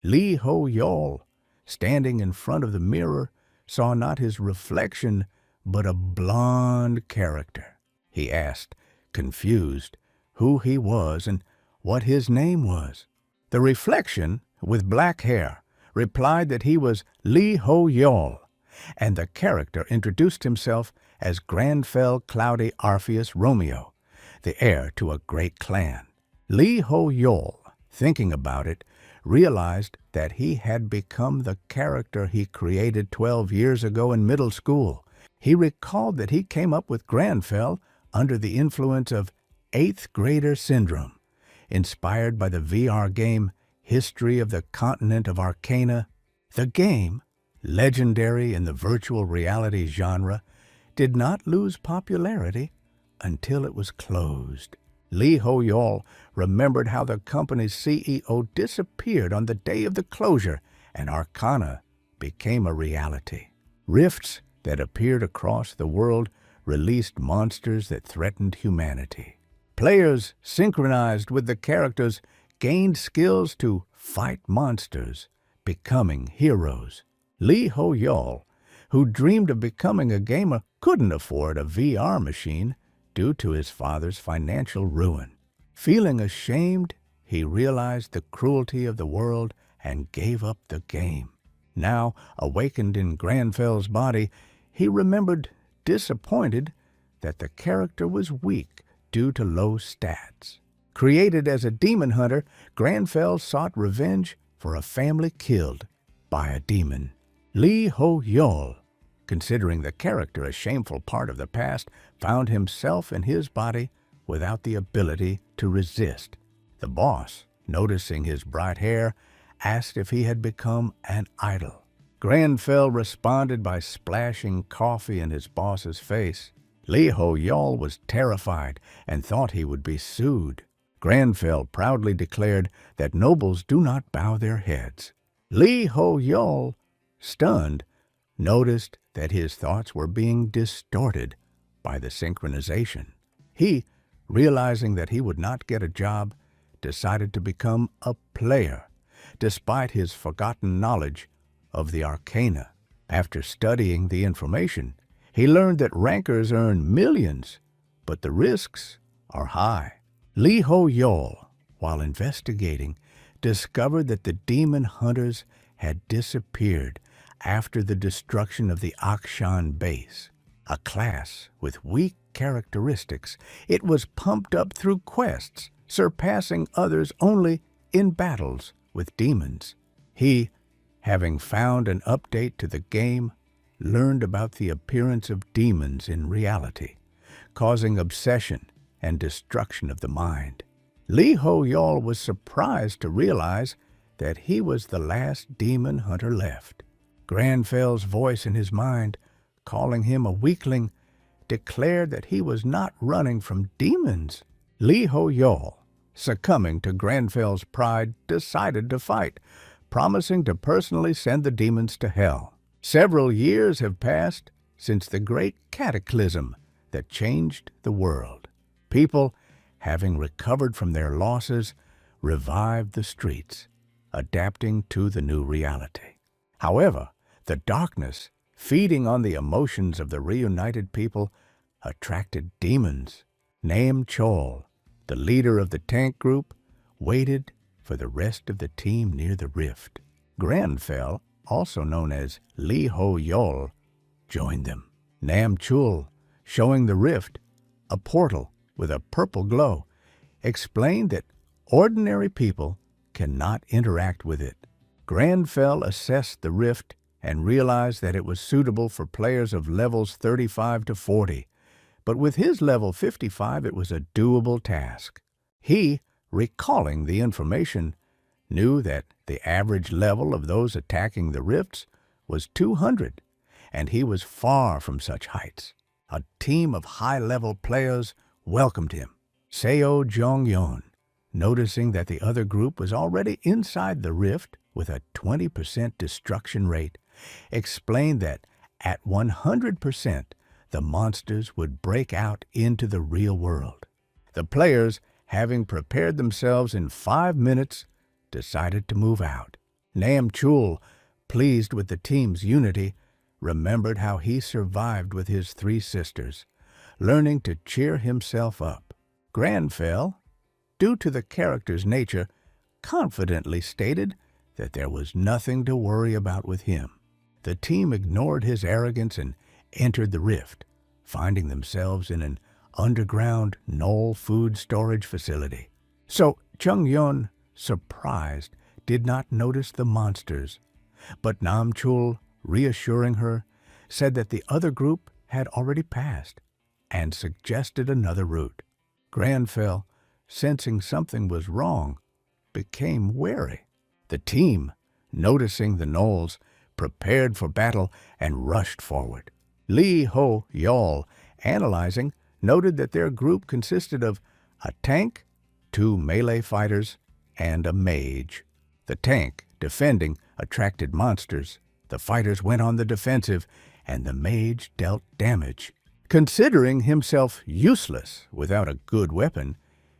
Lee Ho-yol, standing in front of the mirror, saw not his reflection, but a blonde character. He asked, confused, who he was and what his name was. The reflection, with black hair, replied that he was Lee Ho-yol, and the character introduced himself as Granfell Cloudy Arpheus Romeo, the heir to a great clan. Lee Ho-yol, thinking about it, realized that he had become the character he created 12 years ago in middle school. He recalled that he came up with Granfell under the influence of 8th grader syndrome, inspired by the VR game History of the Continent of Arcana. The game, legendary in the virtual reality genre, did not lose popularity until it was closed. Lee Ho-yol remembered how the company's CEO disappeared on the day of the closure, and Arcana became a reality. Rifts that appeared across the world released monsters that threatened humanity. Players synchronized with the characters gained skills to fight monsters, becoming heroes. Lee Ho-yol, who dreamed of becoming a gamer, couldn't afford a VR machine due to his father's financial ruin. Feeling ashamed, he realized the cruelty of the world and gave up the game. Now, awakened in Granfell's body, he remembered, disappointed, that the character was weak due to low stats. Created as a demon hunter, Granfell sought revenge for a family killed by a demon. Lee Ho-yol, considering the character a shameful part of the past, found himself in his body without the ability to resist. The boss, noticing his bright hair, asked if he had become an idol. Granfell responded by splashing coffee in his boss's face. Lee Ho-yol was terrified and thought he would be sued. Granfell proudly declared that nobles do not bow their heads. Lee Ho-yol, stunned, noticed that his thoughts were being distorted by the synchronization. He, realizing that he would not get a job, decided to become a player, despite his forgotten knowledge of the arcana. After studying the information, he learned that rankers earn millions, but the risks are high. Lee Ho-yol, while investigating, discovered that the demon hunters had disappeared after the destruction of the Akshan base. A class with weak characteristics, it was pumped up through quests, surpassing others only in battles with demons. He, having found an update to the game, learned about the appearance of demons in reality, causing obsession and destruction of the mind. Lee Ho-yol was surprised to realize that he was the last demon hunter left. Granfell's voice in his mind, calling him a weakling, declared that he was not running from demons. Lee Ho-yol, succumbing to Granfell's pride, decided to fight, promising to personally send the demons to hell. Several years have passed since the great cataclysm that changed the world. People, having recovered from their losses, revived the streets, adapting to the new reality. However, the darkness, feeding on the emotions of the reunited people, attracted demons. Nam Chol, the leader of the tank group, waited for the rest of the team near the rift. Granfell, also known as Lee Ho-yol, joined them. Nam Chul, showing the rift, a portal with a purple glow, explained that ordinary people cannot interact with it. Granfell assessed the rift and realized that it was suitable for players of levels 35 to 40, but with his level 55 it was a doable task. He, recalling the information, knew that the average level of those attacking the rifts was 200, and he was far from such heights. A team of high-level players welcomed him. Seo Jong-yeon, noticing that the other group was already inside the rift with a 20% destruction rate, explained that at 100% the monsters would break out into the real world. The players, having prepared themselves in 5 minutes, decided to move out. Nam Chul, pleased with the team's unity, remembered how he survived with his three sisters, learning to cheer himself up. Granfell, due to the character's nature, confidently stated that there was nothing to worry about with him. The team ignored his arrogance and entered the rift, finding themselves in an underground knoll food storage facility. So Chung Yun, surprised, did not notice the monsters, but Nam Chul, reassuring her, said that the other group had already passed and suggested another route. Granfell, sensing something was wrong, became wary. The team, noticing the gnolls, prepared for battle and rushed forward. Lee Ho Yol, analyzing, noted that their group consisted of a tank, 2 melee fighters, and a mage. The tank, defending, attracted monsters. The fighters went on the defensive, and the mage dealt damage. Considering himself useless without a good weapon,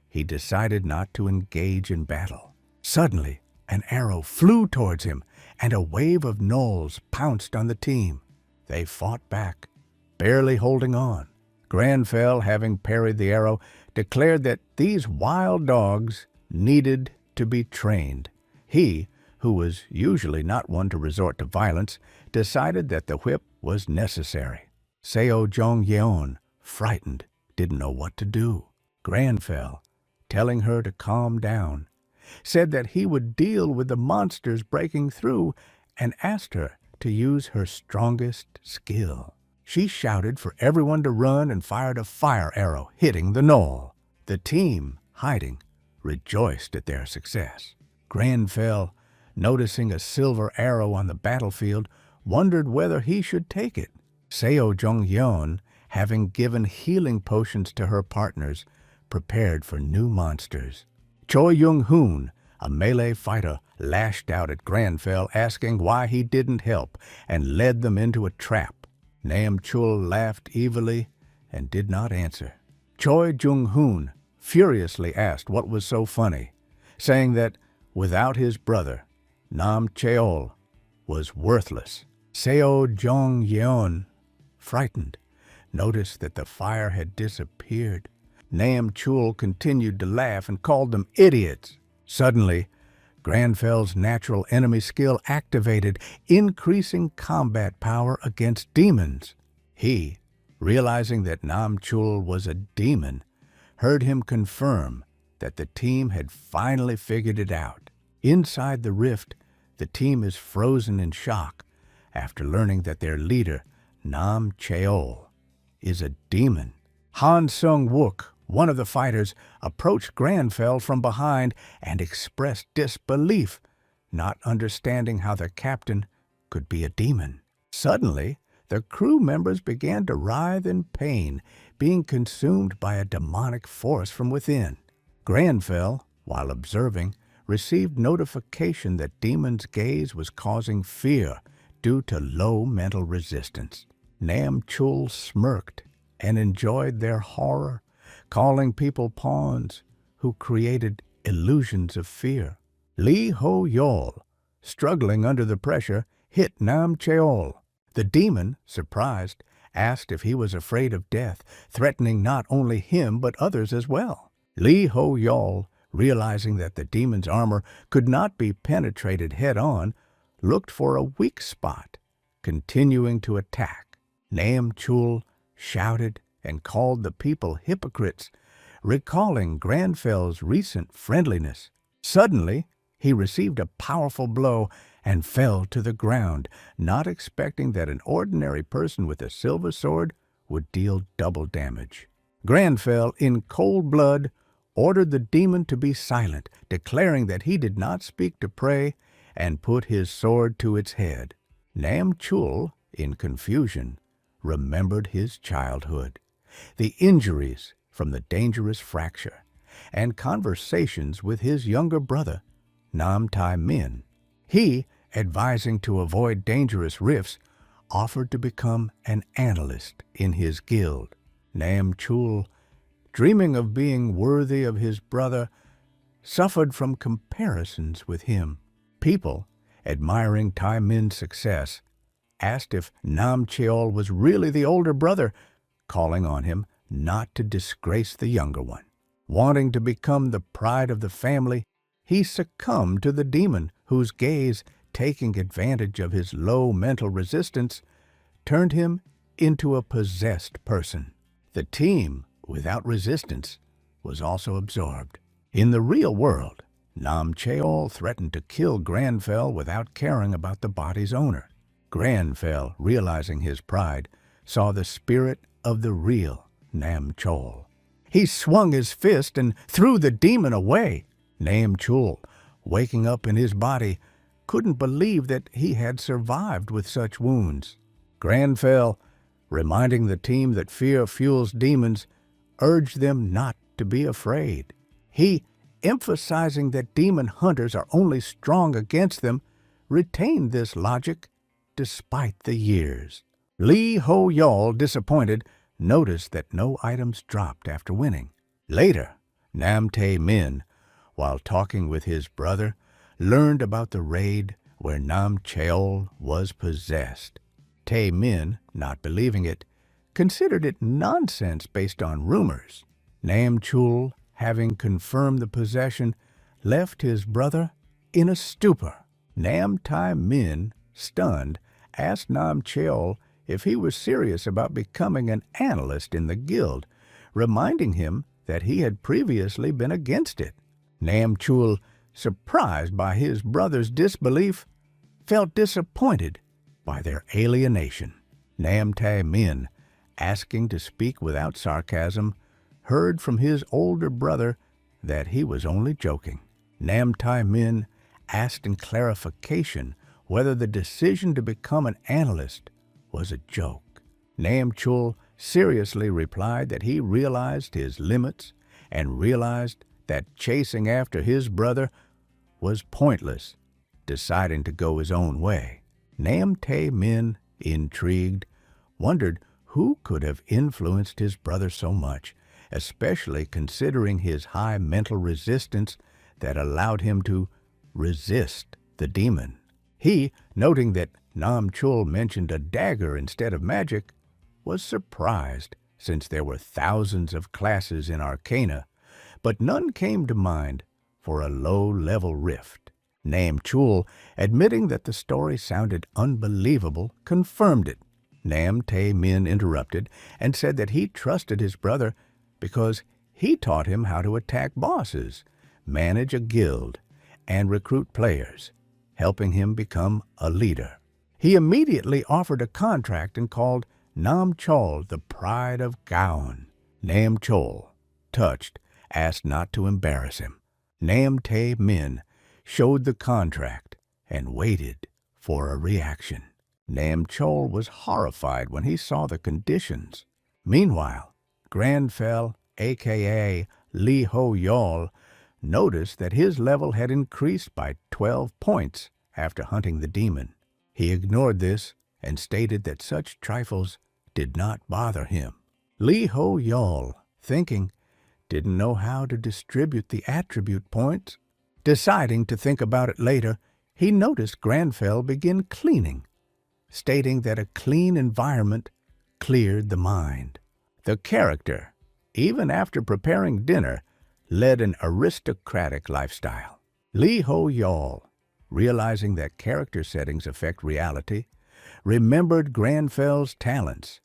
he decided not to engage in battle. Suddenly, an arrow flew towards him, and a wave of gnolls pounced on the team. They fought back, barely holding on. Granfell, having parried the arrow, declared that these wild dogs needed to be trained. He, who was usually not one to resort to violence, decided that the whip was necessary. Seo Jong Yeon, frightened, didn't know what to do. Granfell, telling her to calm down, said that he would deal with the monsters breaking through and asked her to use her strongest skill. She shouted for everyone to run and fired a fire arrow, hitting the knoll. The team, hiding, rejoiced at their success. Granfell, noticing a silver arrow on the battlefield, wondered whether he should take it. Seo Jong-yeon, having given healing potions to her partners, prepared for new monsters. Choi Young-hoon, a melee fighter, lashed out at Granfell, asking why he didn't help, and led them into a trap. Nam Chul laughed evilly and did not answer. Choi Jung-hoon furiously asked what was so funny, saying that without his brother, Nam Cheol was worthless. Seo Jong-yeon, frightened, noticed that the fire had disappeared. Nam Chul continued to laugh and called them idiots. Suddenly, Granfell's natural enemy skill activated, increasing combat power against demons. He, realizing that Nam Chul was a demon, heard him confirm that the team had finally figured it out. Inside the rift, the team is frozen in shock after learning that their leader, Nam Cheol, is a demon. Han Sung-wook, one of the fighters, approached Granfell from behind and expressed disbelief, not understanding how the captain could be a demon. Suddenly, the crew members began to writhe in pain, being consumed by a demonic force from within. Granfell, while observing, received notification that Demon's gaze was causing fear due to low mental resistance. Nam Chul smirked and enjoyed their horror, calling people pawns who created illusions of fear. Lee Ho Yol, struggling under the pressure, hit Nam Cheol. The demon, surprised, asked if he was afraid of death, threatening not only him but others as well. Lee Ho Yol, realizing that the demon's armor could not be penetrated head-on, looked for a weak spot, continuing to attack. Nam Chul shouted and called the people hypocrites, recalling Granfell's recent friendliness. Suddenly, he received a powerful blow and fell to the ground, not expecting that an ordinary person with a silver sword would deal double damage. Granfell, in cold blood, ordered the demon to be silent, declaring that he did not speak to prey, and put his sword to its head. Nam Chul, in confusion, remembered his childhood, the injuries from the dangerous fracture, and conversations with his younger brother, Nam Tai Min. He, advising to avoid dangerous rifts, offered to become an analyst in his guild. Nam Chul, dreaming of being worthy of his brother, suffered from comparisons with him. People, admiring Tai Min's success, asked if Nam Cheol was really the older brother, calling on him not to disgrace the younger one. Wanting to become the pride of the family, he succumbed to the demon, whose gaze, taking advantage of his low mental resistance, turned him into a possessed person. The team, without resistance, was also absorbed. In the real world, Nam Cheol threatened to kill Granfell without caring about the body's owner. Granfell, realizing his pride, saw the spirit of the real Nam Cheol. He swung his fist and threw the demon away. Nam Cheol, waking up in his body, couldn't believe that he had survived with such wounds. Granfell, reminding the team that fear fuels demons, urged them not to be afraid. He, emphasizing that demon hunters are only strong against them, retained this logic despite the years. Lee Ho-yeol, disappointed, noticed that no items dropped after winning. Later, Nam Tae-min, while talking with his brother, learned about the raid where Nam Cheol was possessed. Tae-min, not believing it, considered it nonsense based on rumors. Nam Cheol, having confirmed the possession, left his brother in a stupor. Nam Tae-min, stunned, asked Nam Cheol if he was serious about becoming an analyst in the guild, reminding him that he had previously been against it. Nam Cheol, surprised by his brother's disbelief, felt disappointed by their alienation. Nam Tae-min, asking to speak without sarcasm, heard from his older brother that he was only joking. Nam Tae-min asked in clarification whether the decision to become an analyst was a joke. Nam Cheol seriously replied that he realized his limits and realized that chasing after his brother was pointless, deciding to go his own way. Nam Tae-min, intrigued, wondered who could have influenced his brother so much, especially considering his high mental resistance that allowed him to resist the demon. He, noting that Nam Cheol mentioned a dagger instead of magic, was surprised, since there were thousands of classes in Arcana, but none came to mind for a low-level rift. Nam Cheol, admitting that the story sounded unbelievable, confirmed it. Nam Tae-min interrupted and said that he trusted his brother because he taught him how to attack bosses, manage a guild, and recruit players, helping him become a leader. He immediately offered a contract and called Nam Cheol the pride of Gaon. Nam Cheol, touched, asked not to embarrass him. Nam Tae-min showed the contract and waited for a reaction. Nam Cheol was horrified when he saw the conditions. Meanwhile, Granfell, a.k.a. Lee Ho-yeol, noticed that his level had increased by 12 points after hunting the demon. He ignored this and stated that such trifles did not bother him. Lee Ho-yeol, thinking, didn't know how to distribute the attribute points. Deciding to think about it later, he noticed Granfell begin cleaning, stating that a clean environment cleared the mind. The character, even after preparing dinner, led an aristocratic lifestyle. Lee Ho-yeol, realizing that character settings affect reality, remembered Granfell's talents: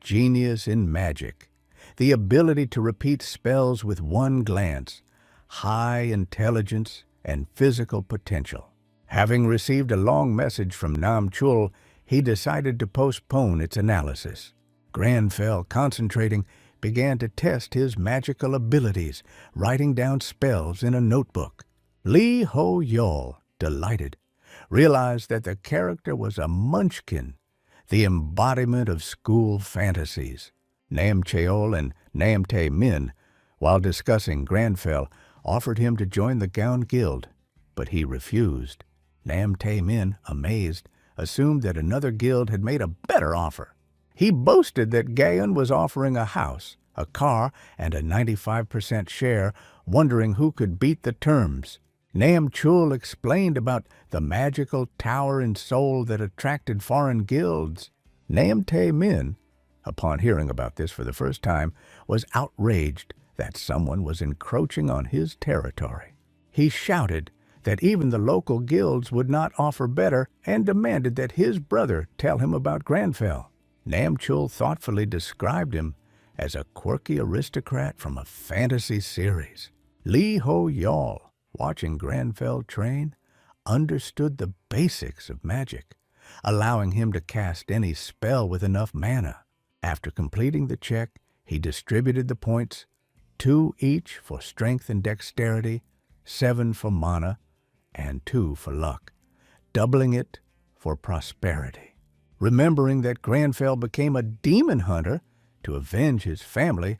genius in magic, the ability to repeat spells with one glance, high intelligence, and physical potential. Having received a long message from Nam Cheol, he decided to postpone its analysis. Granfell, concentrating, began to test his magical abilities, writing down spells in a notebook. Lee Ho-yeol, delighted, realized that the character was a munchkin, the embodiment of school fantasies. Nam Cheol and Nam Tae-min, while discussing Granfell, offered him to join the Gaon Guild, but he refused. Nam Tae-min, amazed, assumed that another guild had made a better offer. He boasted that Gaon was offering a house, a car, and a 95% share, wondering who could beat the terms. Nam Chul explained about the magical tower in Seoul that attracted foreign guilds. Nam Tae Min, upon hearing about this for the first time, was outraged that someone was encroaching on his territory. He shouted that even the local guilds would not offer better and demanded that his brother tell him about Granfell. Nam Chul thoughtfully described him as a quirky aristocrat from a fantasy series. Lee Ho Yol, watching Granfell train, understood the basics of magic, allowing him to cast any spell with enough mana. After completing the check, he distributed the points, 2 each for strength and dexterity, 7 for mana, and 2 for luck, doubling it for prosperity. Remembering that Granfell became a demon hunter to avenge his family,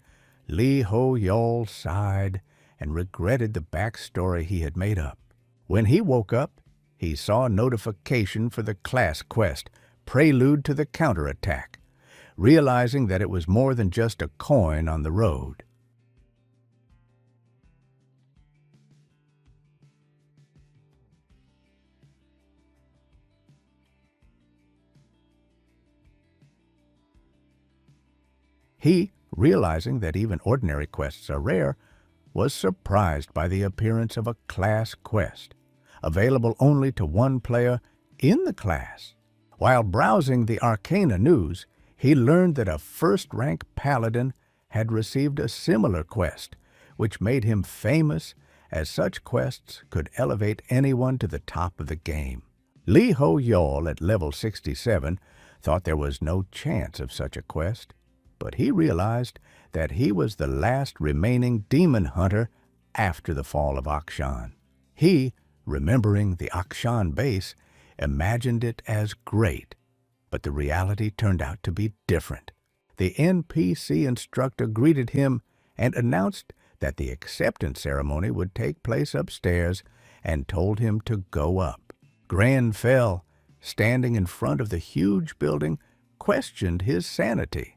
Lee Ho Yol sighed and regretted the backstory he had made up. When he woke up, he saw a notification for the class quest, prelude to the counterattack, realizing that it was more than just a coin on the road. He, realizing that even ordinary quests are rare, was surprised by the appearance of a class quest, available only to one player in the class. While browsing the Arcana news, he learned that a first-rank paladin had received a similar quest, which made him famous, as such quests could elevate anyone to the top of the game. Lee Ho Yol, at level 67, thought there was no chance of such a quest, but he realized that he was the last remaining demon hunter after the fall of Akshan. He, remembering the Akshan base, imagined it as great, but the reality turned out to be different. The NPC instructor greeted him and announced that the acceptance ceremony would take place upstairs and told him to go up. Granfell, standing in front of the huge building, questioned his sanity,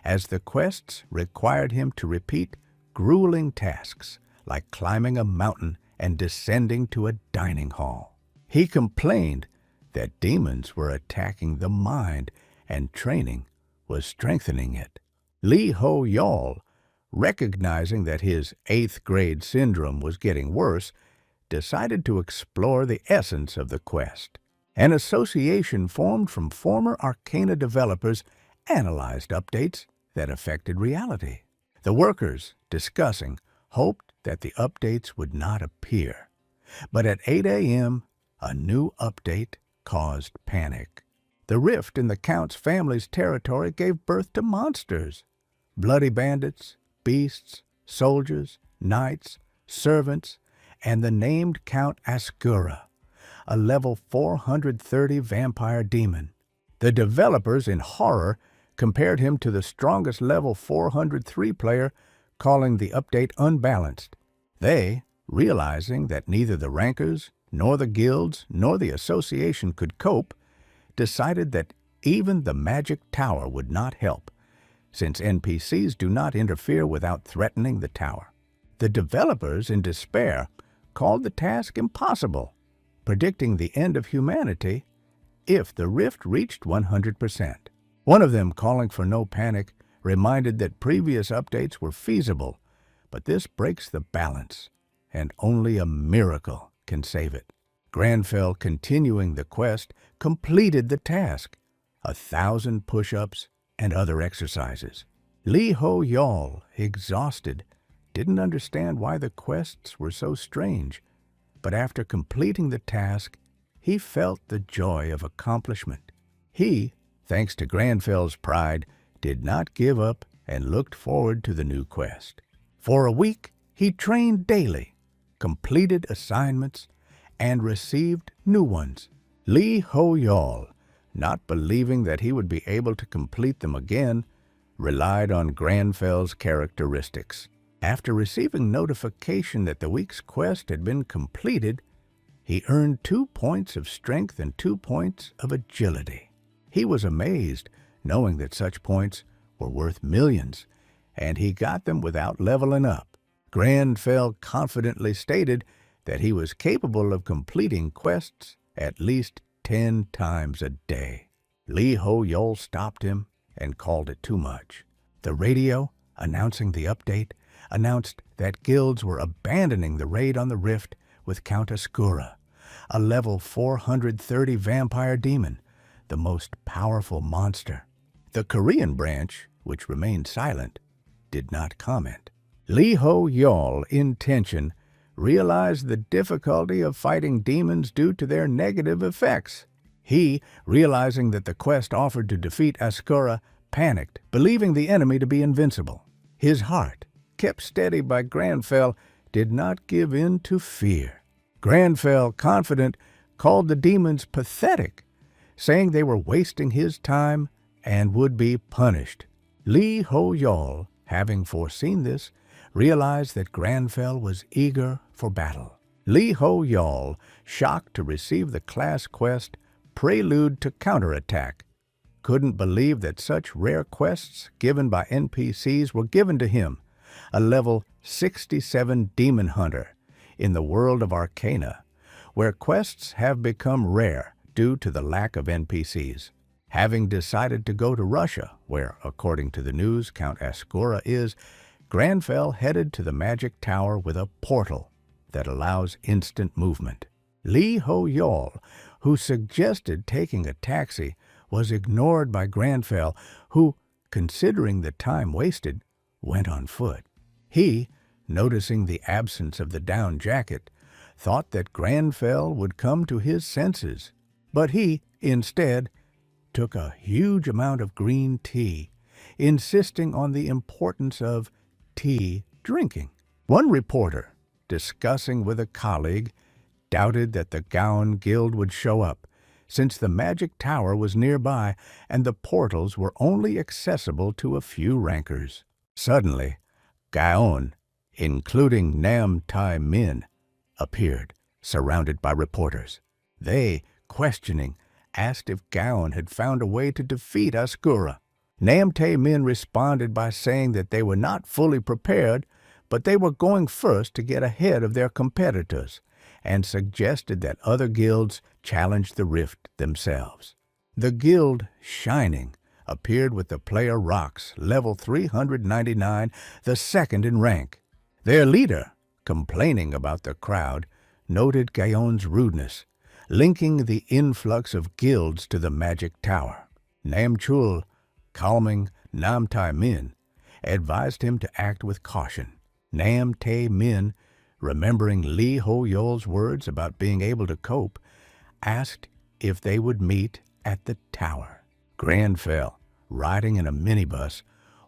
as the quests required him to repeat grueling tasks like climbing a mountain and descending to a dining hall. He complained that demons were attacking the mind and training was strengthening it. Lee Ho Yol, recognizing that his 8th grade syndrome was getting worse, decided to explore the essence of the quest. An association formed from former Arcana developers analyzed updates that affected reality. The workers, discussing, hoped that the updates would not appear. But at 8 a.m., a new update caused panic. The rift in the Count's family's territory gave birth to monsters. Bloody bandits, beasts, soldiers, knights, servants, and the named Count Ascura, a level 430 vampire demon. The developers, in horror, compared him to the strongest level 403 player, calling the update unbalanced. They, realizing that neither the rankers, nor the guilds, nor the association could cope, decided that even the magic tower would not help, since NPCs do not interfere without threatening the tower. The developers, in despair, called the task impossible, predicting the end of humanity if the rift reached 100%. One of them, calling for no panic, reminded that previous updates were feasible, but this breaks the balance, and only a miracle can save it. Granfell, continuing the quest, completed the task, 1,000 push-ups and other exercises. Lee Ho Yol, exhausted, didn't understand why the quests were so strange, but after completing the task, he felt the joy of accomplishment. He, thanks to Granfell's pride, did not give up and looked forward to the new quest. For a week, he trained daily, completed assignments, and received new ones. Lee Ho Yol, not believing that he would be able to complete them again, relied on Granfell's characteristics. After receiving notification that the week's quest had been completed, he earned 2 points of strength and 2 points of agility. He was amazed, knowing that such points were worth millions, and he got them without leveling up. Granfell confidently stated that he was capable of completing quests at least 10 times a day. Lee Ho-yol stopped him and called it too much. The radio, announcing the update, announced that guilds were abandoning the raid on the rift with Count Ascura, a level 430 vampire demon, the most powerful monster. The Korean branch, which remained silent, did not comment. Lee Ho-yol, in tension, realized the difficulty of fighting demons due to their negative effects. He, realizing that the quest offered to defeat Ascura, panicked, believing the enemy to be invincible. His heart, kept steady by Granfell, did not give in to fear. Granfell, confident, called the demons pathetic, saying they were wasting his time and would be punished. Lee Ho-yol, having foreseen this, realized that Granfell was eager for battle. Lee Ho-yol, shocked to receive the class quest Prelude to Counterattack, couldn't believe that such rare quests given by NPCs were given to him, a level 67 demon hunter, in the world of Arcana, where quests have become rare due to the lack of NPCs. Having decided to go to Russia, where, according to the news, Count Ascura is, Granfell headed to the Magic Tower with a portal that allows instant movement. Lee Ho-yol, who suggested taking a taxi, was ignored by Granfell, who, considering the time wasted, went on foot. He, noticing the absence of the down jacket, thought that Granfell would come to his senses, but he, instead, took a huge amount of green tea, insisting on the importance of tea drinking. One reporter, discussing with a colleague, doubted that the Gaon Guild would show up, since the Magic Tower was nearby and the portals were only accessible to a few rankers. Suddenly, Gaon, including Nam Tai Min, appeared, surrounded by reporters. They, questioning, asked if Gaon had found a way to defeat Ascura. Nam Tai Min responded by saying that they were not fully prepared, but they were going first to get ahead of their competitors, and suggested that other guilds challenge the rift themselves. The guild Shining appeared with the player Rox, level 399, the second in rank. Their leader, complaining about the crowd, noted Gaon's rudeness, linking the influx of guilds to the Magic Tower. Nam Chul, calming Nam Tai Min, advised him to act with caution. Nam Tai Min, remembering Lee Ho-yol's words about being able to cope, asked if they would meet at the tower. Granfell, riding in a minibus,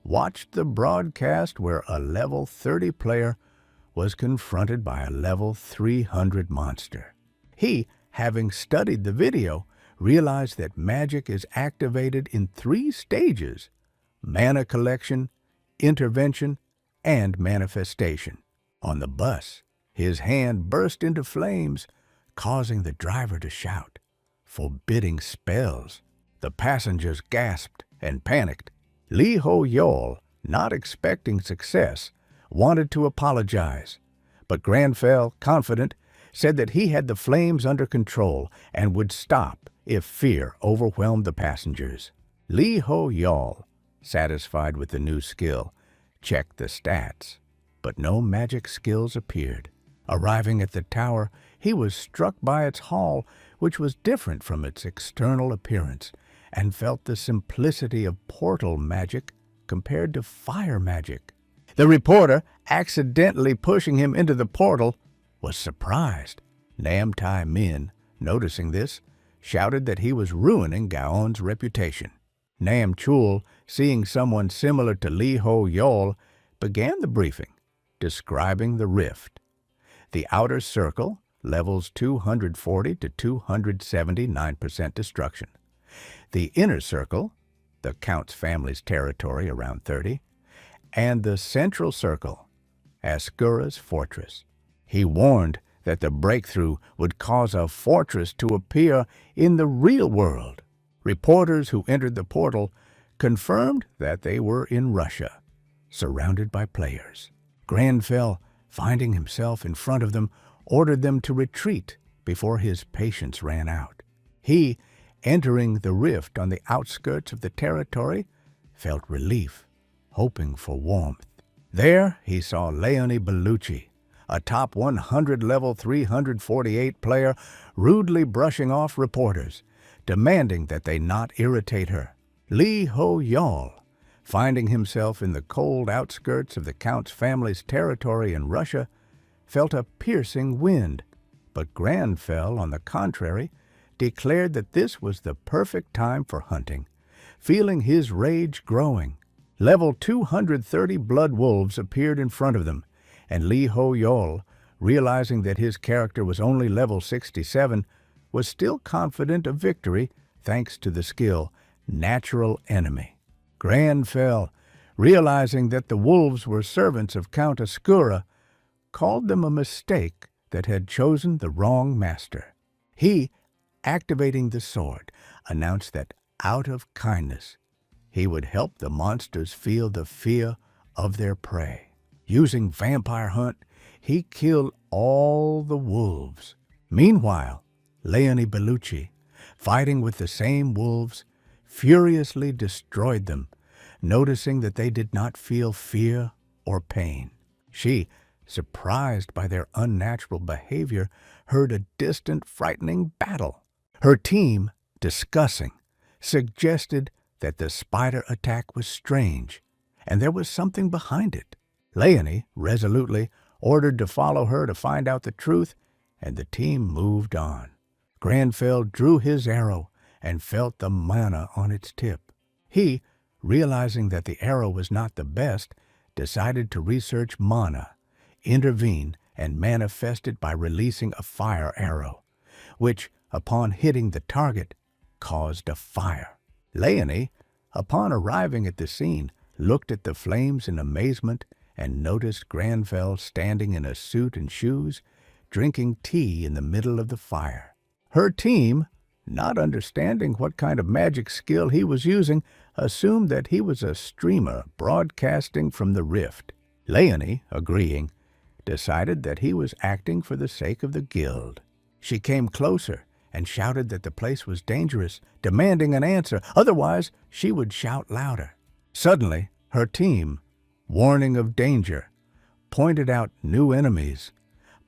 watched the broadcast where a level 30 player was confronted by a level 300 monster. He, having studied the video, realized that magic is activated in 3 stages: mana collection, intervention, and manifestation. On the bus, his hand burst into flames, causing the driver to shout, forbidding spells. The passengers gasped and panicked. Lee Ho-yol, not expecting success, wanted to apologize, but Granfell, confident, said that he had the flames under control and would stop if fear overwhelmed the passengers. Lee Ho-yol, satisfied with the new skill, checked the stats, but no magic skills appeared. Arriving at the tower, he was struck by its hall, which was different from its external appearance, and felt the simplicity of portal magic compared to fire magic. The reporter, accidentally pushing him into the portal, was surprised. Nam Tai Min, noticing this, shouted that he was ruining Gaon's reputation. Nam Chul, seeing someone similar to Lee Ho-yol, began the briefing, describing the rift. The outer circle, levels 240 to 279% destruction. The inner circle, the Count's family's territory around 30, and the central circle, Ascura's fortress. He warned that the breakthrough would cause a fortress to appear in the real world. Reporters who entered the portal confirmed that they were in Russia, surrounded by players. Granfell, finding himself in front of them, ordered them to retreat before his patience ran out. He, entering the rift on the outskirts of the territory, felt relief, hoping for warmth. There he saw Leonie Bellucci, a top 100 level 348 player, rudely brushing off reporters, demanding that they not irritate her. Lee Ho-yol, finding himself in the cold outskirts of the Count's family's territory in Russia, felt a piercing wind, but Granfell, on the contrary, declared that this was the perfect time for hunting. Feeling his rage growing, level 230 blood wolves appeared in front of them, and Lee Ho-yol, realizing that his character was only level 67, was still confident of victory thanks to the skill Natural Enemy. Granfell, realizing that the wolves were servants of Count Ascura, called them a mistake that had chosen the wrong master. He, activating the sword, announced that out of kindness, he would help the monsters feel the fear of their prey. Using Vampire Hunt, he killed all the wolves. Meanwhile, Leonie Bellucci, fighting with the same wolves, furiously destroyed them, noticing that they did not feel fear or pain. She, surprised by their unnatural behavior, heard a distant, frightening battle. Her team, discussing, suggested that the spider attack was strange, and there was something behind it. Leonie, resolutely, ordered to follow her to find out the truth, and the team moved on. Granfell drew his arrow and felt the mana on its tip. He, realizing that the arrow was not the best, decided to research mana, intervene, and manifest it by releasing a fire arrow, which, upon hitting the target, caused a fire. Leonie, upon arriving at the scene, looked at the flames in amazement and noticed Granfell standing in a suit and shoes, drinking tea in the middle of the fire. Her team, not understanding what kind of magic skill he was using, assumed that he was a streamer broadcasting from the rift. Leonie, agreeing, decided that he was acting for the sake of the guild. She came closer and shouted that the place was dangerous, demanding an answer, otherwise she would shout louder. Suddenly, her team, warning of danger, pointed out new enemies,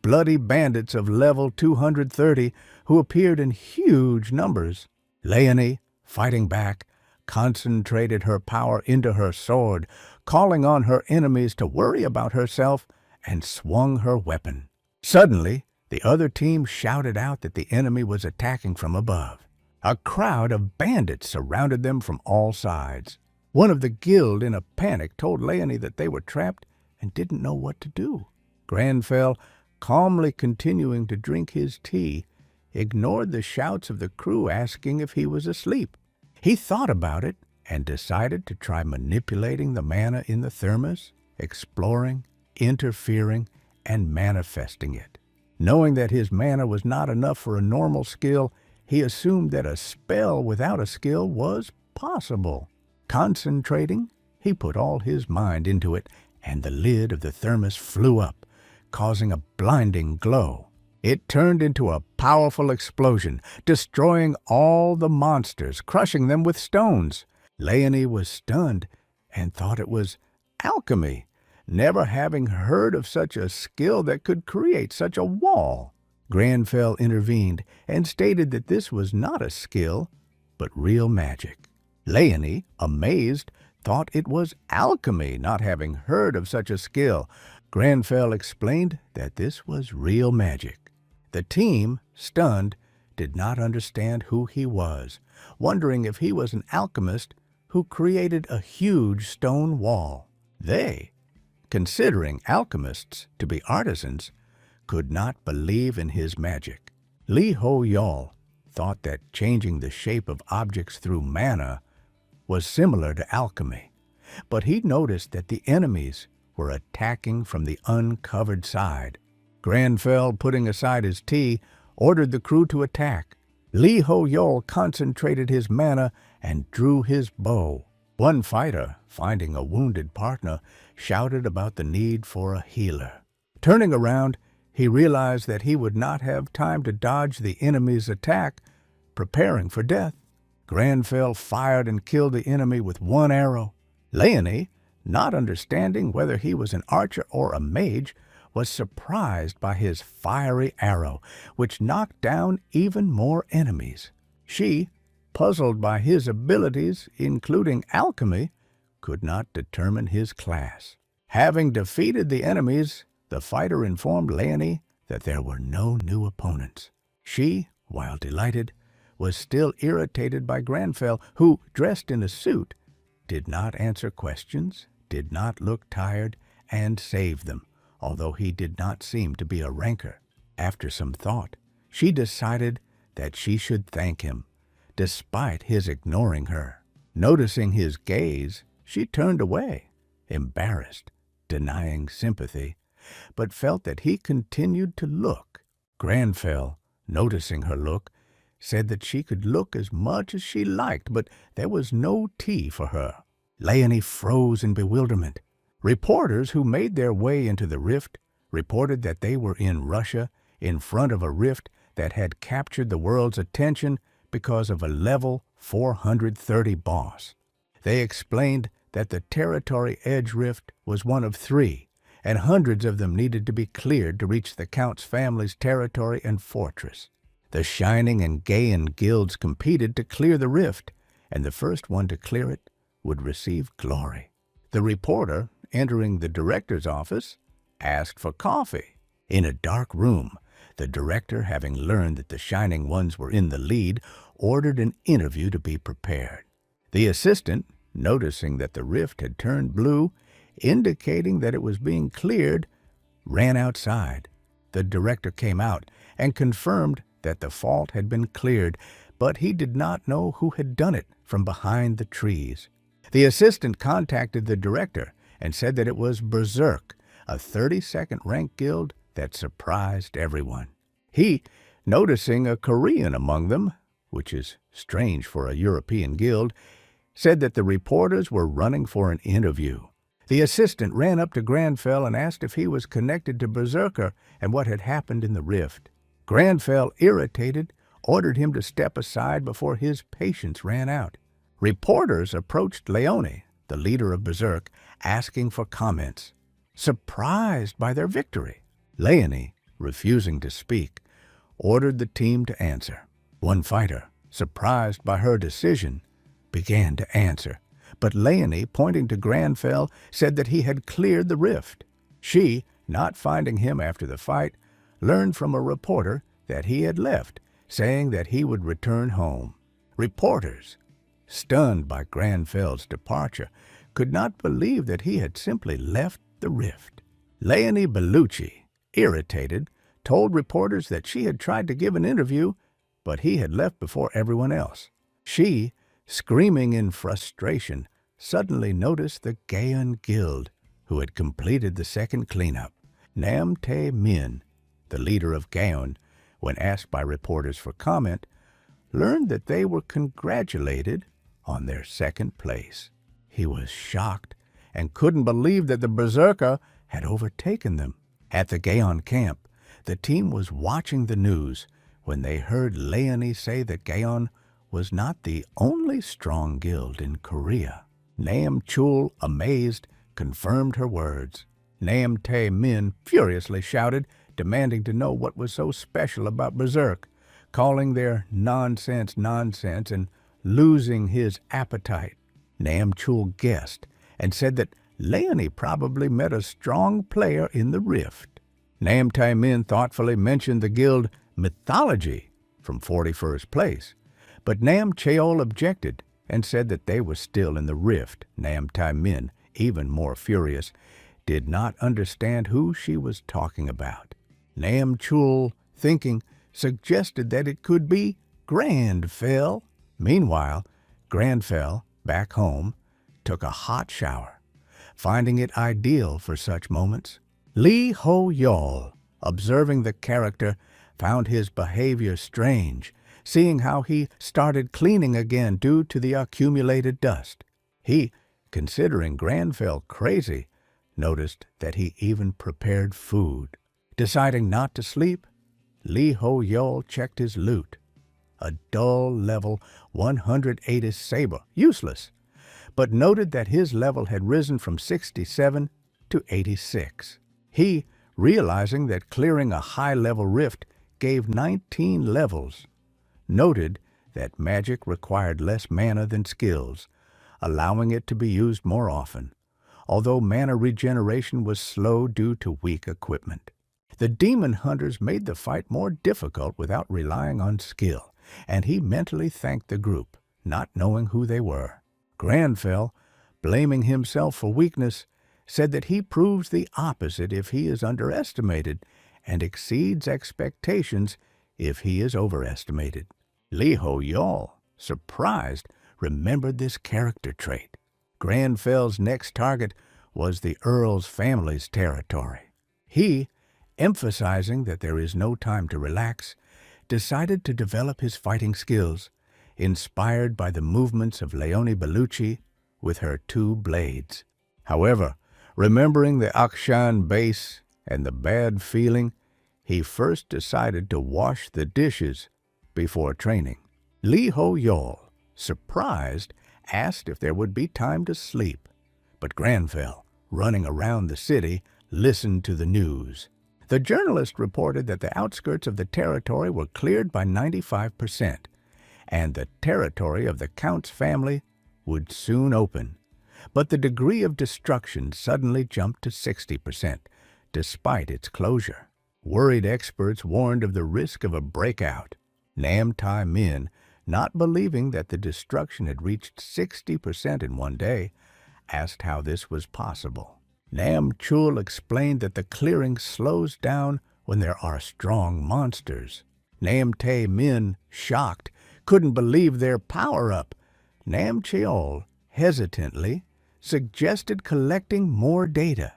bloody bandits of level 230 who appeared in huge numbers. Leonie, fighting back, concentrated her power into her sword, calling on her enemies to worry about herself, and swung her weapon. Suddenly, the other team shouted out that the enemy was attacking from above. A crowd of bandits surrounded them from all sides. One of the guild, in a panic, told Leonie that they were trapped and didn't know what to do. Granfell, calmly continuing to drink his tea, ignored the shouts of the crew asking if he was asleep. He thought about it and decided to try manipulating the mana in the thermos, exploring, interfering, and manifesting it. Knowing that his mana was not enough for a normal skill, he assumed that a spell without a skill was possible. Concentrating, he put all his mind into it, and the lid of the thermos flew up, causing a blinding glow. It turned into a powerful explosion, destroying all the monsters, crushing them with stones. Leonie was stunned and thought it was alchemy, never having heard of such a skill that could create such a wall. Granfell intervened and stated that this was not a skill, but real magic. Leonie, amazed, thought it was alchemy, not having heard of such a skill. Granfell explained that this was real magic. The team, stunned, did not understand who he was, wondering if he was an alchemist who created a huge stone wall. They, considering alchemists to be artisans, could not believe in his magic. Lee Ho-yol thought that changing the shape of objects through mana was similar to alchemy, but he noticed that the enemies were attacking from the uncovered side. Granfell, putting aside his tea, ordered the crew to attack. Lee Ho-yol concentrated his mana and drew his bow. One fighter, finding a wounded partner, shouted about the need for a healer. Turning around, He realized that he would not have time to dodge the enemy's attack, preparing for death. Granfell fired and killed the enemy with one arrow. Leonie, not understanding whether he was an archer or a mage, was surprised by his fiery arrow, which knocked down even more enemies. She, puzzled by his abilities, including alchemy, could not determine his class. Having defeated the enemies, the fighter informed Leonie that there were no new opponents. She, while delighted, was still irritated by Granfell, who, dressed in a suit, did not answer questions, did not look tired, and saved them, although he did not seem to be a rancor. After some thought, she decided that she should thank him, despite his ignoring her. Noticing his gaze, she turned away, embarrassed, denying sympathy, but felt that he continued to look. Granfell, noticing her look, said that she could look as much as she liked, but there was no tea for her. Leonie froze in bewilderment. Reporters who made their way into the rift reported that they were in Russia, in front of a rift that had captured the world's attention because of a level 430 boss. They explained that the Territory Edge Rift was one of 3, and hundreds of them needed to be cleared to reach the Count's family's territory and fortress. The Shining and Gaian guilds competed to clear the rift, and the first one to clear it would receive glory. The reporter, entering the director's office, asked for coffee. In a dark room, the director, having learned that the Shining Ones were in the lead, ordered an interview to be prepared. The assistant, noticing that the rift had turned blue, indicating that it was being cleared, ran outside. The director came out and confirmed that the fault had been cleared, but he did not know who had done it from behind the trees. The assistant contacted the director and said that it was Berserk, a 32nd rank guild that surprised everyone. He, noticing a Korean among them, which is strange for a European guild, said that the reporters were running for an interview. The assistant ran up to Granfell and asked if he was connected to Berserker and what had happened in the rift. Granfell, irritated, ordered him to step aside before his patience ran out. Reporters approached Leonie, the leader of Berserk, asking for comments. Surprised by their victory, Leonie, refusing to speak, ordered the team to answer. One fighter, surprised by her decision, began to answer, but Leonie, pointing to Granfell, said that he had cleared the rift. She, not finding him after the fight, learned from a reporter that he had left, saying that he would return home. Reporters, stunned by Granfell's departure, could not believe that he had simply left the rift. Leonie Bellucci, irritated, told reporters that she had tried to give an interview, but he had left before everyone else. She, screaming in frustration, suddenly noticed the Gaian Guild, who had completed the second cleanup. Nam Tae Min, the leader of Gaian, when asked by reporters for comment, learned that they were congratulated on their second place. He was shocked and couldn't believe that the Berserker had overtaken them. At the Gaian camp, the team was watching the news when they heard Leonie say that Gaian was not the only strong guild in Korea. Nam Chul, amazed, confirmed her words. Nam Tae Min furiously shouted, demanding to know what was so special about Berserk, calling their nonsense and losing his appetite. Nam Chul guessed and said that Leonie probably met a strong player in the rift. Nam Tae Min thoughtfully mentioned the guild Mythology from 41st place, but Nam Cheol objected and said that they were still in the rift. Nam Tae Min, even more furious, did not understand who she was talking about. Nam Chul, thinking, suggested that it could be Granfell. Meanwhile, Granfell, back home, took a hot shower, finding it ideal for such moments. Lee Ho-yeol, observing the character, found his behavior strange, seeing how he started cleaning again due to the accumulated dust. He, considering Granfell crazy, noticed that he even prepared food. Deciding not to sleep, Lee Ho-yeol checked his loot. A dull level 180 saber, useless, but noted that his level had risen from 67 to 86. He, realizing that clearing a high-level rift gave 19 levels, noted that magic required less mana than skills, allowing it to be used more often, although mana regeneration was slow due to weak equipment. The demon hunters made the fight more difficult without relying on skill, and he mentally thanked the group, not knowing who they were. Granfell, blaming himself for weakness, said that he proves the opposite if he is underestimated and exceeds expectations if he is overestimated. Lee Ho-yeol, surprised, remembered this character trait. Granfell's next target was the Earl's family's territory. He, emphasizing that there is no time to relax, decided to develop his fighting skills, inspired by the movements of Leonie Bellucci with her 2 blades. However, remembering the Akshan base and the bad feeling, he first decided to wash the dishes before training. Lee Ho-yeol, surprised, asked if there would be time to sleep, but Granfell, running around the city, listened to the news. The journalist reported that the outskirts of the territory were cleared by 95%, and the territory of the Count's family would soon open. But the degree of destruction suddenly jumped to 60%, despite its closure. Worried experts warned of the risk of a breakout. Nam Tai Min, not believing that the destruction had reached 60% in one day, asked how this was possible. Nam Chul explained that the clearing slows down when there are strong monsters. Nam Tai Min, shocked, couldn't believe their power-up. Nam Cheol, hesitantly, suggested collecting more data.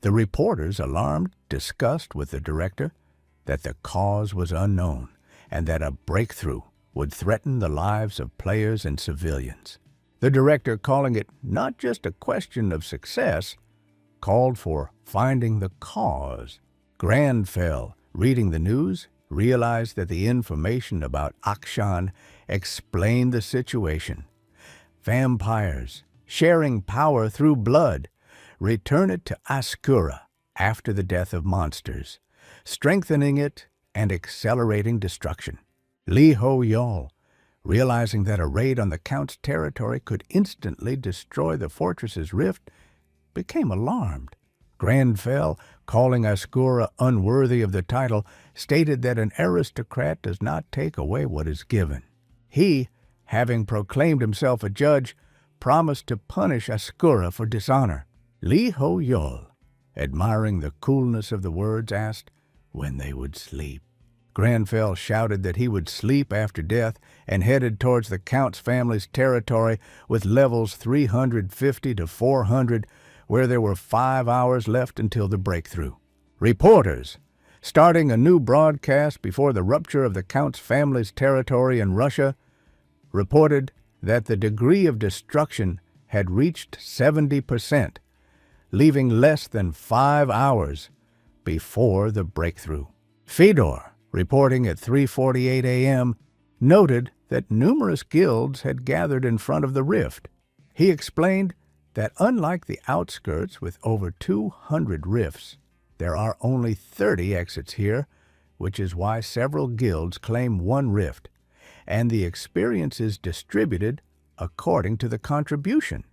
The reporters, alarmed, discussed with the director that the cause was unknown and that a breakthrough would threaten the lives of players and civilians. The director, calling it not just a question of success, called for finding the cause. Granfell, reading the news, realized that the information about Akshan explained the situation. Vampires, sharing power through blood, return it to Askura after the death of monsters, strengthening it and accelerating destruction. Lee Ho-yeol, realizing that a raid on the Count's territory could instantly destroy the fortress's rift, became alarmed. Granfell, calling Askura unworthy of the title, stated that an aristocrat does not take away what is given. He, having proclaimed himself a judge, promised to punish Askura for dishonor. Lee Ho-yeol, admiring the coolness of the words, asked when they would sleep. Granfell shouted that he would sleep after death and headed towards the Count's family's territory with levels 350 to 400, where there were 5 hours left until the breakthrough. Reporters, starting a new broadcast before the rupture of the Count's family's territory in Russia, reported that the degree of destruction had reached 70%, leaving less than 5 hours before the breakthrough. Fedor, reporting at 3:48 a.m., noted that numerous guilds had gathered in front of the rift. He explained that unlike the outskirts with over 200 rifts, there are only 30 exits here, which is why several guilds claim one rift, and the experience is distributed according to the contribution.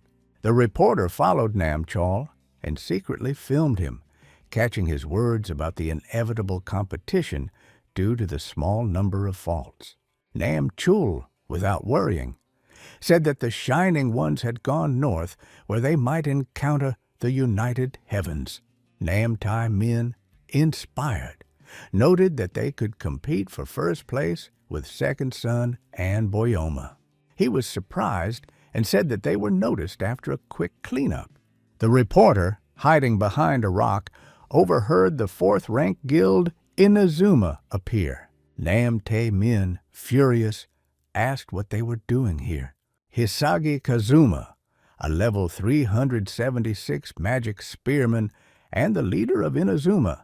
The reporter followed Nam Chol and secretly filmed him, catching his words about the inevitable competition due to the small number of faults. Nam Chul, without worrying, said that the Shining Ones had gone north where they might encounter the United Heavens. Nam Tai Min, inspired, noted that they could compete for first place with Second Son and Boyoma. He was surprised and said that they were noticed after a quick cleanup. The reporter, hiding behind a rock, overheard the fourth-ranked guild Inazuma appear. Nam Tai Min, furious, asked what they were doing here. Hisagi Kazuma, a level 376 magic spearman and the leader of Inazuma,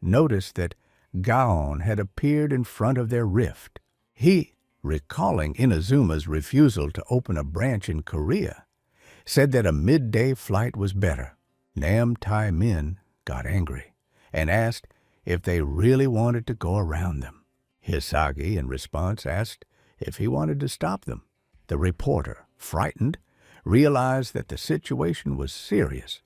noticed that Gaon had appeared in front of their rift. He, recalling Inazuma's refusal to open a branch in Korea, said that a midday flight was better. Nam Tai Min got angry and asked if they really wanted to go around them. Hisagi, in response, asked if he wanted to stop them. The reporter, frightened, realized that the situation was serious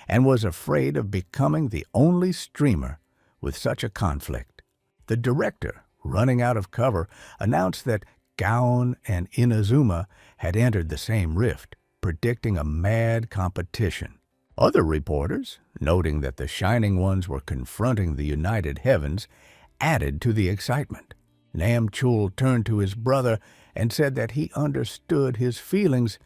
and was afraid of becoming the only streamer with such a conflict. The director, running out of cover, announced that Gaon and Inazuma had entered the same rift, predicting a mad competition. Other reporters, noting that the Shining Ones were confronting the United Heavens, added to the excitement. Nam Chul turned to his brother and said that he understood his feelings,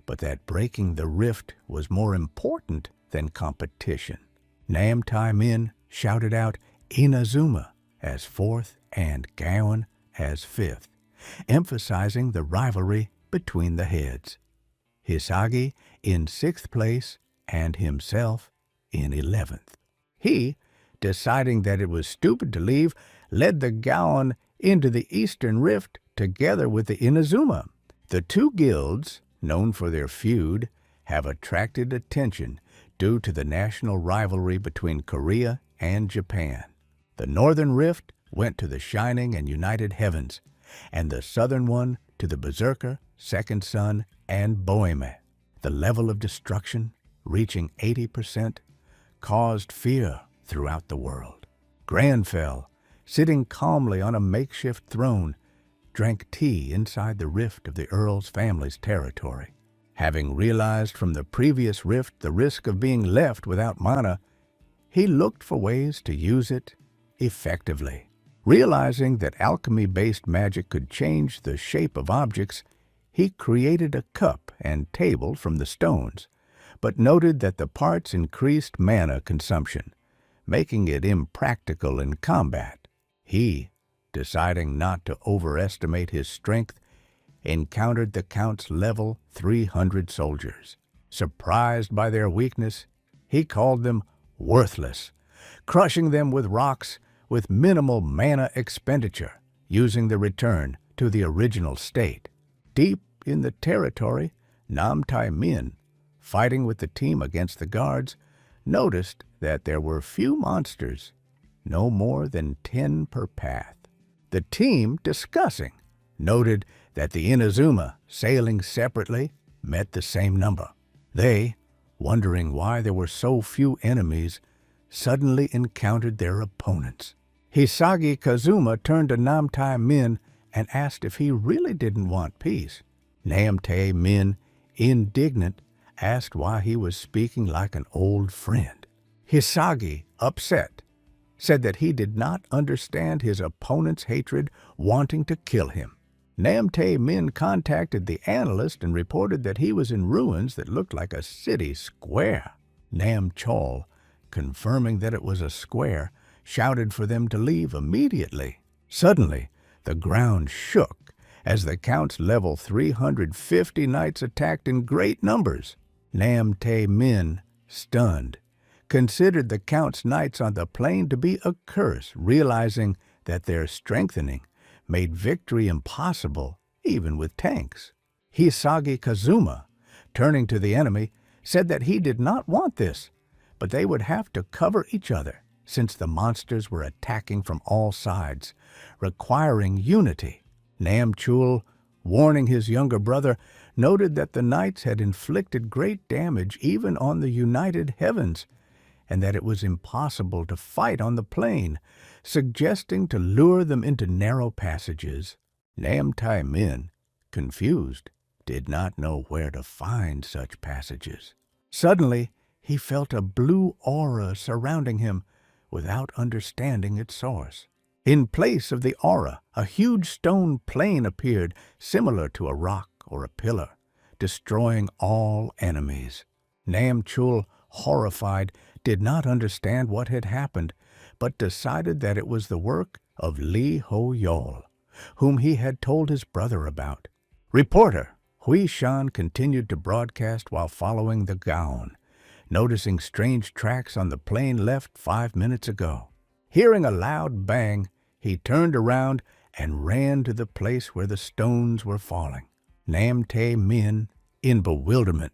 but that breaking the rift was more important than competition. Nam Tai Min shouted out Inazuma as fourth and Gaon as fifth, emphasizing the rivalry between the heads. Hisagi in sixth place and himself in 11th. He, deciding that it was stupid to leave, led the Gaon into the Eastern Rift together with the Inazuma. The two guilds, known for their feud, have attracted attention due to the national rivalry between Korea and Japan. The Northern Rift went to the Shining and United Heavens, and the Southern one to the Berserker, Second Son, and Boheme. The level of destruction, reaching 80%, caused fear throughout the world. Granfell, sitting calmly on a makeshift throne, drank tea inside the rift of the Earl's family's territory. Having realized from the previous rift the risk of being left without mana, he looked for ways to use it effectively. Realizing that alchemy-based magic could change the shape of objects, he created a cup and table from the stones, but noted that the parts increased mana consumption, making it impractical in combat. He, deciding not to overestimate his strength, encountered the Count's level 300 soldiers. Surprised by their weakness, he called them worthless, crushing them with rocks with minimal mana expenditure, using the return to the original state. Deep in the territory, Nam Tai Min, fighting with the team against the guards, noticed that there were few monsters, no more than 10 per path. The team, discussing, noted that the Inazuma, sailing separately, met the same number. They, wondering why there were so few enemies, suddenly encountered their opponents. Hisagi Kazuma turned to Nam Tai Min and asked if he really didn't want peace. Nam Tai Min, indignant, asked why he was speaking like an old friend. Hisagi, upset, said that he did not understand his opponent's hatred, wanting to kill him. Nam Tai Min contacted the analyst and reported that he was in ruins that looked like a city square. Nam Chol, confirming that it was a square, shouted for them to leave immediately. Suddenly, the ground shook as the Count's level 350 knights attacked in great numbers. Nam Tai Min, stunned, considered the Count's knights on the plain to be a curse, realizing that their strengthening made victory impossible even with tanks. Hisagi Kazuma, turning to the enemy, said that he did not want this, but they would have to cover each other since the monsters were attacking from all sides, requiring unity. Nam Chul, warning his younger brother, noted that the knights had inflicted great damage even on the United Heavens, and that it was impossible to fight on the plain, suggesting to lure them into narrow passages. Nam Tai Min, confused, did not know where to find such passages. Suddenly, he felt a blue aura surrounding him without understanding its source. In place of the aura, a huge stone plane appeared, similar to a rock or a pillar, destroying all enemies. Nam Chul, horrified, did not understand what had happened, but decided that it was the work of Li Ho Yol, whom he had told his brother about. Reporter Hui Shan continued to broadcast while following the Gaon, noticing strange tracks on the plane left 5 minutes ago. Hearing a loud bang, he turned around and ran to the place where the stones were falling. Nam-Tae-Min, in bewilderment,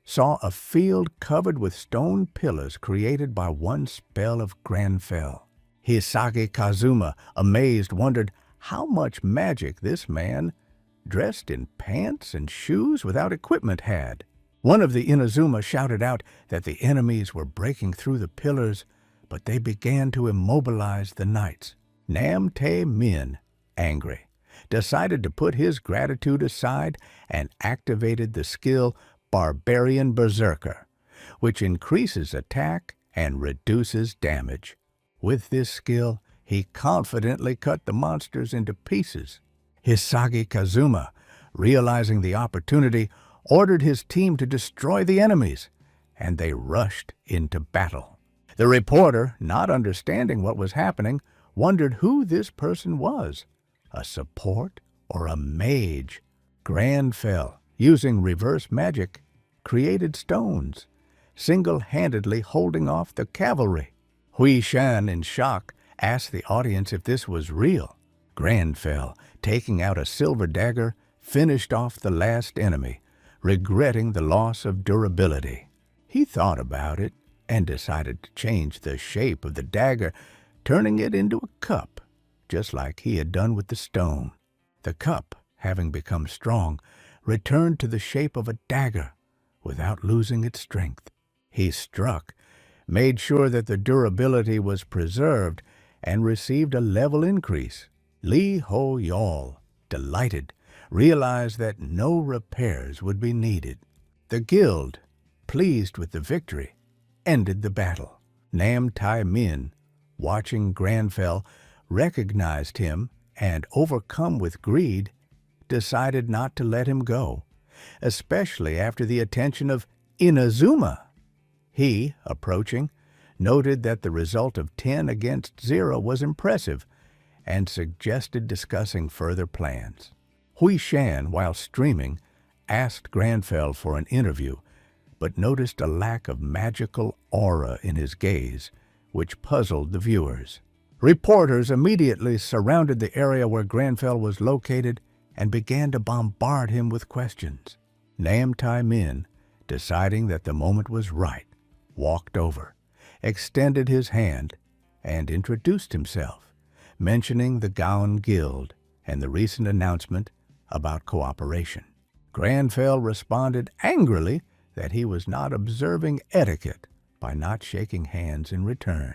saw a field covered with stone pillars created by one spell of Granfell. Hisagi Kazuma, amazed, wondered how much magic this man, dressed in pants and shoes without equipment, had. One of the Inazuma shouted out that the enemies were breaking through the pillars, but they began to immobilize the knights. Nam-Tae-Min, angry, decided to put his gratitude aside and activated the skill Barbarian Berserker, which increases attack and reduces damage. With this skill, he confidently cut the monsters into pieces. Hisagi Kazuma, realizing the opportunity, ordered his team to destroy the enemies, and they rushed into battle. The reporter, not understanding what was happening, wondered who this person was, a support or a mage. Granfell, using reverse magic, created stones, single-handedly holding off the cavalry. Hui Shan, in shock, asked the audience if this was real. Granfell, taking out a silver dagger, finished off the last enemy, regretting the loss of durability. He thought about it and decided to change the shape of the dagger, turning it into a cup, just like he had done with the stone. The cup, having become strong, returned to the shape of a dagger without losing its strength. He struck, made sure that the durability was preserved, and received a level increase. Lee Ho-Yol, delighted, realized that no repairs would be needed. The guild, pleased with the victory, ended the battle. Nam-Tae-Min, watching Granfell, recognized him and, overcome with greed, decided not to let him go, especially after the attention of Inazuma. He, approaching, noted that the result of 10 against 0 was impressive and suggested discussing further plans. Hui Shan, while streaming, asked Granfell for an interview, but noticed a lack of magical aura in his gaze, which puzzled the viewers. Reporters immediately surrounded the area where Granfell was located and began to bombard him with questions. Nam-Tae-Min, deciding that the moment was right, walked over, extended his hand, and introduced himself, mentioning the Gaon Guild and the recent announcement about cooperation. Granfell responded angrily that he was not observing etiquette by not shaking hands in return.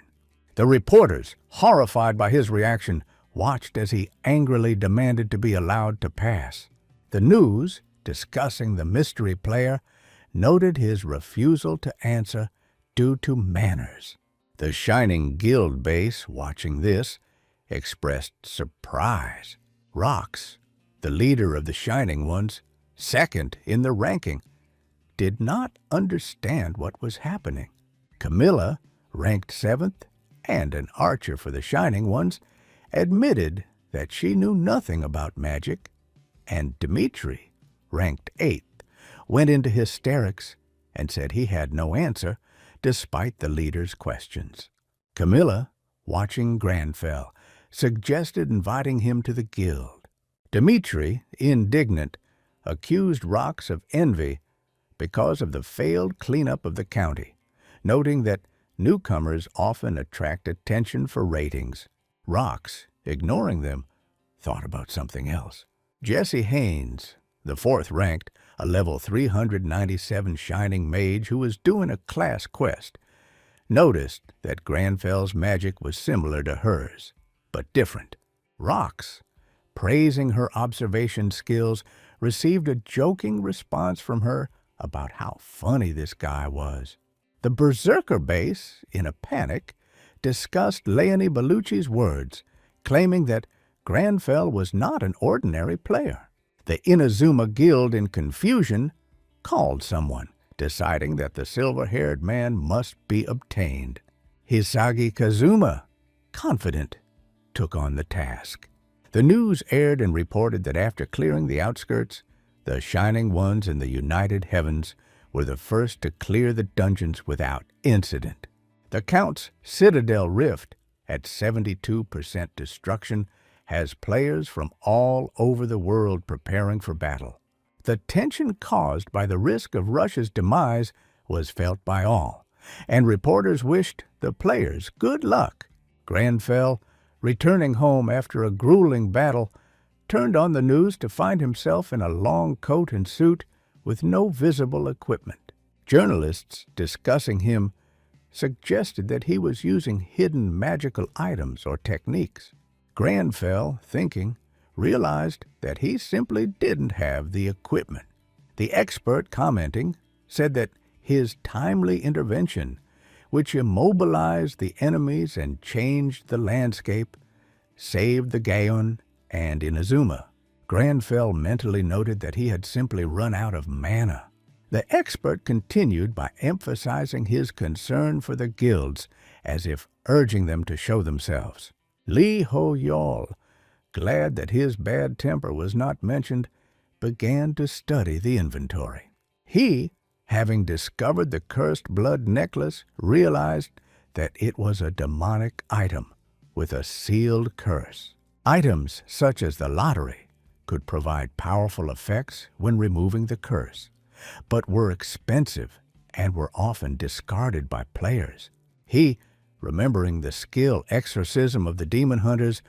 The reporters, horrified by his reaction, watched as he angrily demanded to be allowed to pass. The news, discussing the mystery player, noted his refusal to answer due to manners. The Shining Guild base, watching this, expressed surprise. Rox, the leader of the Shining Ones, second in the ranking, did not understand what was happening. Camilla, ranked 7th and an archer for the Shining Ones, admitted that she knew nothing about magic, and Dmitri, ranked 8th, went into hysterics and said he had no answer despite the leader's questions. Camilla, watching Granfell, suggested inviting him to the guild. Dmitri, indignant, accused Rox of envy because of the failed cleanup of the county, noting that newcomers often attract attention for ratings. Rox, ignoring them, thought about something else. Jesse Haynes, the 4th ranked, a level 397 Shining Mage who was doing a class quest, noticed that Granfell's magic was similar to hers, but different. Rox, praising her observation skills, received a joking response from her about how funny this guy was. The Berserker base, in a panic, discussed Leonie Bellucci's words, claiming that Granfell was not an ordinary player. The Inazuma Guild, in confusion, called someone, deciding that the silver-haired man must be obtained. Hisagi Kazuma, confident, took on the task. The news aired and reported that after clearing the outskirts, the Shining Ones in the United Heavens were the first to clear the dungeons without incident. The Count's Citadel Rift at 72% destruction, has players from all over the world preparing for battle. The tension caused by the risk of Russia's demise was felt by all, and reporters wished the players good luck. Granfell, returning home after a grueling battle, turned on the news to find himself in a long coat and suit with no visible equipment. Journalists discussing him suggested that he was using hidden magical items or techniques. Granfell, thinking, realized that he simply didn't have the equipment. The expert, commenting, said that his timely intervention, which immobilized the enemies and changed the landscape, saved the Gaon and Inazuma. Granfell mentally noted that he had simply run out of mana. The expert continued by emphasizing his concern for the guilds, as if urging them to show themselves. Lee Ho-yol, glad that his bad temper was not mentioned, began to study the inventory. He, having discovered the cursed blood necklace, realized that it was a demonic item with a sealed curse. Items such as the lottery could provide powerful effects when removing the curse, but were expensive and were often discarded by players. He, remembering the skill exorcism of the demon hunters,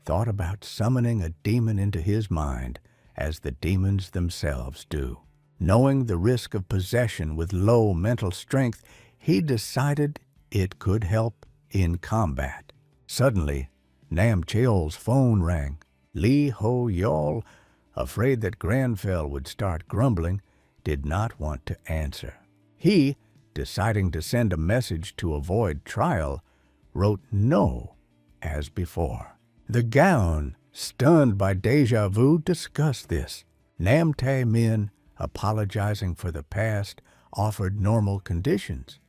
thought about summoning a demon into his mind, as the demons themselves do. Knowing the risk of possession with low mental strength, he decided it could help in combat. Suddenly, Nam Cheol's phone rang. Lee Ho-yol, afraid that Granfell would start grumbling, did not want to answer. He, deciding to send a message to avoid trial, wrote no as before. The Gaon, stunned by deja vu, discussed this. Nam Tae Min, apologizing for the past, offered normal conditions.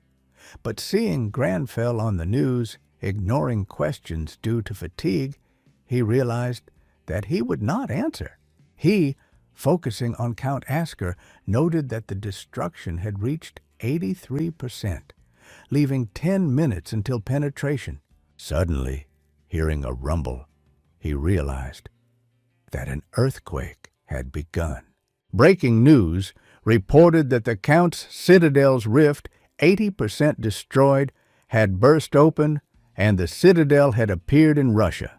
But seeing Granfell on the news, ignoring questions due to fatigue, he realized that he would not answer. He, focusing on Count Asker, noted that the destruction had reached 83%, leaving 10 minutes until penetration. Suddenly, hearing a rumble, he realized that an earthquake had begun. Breaking news reported that the Count's citadel's rift, 80% destroyed, had burst open, and the citadel had appeared in Russia,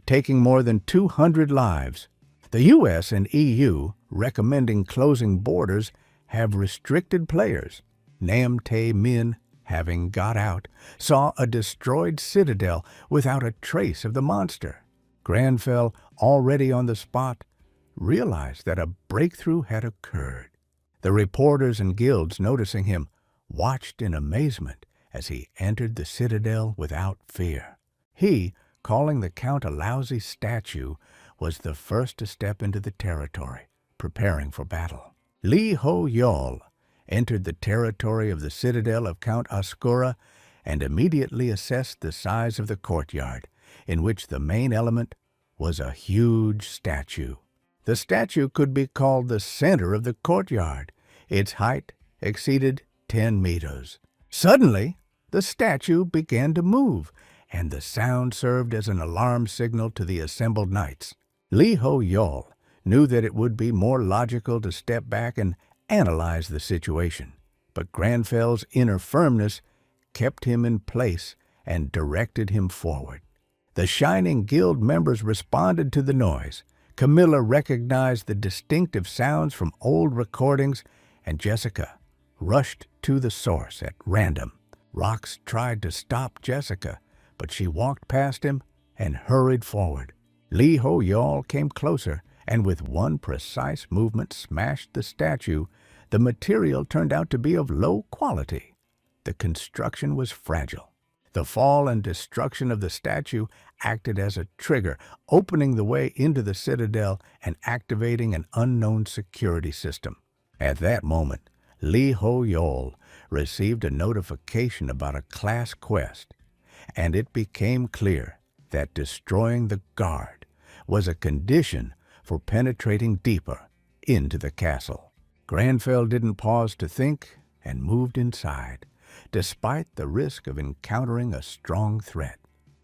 taking more than 200 lives. The U.S. and EU, recommending closing borders, have restricted players. Nam Tae Min, having got out, saw a destroyed citadel without a trace of the monster. Granfell, already on the spot, realized that a breakthrough had occurred. The reporters and guilds, noticing him, watched in amazement as he entered the citadel without fear. He, calling the Count a lousy statue, was the first to step into the territory, preparing for battle. Lee Ho-yol entered the territory of the citadel of Count Ascura and immediately assessed the size of the courtyard, in which the main element was a huge statue. The statue could be called the center of the courtyard. Its height exceeded 10 meters. Suddenly, the statue began to move, and the sound served as an alarm signal to the assembled knights. Lee Ho-yol knew that it would be more logical to step back and analyze the situation, but Granfell's inner firmness kept him in place and directed him forward. The Shining Guild members responded to the noise. Camilla recognized the distinctive sounds from old recordings, and Jessica rushed to the source at random. Rox tried to stop Jessica, but she walked past him and hurried forward. Lee Ho-yol came closer, and with one precise movement smashed the statue. The material turned out to be of low quality. The construction was fragile. The fall and destruction of the statue acted as a trigger, opening the way into the citadel and activating an unknown security system. At that moment, Lee Ho-yol received a notification about a class quest, and it became clear that destroying the guard was a condition for penetrating deeper into the castle. Granfell didn't pause to think and moved inside, despite the risk of encountering a strong threat.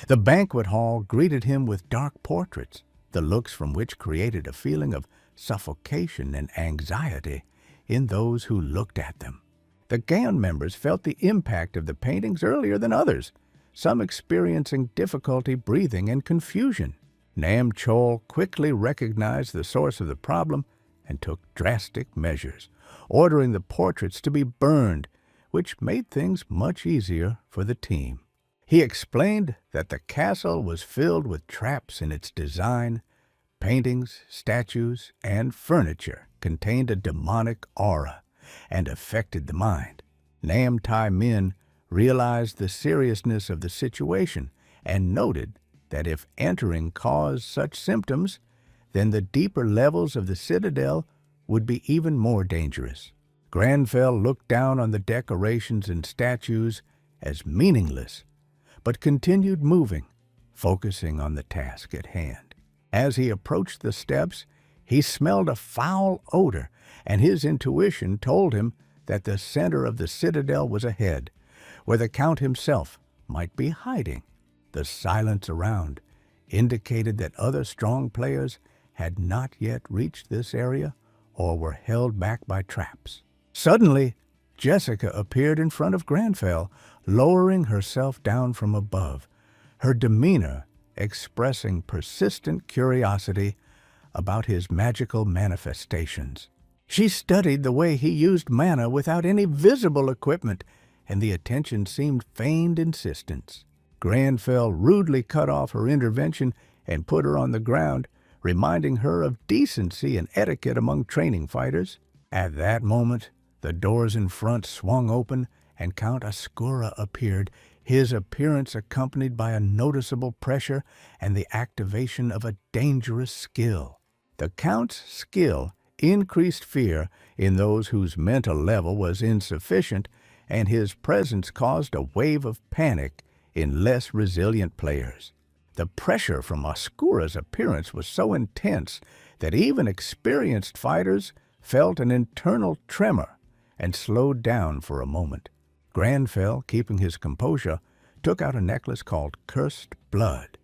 The banquet hall greeted him with dark portraits, the looks from which created a feeling of suffocation and anxiety in those who looked at them. The gang members felt the impact of the paintings earlier than others, some experiencing difficulty breathing and confusion. Nam Chol quickly recognized the source of the problem and took drastic measures, ordering the portraits to be burned, which made things much easier for the team. He explained that the castle was filled with traps in its design. Paintings, statues, and furniture contained a demonic aura and affected the mind. Nam Tai Min realized the seriousness of the situation and noted that if entering caused such symptoms, then the deeper levels of the citadel would be even more dangerous. Granfell looked down on the decorations and statues as meaningless, but continued moving, focusing on the task at hand. As he approached the steps, he smelled a foul odor, and his intuition told him that the center of the citadel was ahead, where the Count himself might be hiding. The silence around indicated that other strong players had not yet reached this area or were held back by traps. Suddenly, Jessica appeared in front of Granfell, lowering herself down from above, her demeanor expressing persistent curiosity about his magical manifestations. She studied the way he used mana without any visible equipment, and the attention seemed feigned insistence. Granfell rudely cut off her intervention and put her on the ground, reminding her of decency and etiquette among training fighters. At that moment, the doors in front swung open and Count Ascura appeared, his appearance accompanied by a noticeable pressure and the activation of a dangerous skill. The Count's skill increased fear in those whose mental level was insufficient, and his presence caused a wave of panic in less resilient players. The pressure from Ascura's appearance was so intense that even experienced fighters felt an internal tremor and slowed down for a moment. Granfell, keeping his composure, took out a necklace called Cursed Blood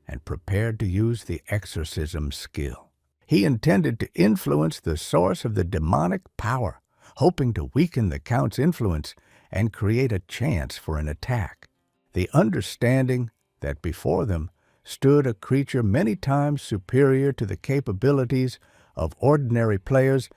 and prepared to use the exorcism skill. He intended to influence the source of the demonic power, hoping to weaken the Count's influence and create a chance for an attack. The understanding that before them stood a creature many times superior to the capabilities of ordinary players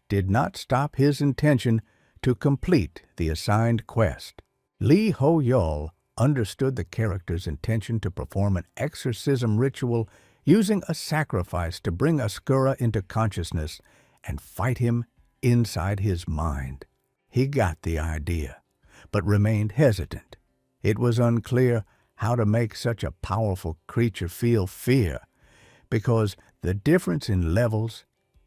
did not stop his intention to complete the assigned quest. Li Ho Yol understood the character's intention to perform an exorcism ritual using a sacrifice to bring Ascura into consciousness and fight him inside his mind. He got the idea, but remained hesitant. It was unclear how to make such a powerful creature feel fear, because the difference in levels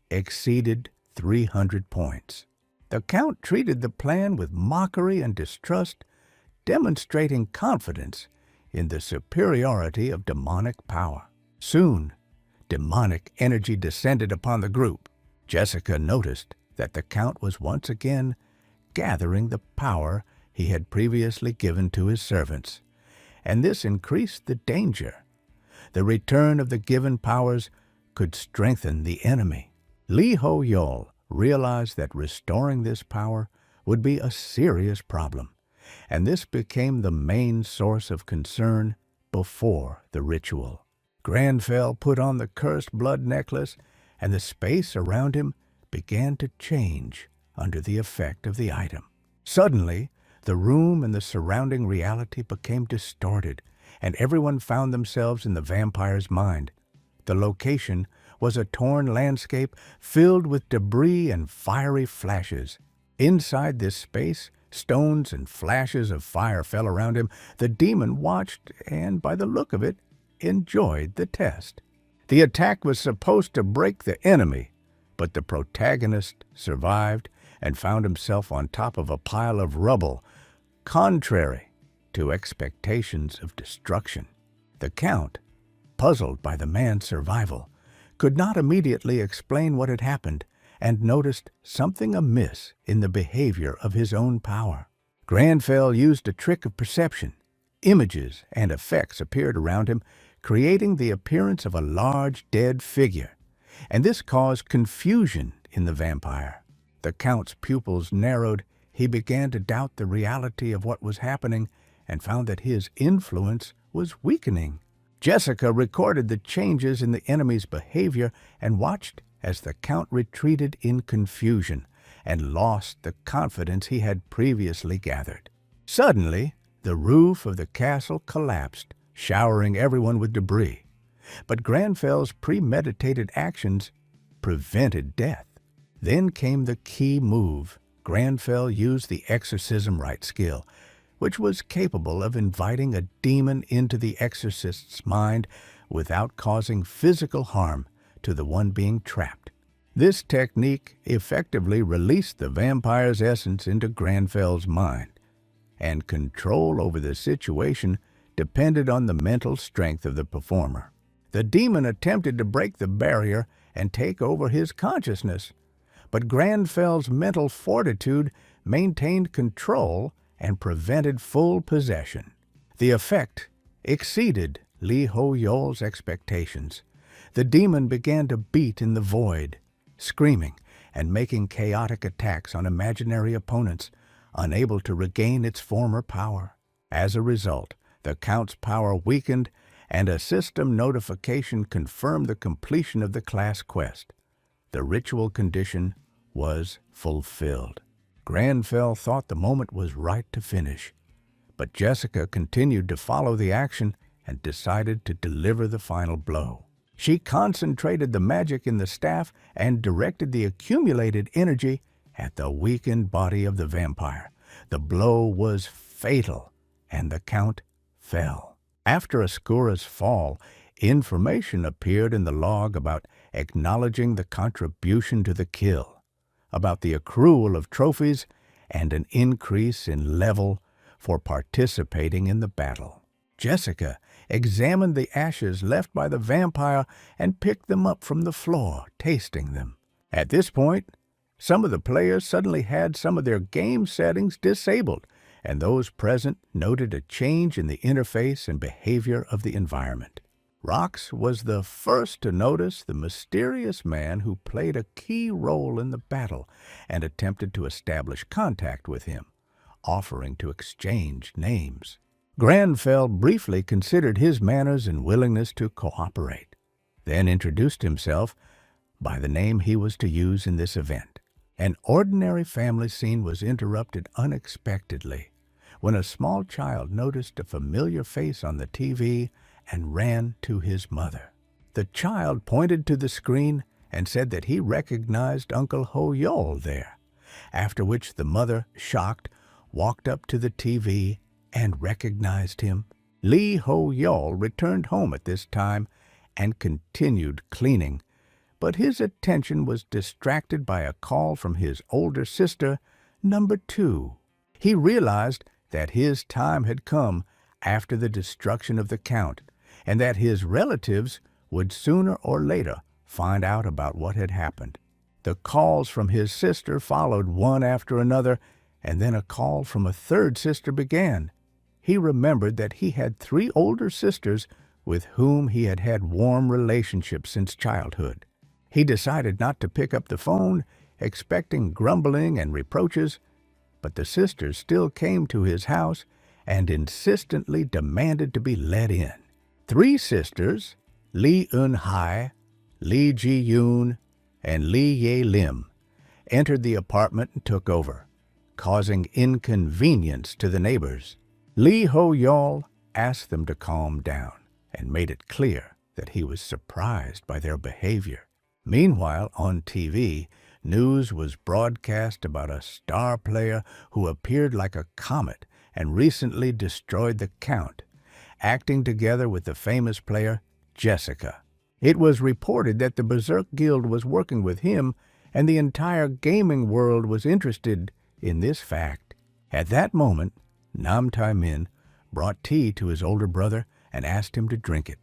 exceeded 300 points. The Count treated the plan with mockery and distrust, demonstrating confidence in the superiority of demonic power. Soon, demonic energy descended upon the group. Jessica noticed that the Count was once again gathering the power he had previously given to his servants, and this increased the danger. The return of the given powers could strengthen the enemy. Li Ho Yol realized that restoring this power would be a serious problem, and this became the main source of concern before the ritual. Granfell put on the Cursed Blood necklace, and the space around him began to change under the effect of the item. Suddenly, the room and the surrounding reality became distorted, and everyone found themselves in the vampire's mind. The location was a torn landscape filled with debris and fiery flashes. Inside this space, stones and flashes of fire fell around him. The demon watched and, by the look of it, enjoyed the test. The attack was supposed to break the enemy, but the protagonist survived and found himself on top of a pile of rubble, contrary to expectations of destruction. The Count, puzzled by the man's survival, could not immediately explain what had happened and noticed something amiss in the behavior of his own power. Granfell used a trick of perception. Images and effects appeared around him, creating the appearance of a large dead figure, and this caused confusion in the vampire. The Count's pupils narrowed. He began to doubt the reality of what was happening and found that his influence was weakening. Jessica recorded the changes in the enemy's behavior and watched as the Count retreated in confusion and lost the confidence he had previously gathered. Suddenly, the roof of the castle collapsed, showering everyone with debris. But Granfell's premeditated actions prevented death. Then came the key move. Granfell used the exorcism rite skill, which was capable of inviting a demon into the exorcist's mind without causing physical harm to the one being trapped. This technique effectively released the vampire's essence into Granfell's mind, and control over the situation depended on the mental strength of the performer. The demon attempted to break the barrier and take over his consciousness, but Granfell's mental fortitude maintained control and prevented full possession. The effect exceeded Lee Ho-Yol's expectations. The demon began to beat in the void, screaming and making chaotic attacks on imaginary opponents, unable to regain its former power. As a result, the Count's power weakened, and a system notification confirmed the completion of the class quest. The ritual condition was fulfilled. Granfell thought the moment was right to finish, but Jessica continued to follow the action and decided to deliver the final blow. She concentrated the magic in the staff and directed the accumulated energy at the weakened body of the vampire. The blow was fatal, and the Count fell. After Ascura's fall, information appeared in the log about acknowledging the contribution to the kill, about the accrual of trophies, and an increase in level for participating in the battle. Jessica examined the ashes left by the vampire and picked them up from the floor, tasting them. At this point, some of the players suddenly had some of their game settings disabled, and those present noted a change in the interface and behavior of the environment. Rox was the first to notice the mysterious man who played a key role in the battle and attempted to establish contact with him, offering to exchange names. Granfell briefly considered his manners and willingness to cooperate, then introduced himself by the name he was to use in this event. An ordinary family scene was interrupted unexpectedly when a small child noticed a familiar face on the TV and ran to his mother. The child pointed to the screen and said that he recognized Uncle Ho-Yol there, after which the mother, shocked, walked up to the TV and recognized him. Lee Ho-Yol returned home at this time and continued cleaning, but his attention was distracted by a call from his older sister, number 2. He realized that his time had come after the destruction of the Count, and that his relatives would sooner or later find out about what had happened. The calls from his sister followed one after another, and then a call from a third sister began. He remembered that he had 3 older sisters with whom he had had warm relationships since childhood. He decided not to pick up the phone, expecting grumbling and reproaches, but the sisters still came to his house and insistently demanded to be let in. 3 sisters, Lee Eun-hai, Lee Ji-yoon, and Lee Ye-lim, entered the apartment and took over, causing inconvenience to the neighbors. Lee Ho-Yol asked them to calm down and made it clear that he was surprised by their behavior. Meanwhile, on TV, news was broadcast about a star player who appeared like a comet and recently destroyed the Count, acting together with the famous player Jessica. It was reported that the Berserk Guild was working with him, and the entire gaming world was interested in this fact. At that moment, Nam Tai-min brought tea to his older brother and asked him to drink it,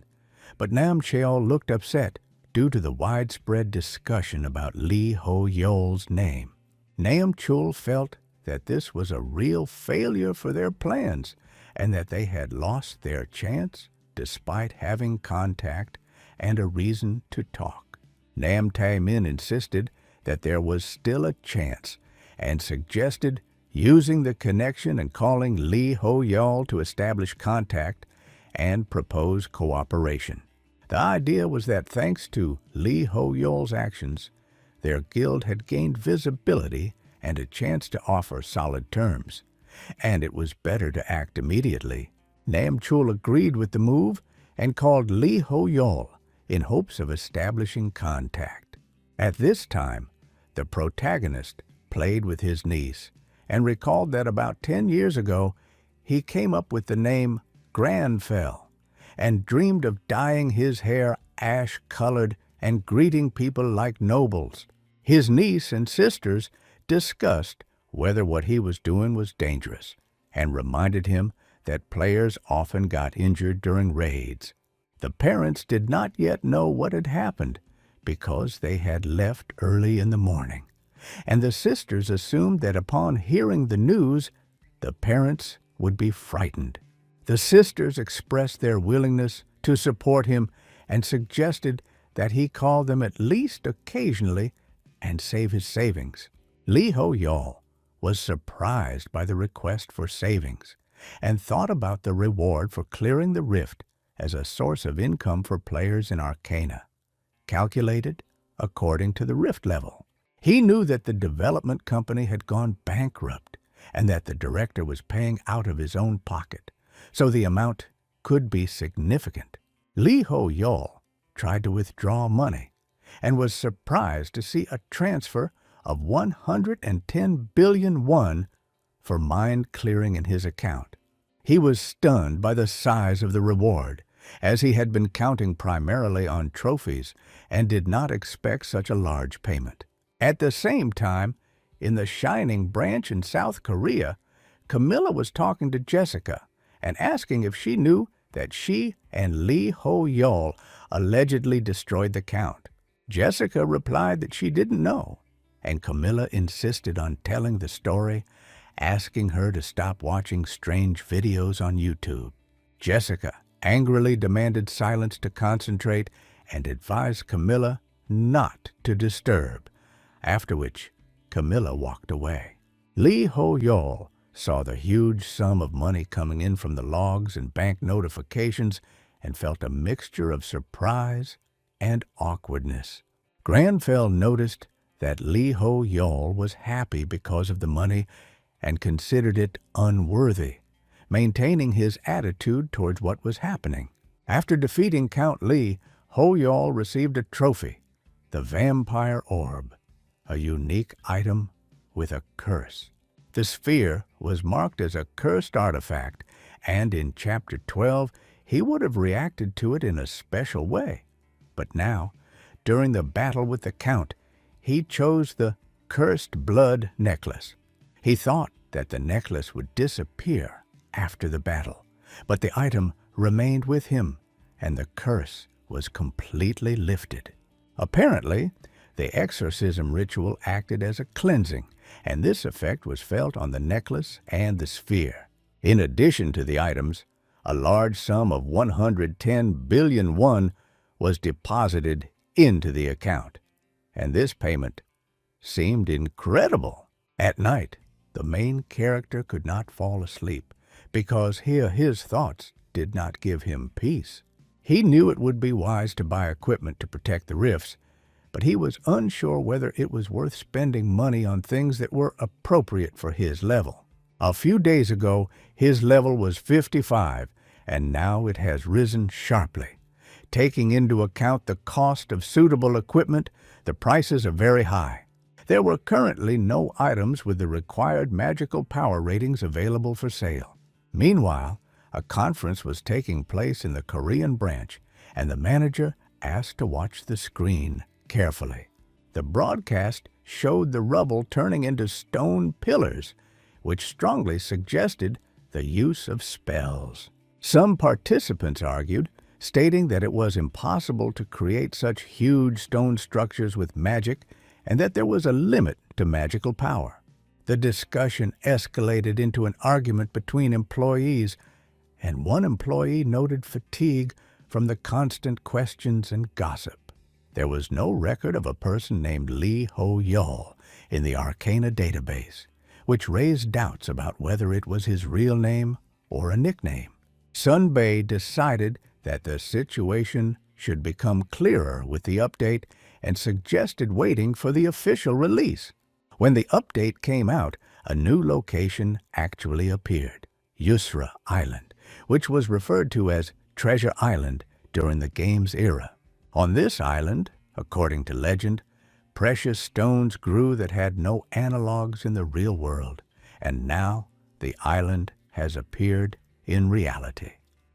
but Nam Cheol looked upset due to the widespread discussion about Lee Ho-Yol's name. Nam Chul felt that this was a real failure for their plans, and that they had lost their chance despite having contact and a reason to talk. Nam Tai Min insisted that there was still a chance and suggested using the connection and calling Lee Ho Yol to establish contact and propose cooperation. The idea was that thanks to Lee Ho Yol's actions, their guild had gained visibility and a chance to offer solid terms, and it was better to act immediately. Nam Chul agreed with the move and called Lee Ho Yol in hopes of establishing contact. At this time, the protagonist played with his niece and recalled that about 10 years ago he came up with the name Granfell and dreamed of dyeing his hair ash-colored and greeting people like nobles. His niece and sisters discussed whether what he was doing was dangerous and reminded him that players often got injured during raids. The parents did not yet know what had happened because they had left early in the morning, and the sisters assumed that upon hearing the news, the parents would be frightened. The sisters expressed their willingness to support him and suggested that he call them at least occasionally and save his savings. Lee Ho Yol was surprised by the request for savings and thought about the reward for clearing the rift as a source of income for players in Arcana, calculated according to the rift level. He knew that the development company had gone bankrupt and that the director was paying out of his own pocket, so the amount could be significant. Lee Ho Yol tried to withdraw money and was surprised to see a transfer of 110 billion won for mind clearing in his account. He was stunned by the size of the reward, as he had been counting primarily on trophies and did not expect such a large payment. At the same time, in the Shining Branch in South Korea, Camilla was talking to Jessica and asking if she knew that she and Lee Ho Yol allegedly destroyed the count. Jessica replied that she didn't know, and Camilla insisted on telling the story, asking her to stop watching strange videos on YouTube. Jessica angrily demanded silence to concentrate and advised Camilla not to disturb, after which Camilla walked away. Lee Ho Yol saw the huge sum of money coming in from the logs and bank notifications and felt a mixture of surprise and awkwardness. Granfell noticed that Lee Ho Yol was happy because of the money and considered it unworthy, maintaining his attitude towards what was happening. After defeating Count Lee, Ho Yol received a trophy, the Vampire Orb, a unique item with a curse. The sphere was marked as a cursed artifact, and in Chapter 12, he would have reacted to it in a special way. But now, during the battle with the Count, he chose the Cursed Blood necklace. He thought that the necklace would disappear after the battle, but the item remained with him, and the curse was completely lifted. Apparently, the exorcism ritual acted as a cleansing, and this effect was felt on the necklace and the sphere. In addition to the items, a large sum of 110 billion won was deposited into the account, and this payment seemed incredible. At night, the main character could not fall asleep because his thoughts did not give him peace. He knew it would be wise to buy equipment to protect the rifts, but he was unsure whether it was worth spending money on things that were appropriate for his level. A few days ago, his level was 55, and now it has risen sharply. Taking into account the cost of suitable equipment, the prices are very high. There were currently no items with the required magical power ratings available for sale. Meanwhile, a conference was taking place in the Korean branch, and the manager asked to watch the screen carefully. The broadcast showed the rubble turning into stone pillars, which strongly suggested the use of spells. Some participants argued, stating that it was impossible to create such huge stone structures with magic and that there was a limit to magical power. The discussion escalated into an argument between employees, and one employee noted fatigue from the constant questions and gossip. There was no record of a person named Lee Ho-yeol in the Arcana database, which raised doubts about whether it was his real name or a nickname. Sunbae decided that the situation should become clearer with the update and suggested waiting for the official release. When the update came out, a new location actually appeared, Yusra Island, which was referred to as Treasure Island during the game's era. On this island, according to legend, precious stones grew that had no analogs in the real world, and now the island has appeared in reality.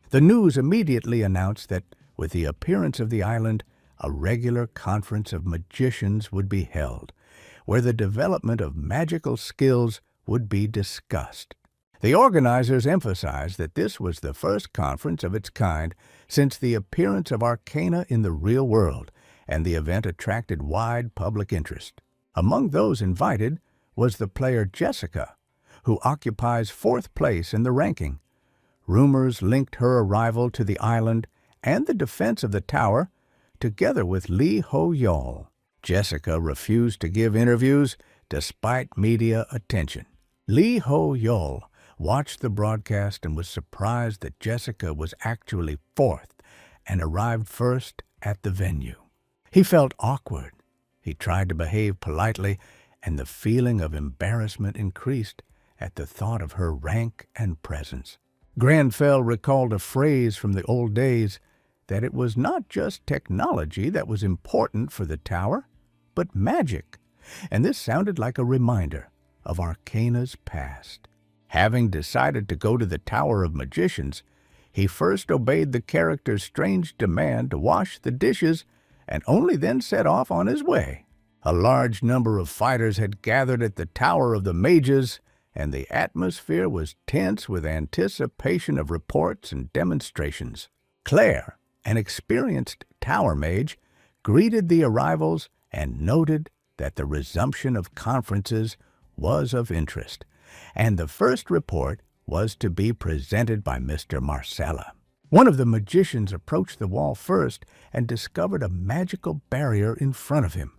The news immediately announced that with the appearance of the island, a regular conference of magicians would be held, where the development of magical skills would be discussed. The organizers emphasized that this was the first conference of its kind since the appearance of Arcana in the real world, and the event attracted wide public interest. Among those invited was the player Jessica, who occupies 4th place in the ranking. Rumors linked her arrival to the island and the defense of the tower, together with Lee Ho-yeol. Jessica refused to give interviews despite media attention. Lee Ho-yeol watched the broadcast and was surprised that Jessica was actually 4th and arrived first at the venue. He felt awkward. He tried to behave politely, and the feeling of embarrassment increased at the thought of her rank and presence. Granfell recalled a phrase from the old days that it was not just technology that was important for the tower, but magic, and this sounded like a reminder of Arcana's past. Having decided to go to the Tower of Magicians, he first obeyed the character's strange demand to wash the dishes and only then set off on his way. A large number of fighters had gathered at the Tower of the Mages, and the atmosphere was tense with anticipation of reports and demonstrations. Claire, an experienced tower mage, greeted the arrivals and noted that the resumption of conferences was of interest, and the first report was to be presented by Mr. Marcella. One of the magicians approached the wall first and discovered a magical barrier in front of him,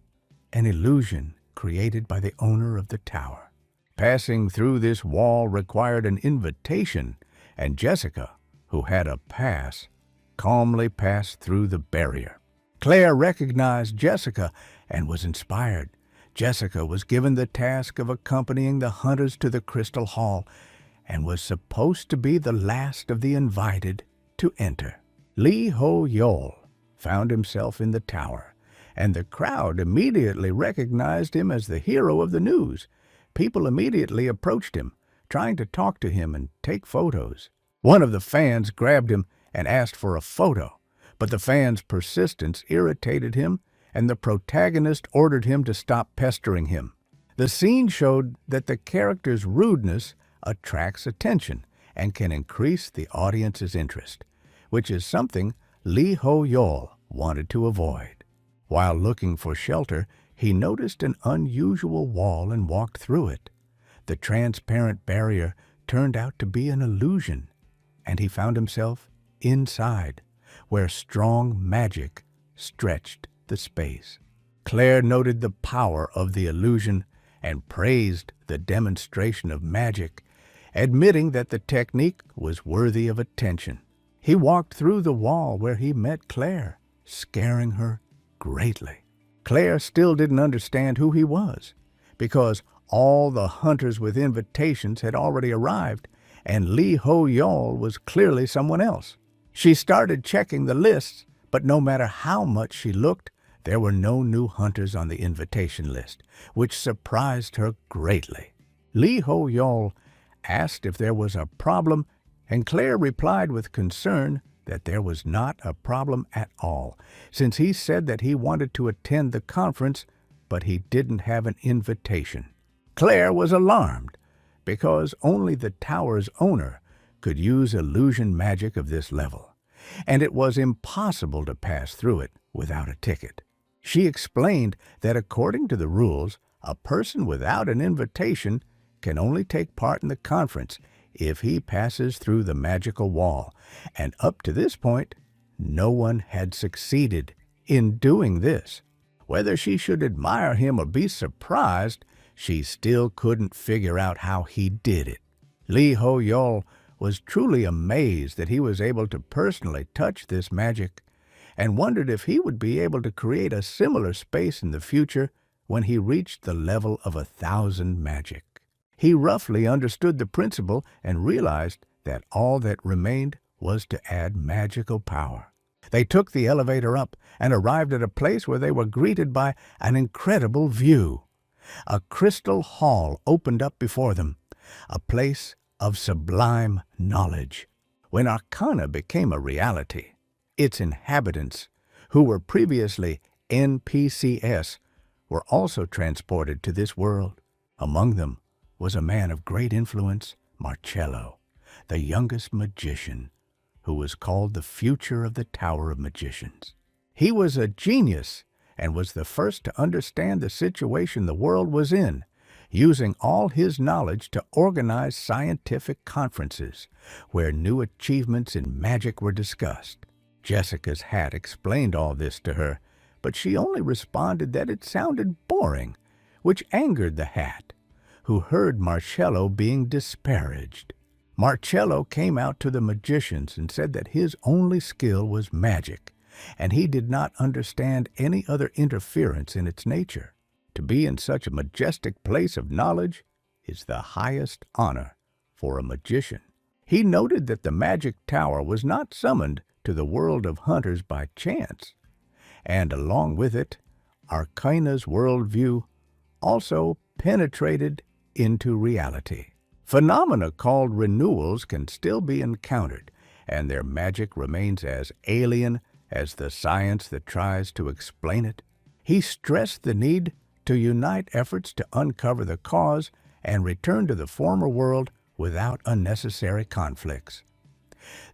an illusion created by the owner of the tower. Passing through this wall required an invitation, and Jessica, who had a pass, calmly passed through the barrier. Claire recognized Jessica and was inspired. Jessica was given the task of accompanying the hunters to the Crystal Hall and was supposed to be the last of the invited to enter. Lee Ho-yeol found himself in the tower, and the crowd immediately recognized him as the hero of the news. People immediately approached him, trying to talk to him and take photos. One of the fans grabbed him and asked for a photo, but the fan's persistence irritated him, and the protagonist ordered him to stop pestering him. The scene showed that the character's rudeness attracts attention and can increase the audience's interest, which is something Lee Ho-yeol wanted to avoid. While looking for shelter, he noticed an unusual wall and walked through it. The transparent barrier turned out to be an illusion, and he found himself inside, where strong magic stretched the space. Claire noted the power of the illusion and praised the demonstration of magic, admitting that the technique was worthy of attention. He walked through the wall where he met Claire, scaring her greatly. Claire still didn't understand who he was, because all the hunters with invitations had already arrived, and Lee Ho-yeol was clearly someone else. She started checking the lists, but no matter how much she looked, there were no new hunters on the invitation list, which surprised her greatly. Lee Ho-yeol asked if there was a problem, and Claire replied with concern that there was not a problem at all, since he said that he wanted to attend the conference, but he didn't have an invitation. Claire was alarmed, because only the tower's owner could use illusion magic of this level, and it was impossible to pass through it without a ticket. She explained that according to the rules, a person without an invitation can only take part in the conference if he passes through the magical wall, and up to this point, no one had succeeded in doing this. Whether she should admire him or be surprised, she still couldn't figure out how he did it. Lee Ho-yol was truly amazed that he was able to personally touch this magic, and wondered if he would be able to create a similar space in the future when he reached the level of 1,000 magic. He roughly understood the principle and realized that all that remained was to add magical power. They took the elevator up and arrived at a place where they were greeted by an incredible view. A crystal hall opened up before them, a place of sublime knowledge. When Arcana became a reality, its inhabitants, who were previously NPCS, were also transported to this world. Among them was a man of great influence, Marcello, the youngest magician, who was called the future of the Tower of Magicians. He was a genius and was the first to understand the situation the world was in, using all his knowledge to organize scientific conferences where new achievements in magic were discussed. Jessica's hat explained all this to her, but she only responded that it sounded boring, which angered the hat, who heard Marcello being disparaged. Marcello came out to the magicians and said that his only skill was magic, and he did not understand any other interference in its nature. To be in such a majestic place of knowledge is the highest honor for a magician. He noted that the magic tower was not summoned to the world of hunters by chance, and along with it, Arcana's worldview also penetrated into reality. Phenomena called renewals can still be encountered, and their magic remains as alien as the science that tries to explain it. He stressed the need to unite efforts to uncover the cause and return to the former world without unnecessary conflicts.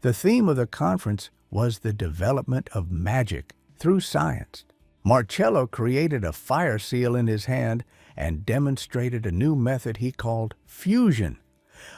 The theme of the conference was the development of magic through science. Marcello created a fire seal in his hand and demonstrated a new method he called fusion,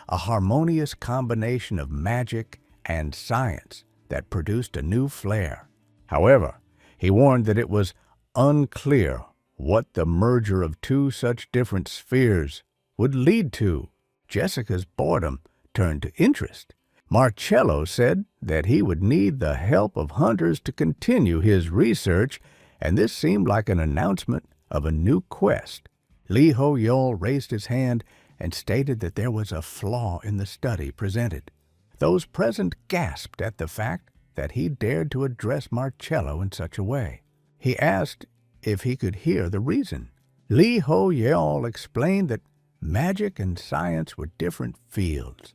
a harmonious combination of magic and science that produced a new flair. However, he warned that it was unclear what the merger of two such different spheres would lead to. Jessica's boredom turned to interest. Marcello said that he would need the help of hunters to continue his research, and this seemed like an announcement of a new quest. Lee Ho-yol raised his hand and stated that there was a flaw in the study presented. Those present gasped at the fact that he dared to address Marcello in such a way. He asked if he could hear the reason. Lee Ho-yol explained that magic and science were different fields,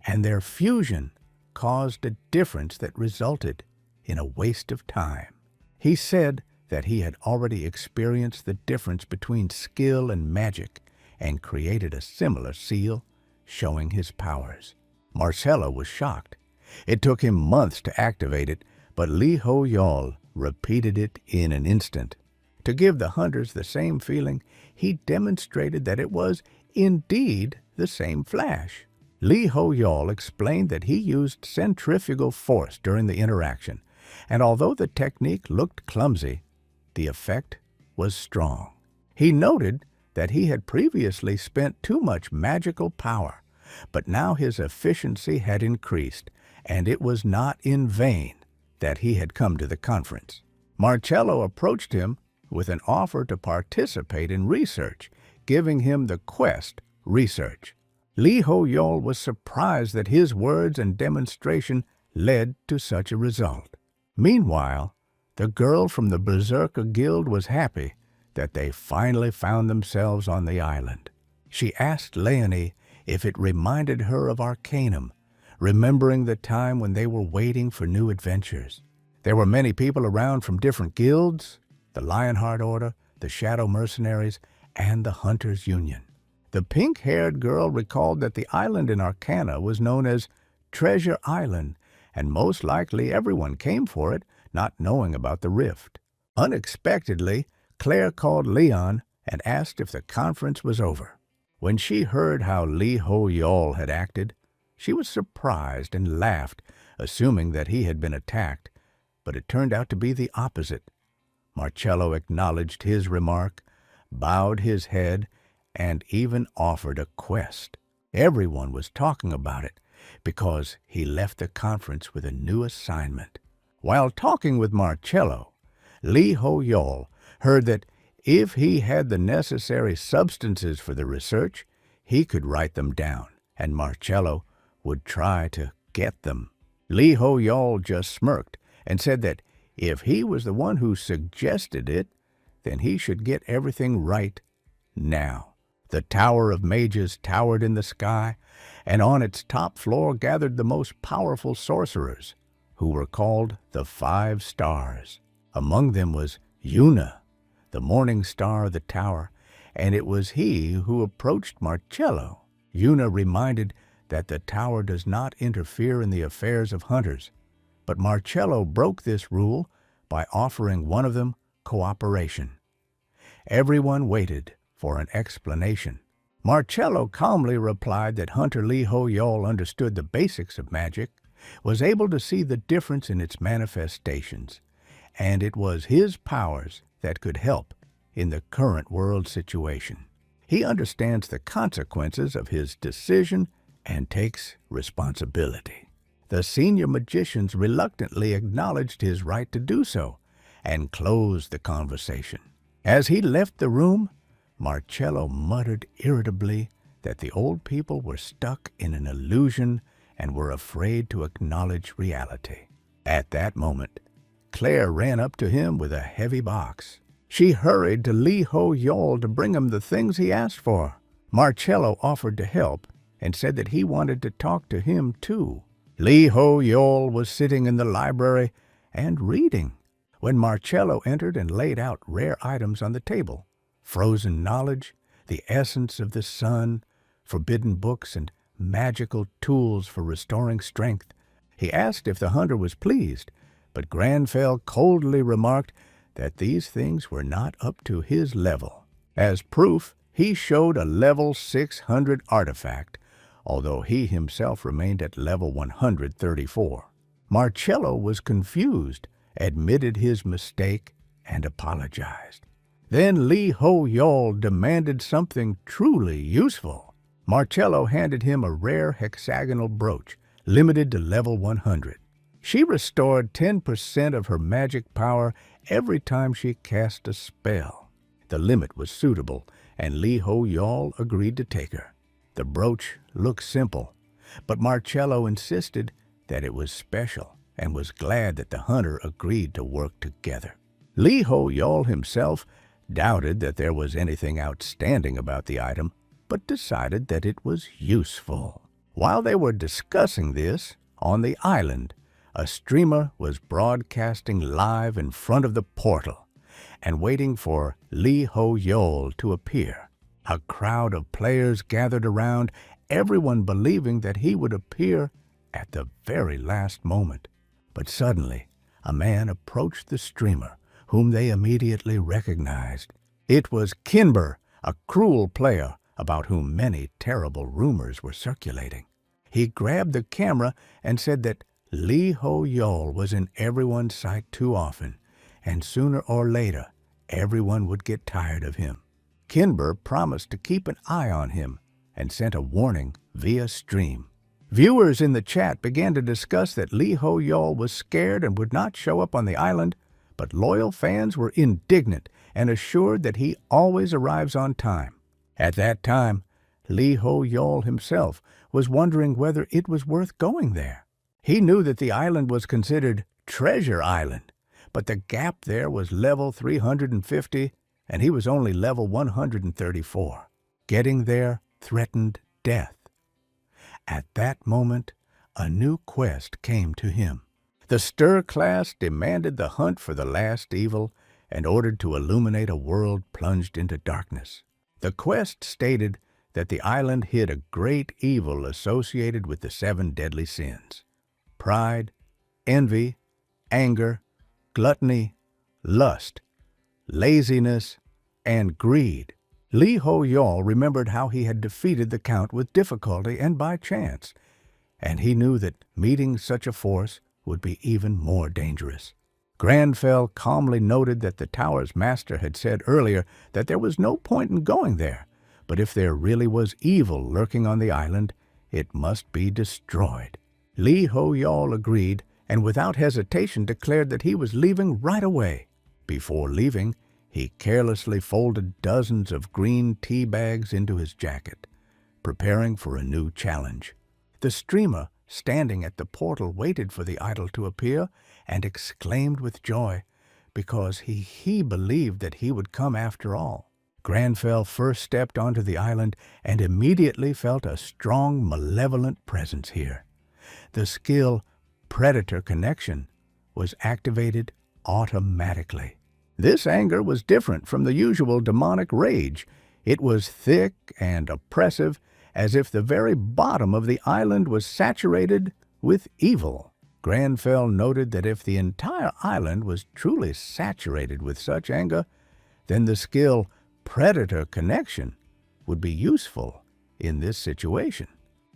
and their fusion caused a difference that resulted in a waste of time. He said that he had already experienced the difference between skill and magic and created a similar seal showing his powers. Marcello was shocked. It took him months to activate it, but Lee Ho-yol repeated it in an instant. To give the hunters the same feeling, he demonstrated that it was indeed the same flash. Lee Ho-yol explained that he used centrifugal force during the interaction, and although the technique looked clumsy, the effect was strong. He noted that he had previously spent too much magical power, but now his efficiency had increased, and it was not in vain that he had come to the conference. Marcello approached him with an offer to participate in research, giving him the quest research. Lee Ho-yol was surprised that his words and demonstration led to such a result. Meanwhile, the girl from the Berserker Guild was happy that they finally found themselves on the island. She asked Leonie if it reminded her of Arcanum, remembering the time when they were waiting for new adventures. There were many people around from different guilds, the Lionheart Order, the Shadow Mercenaries, and the Hunters Union. The pink-haired girl recalled that the island in Arcana was known as Treasure Island, and most likely everyone came for it, not knowing about the rift. Unexpectedly, Claire called Leon and asked if the conference was over. When she heard how Lee Ho-yol had acted, She was surprised and laughed, assuming that he had been attacked, but it turned out to be the opposite. Marcello acknowledged his remark, bowed his head, and even offered a quest. Everyone was talking about it because he left the conference with a new assignment. While talking with Marcello, Lee Ho-yol heard that if he had the necessary substances for the research, he could write them down, and Marcello would try to get them. Lee Ho-yol just smirked and said that if he was the one who suggested it, then he should get everything right now. The Tower of Mages towered in the sky, and on its top floor gathered the most powerful sorcerers, who were called the 5 Stars. Among them was Yuna, the morning star of the tower, and it was he who approached Marcello. Yuna reminded that the tower does not interfere in the affairs of hunters, but Marcello broke this rule by offering one of them cooperation. Everyone waited for an explanation. Marcello calmly replied that Hunter Lee Ho-yol understood the basics of magic, was able to see the difference in its manifestations, and it was his powers that could help in the current world situation. He understands the consequences of his decision and takes responsibility. The senior magicians reluctantly acknowledged his right to do so and closed the conversation. As he left the room, Marcello muttered irritably that the old people were stuck in an illusion and were afraid to acknowledge reality. At that moment, Claire ran up to him with a heavy box. She hurried to Lee Ho-yol to bring him the things he asked for. Marcello offered to help and said that he wanted to talk to him too. Lee Ho-yol was sitting in the library and reading when Marcello entered and laid out rare items on the table: frozen knowledge, the essence of the sun, forbidden books, and magical tools for restoring strength. He asked if the hunter was pleased, but Granfell coldly remarked that these things were not up to his level. As proof, he showed a level 600 artifact, although he himself remained at level 134. Marcello was confused, admitted his mistake, and apologized. Then Lee Ho-yol demanded something truly useful. Marcello handed him a rare hexagonal brooch, limited to level 100. She restored 10% of her magic power every time she cast a spell. The limit was suitable, and Lee Ho-yol agreed to take her. The brooch looked simple, but Marcello insisted that it was special and was glad that the hunter agreed to work together. Lee Ho-yol himself doubted that there was anything outstanding about the item, but decided that it was useful. While they were discussing this, on the island, a streamer was broadcasting live in front of the portal and waiting for Lee Ho-yol to appear. A crowd of players gathered around, everyone believing that he would appear at the very last moment. But suddenly, a man approached the streamer, whom they immediately recognized. It was Kinber, a cruel player about whom many terrible rumors were circulating. He grabbed the camera and said that Lee Ho-yol was in everyone's sight too often, and sooner or later, everyone would get tired of him. Kinber promised to keep an eye on him and sent a warning via stream. Viewers in the chat began to discuss that Lee Ho-yol was scared and would not show up on the island, but loyal fans were indignant and assured that he always arrives on time. At that time, Lee Ho-yol himself was wondering whether it was worth going there. He knew that the island was considered Treasure Island, but the gap there was level 350, and he was only level 134. Getting there threatened death. At that moment, a new quest came to him. The Stir class demanded the hunt for the last evil and ordered to illuminate a world plunged into darkness. The quest stated that the island hid a great evil associated with the 7 deadly sins: pride, envy, anger, gluttony, lust, laziness, and greed. Lee Ho-yol remembered how he had defeated the Count with difficulty and by chance, and he knew that meeting such a force would be even more dangerous. Granfell calmly noted that the tower's master had said earlier that there was no point in going there, but if there really was evil lurking on the island, it must be destroyed. Lee Ho-yol agreed, and without hesitation declared that he was leaving right away. Before leaving, he carelessly folded dozens of green tea bags into his jacket, preparing for a new challenge. The streamer, standing at the portal, waited for the idol to appear and exclaimed with joy, because he believed that he would come after all. Granfell first stepped onto the island and immediately felt a strong, malevolent presence here. The skill Predator Connection was activated automatically. This anger was different from the usual demonic rage. It was thick and oppressive, as if the very bottom of the island was saturated with evil. Granfell noted that if the entire island was truly saturated with such anger, then the skill Predator Connection would be useful in this situation.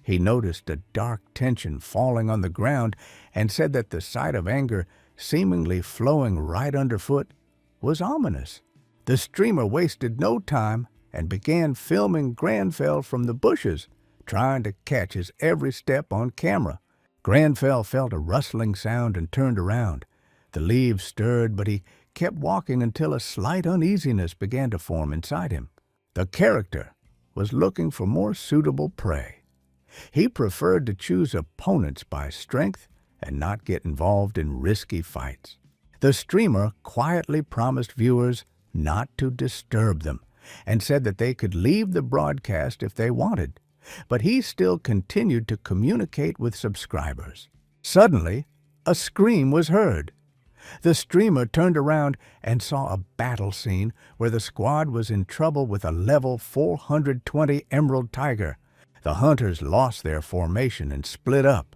He noticed a dark tension falling on the ground and said that the sight of anger seemingly flowing right underfoot was ominous. The streamer wasted no time and began filming Granfell from the bushes, trying to catch his every step on camera. Granfell felt a rustling sound and turned around. The leaves stirred, but he kept walking until a slight uneasiness began to form inside him. The character was looking for more suitable prey. He preferred to choose opponents by strength and not get involved in risky fights. The streamer quietly promised viewers not to disturb them and said that they could leave the broadcast if they wanted, but he still continued to communicate with subscribers. Suddenly, a scream was heard. The streamer turned around and saw a battle scene where the squad was in trouble with a level 420 emerald tiger. The hunters lost their formation and split up.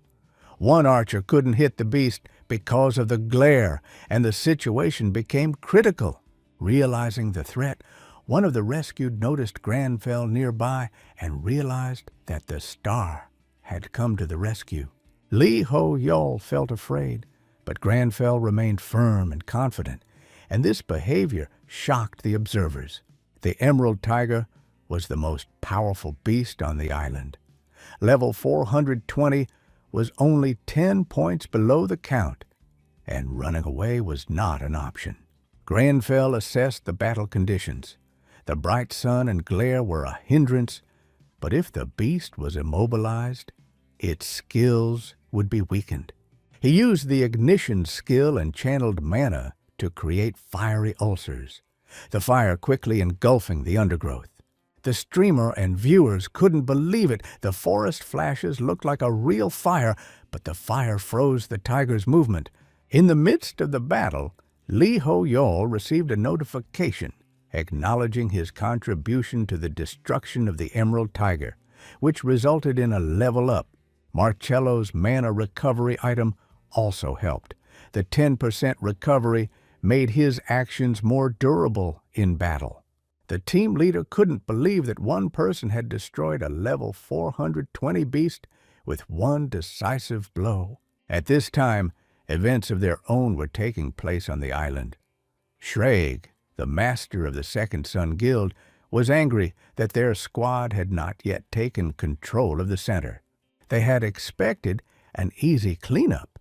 One archer couldn't hit the beast because of the glare, and the situation became critical. Realizing the threat, one of the rescued noticed Granfell nearby and realized that the star had come to the rescue. Lee Ho-yol felt afraid, but Granfell remained firm and confident, and this behavior shocked the observers. The emerald tiger was the most powerful beast on the island. Level 420 was only 10 points below the count, and running away was not an option. Granfell assessed the battle conditions. The bright sun and glare were a hindrance, but if the beast was immobilized, its skills would be weakened. He used the ignition skill and channeled mana to create fiery ulcers, the fire quickly engulfing the undergrowth. The streamer and viewers couldn't believe it. The forest flashes looked like a real fire, but the fire froze the tiger's movement. In the midst of the battle, Lee Ho-yol received a notification acknowledging his contribution to the destruction of the emerald tiger, which resulted in a level up. Marcello's mana recovery item also helped. The 10% recovery made his actions more durable in battle. The team leader couldn't believe that one person had destroyed a level 420 beast with one decisive blow. At this time, events of their own were taking place on the island. Shreg, the master of the Second Sun Guild, was angry that their squad had not yet taken control of the center. They had expected an easy cleanup,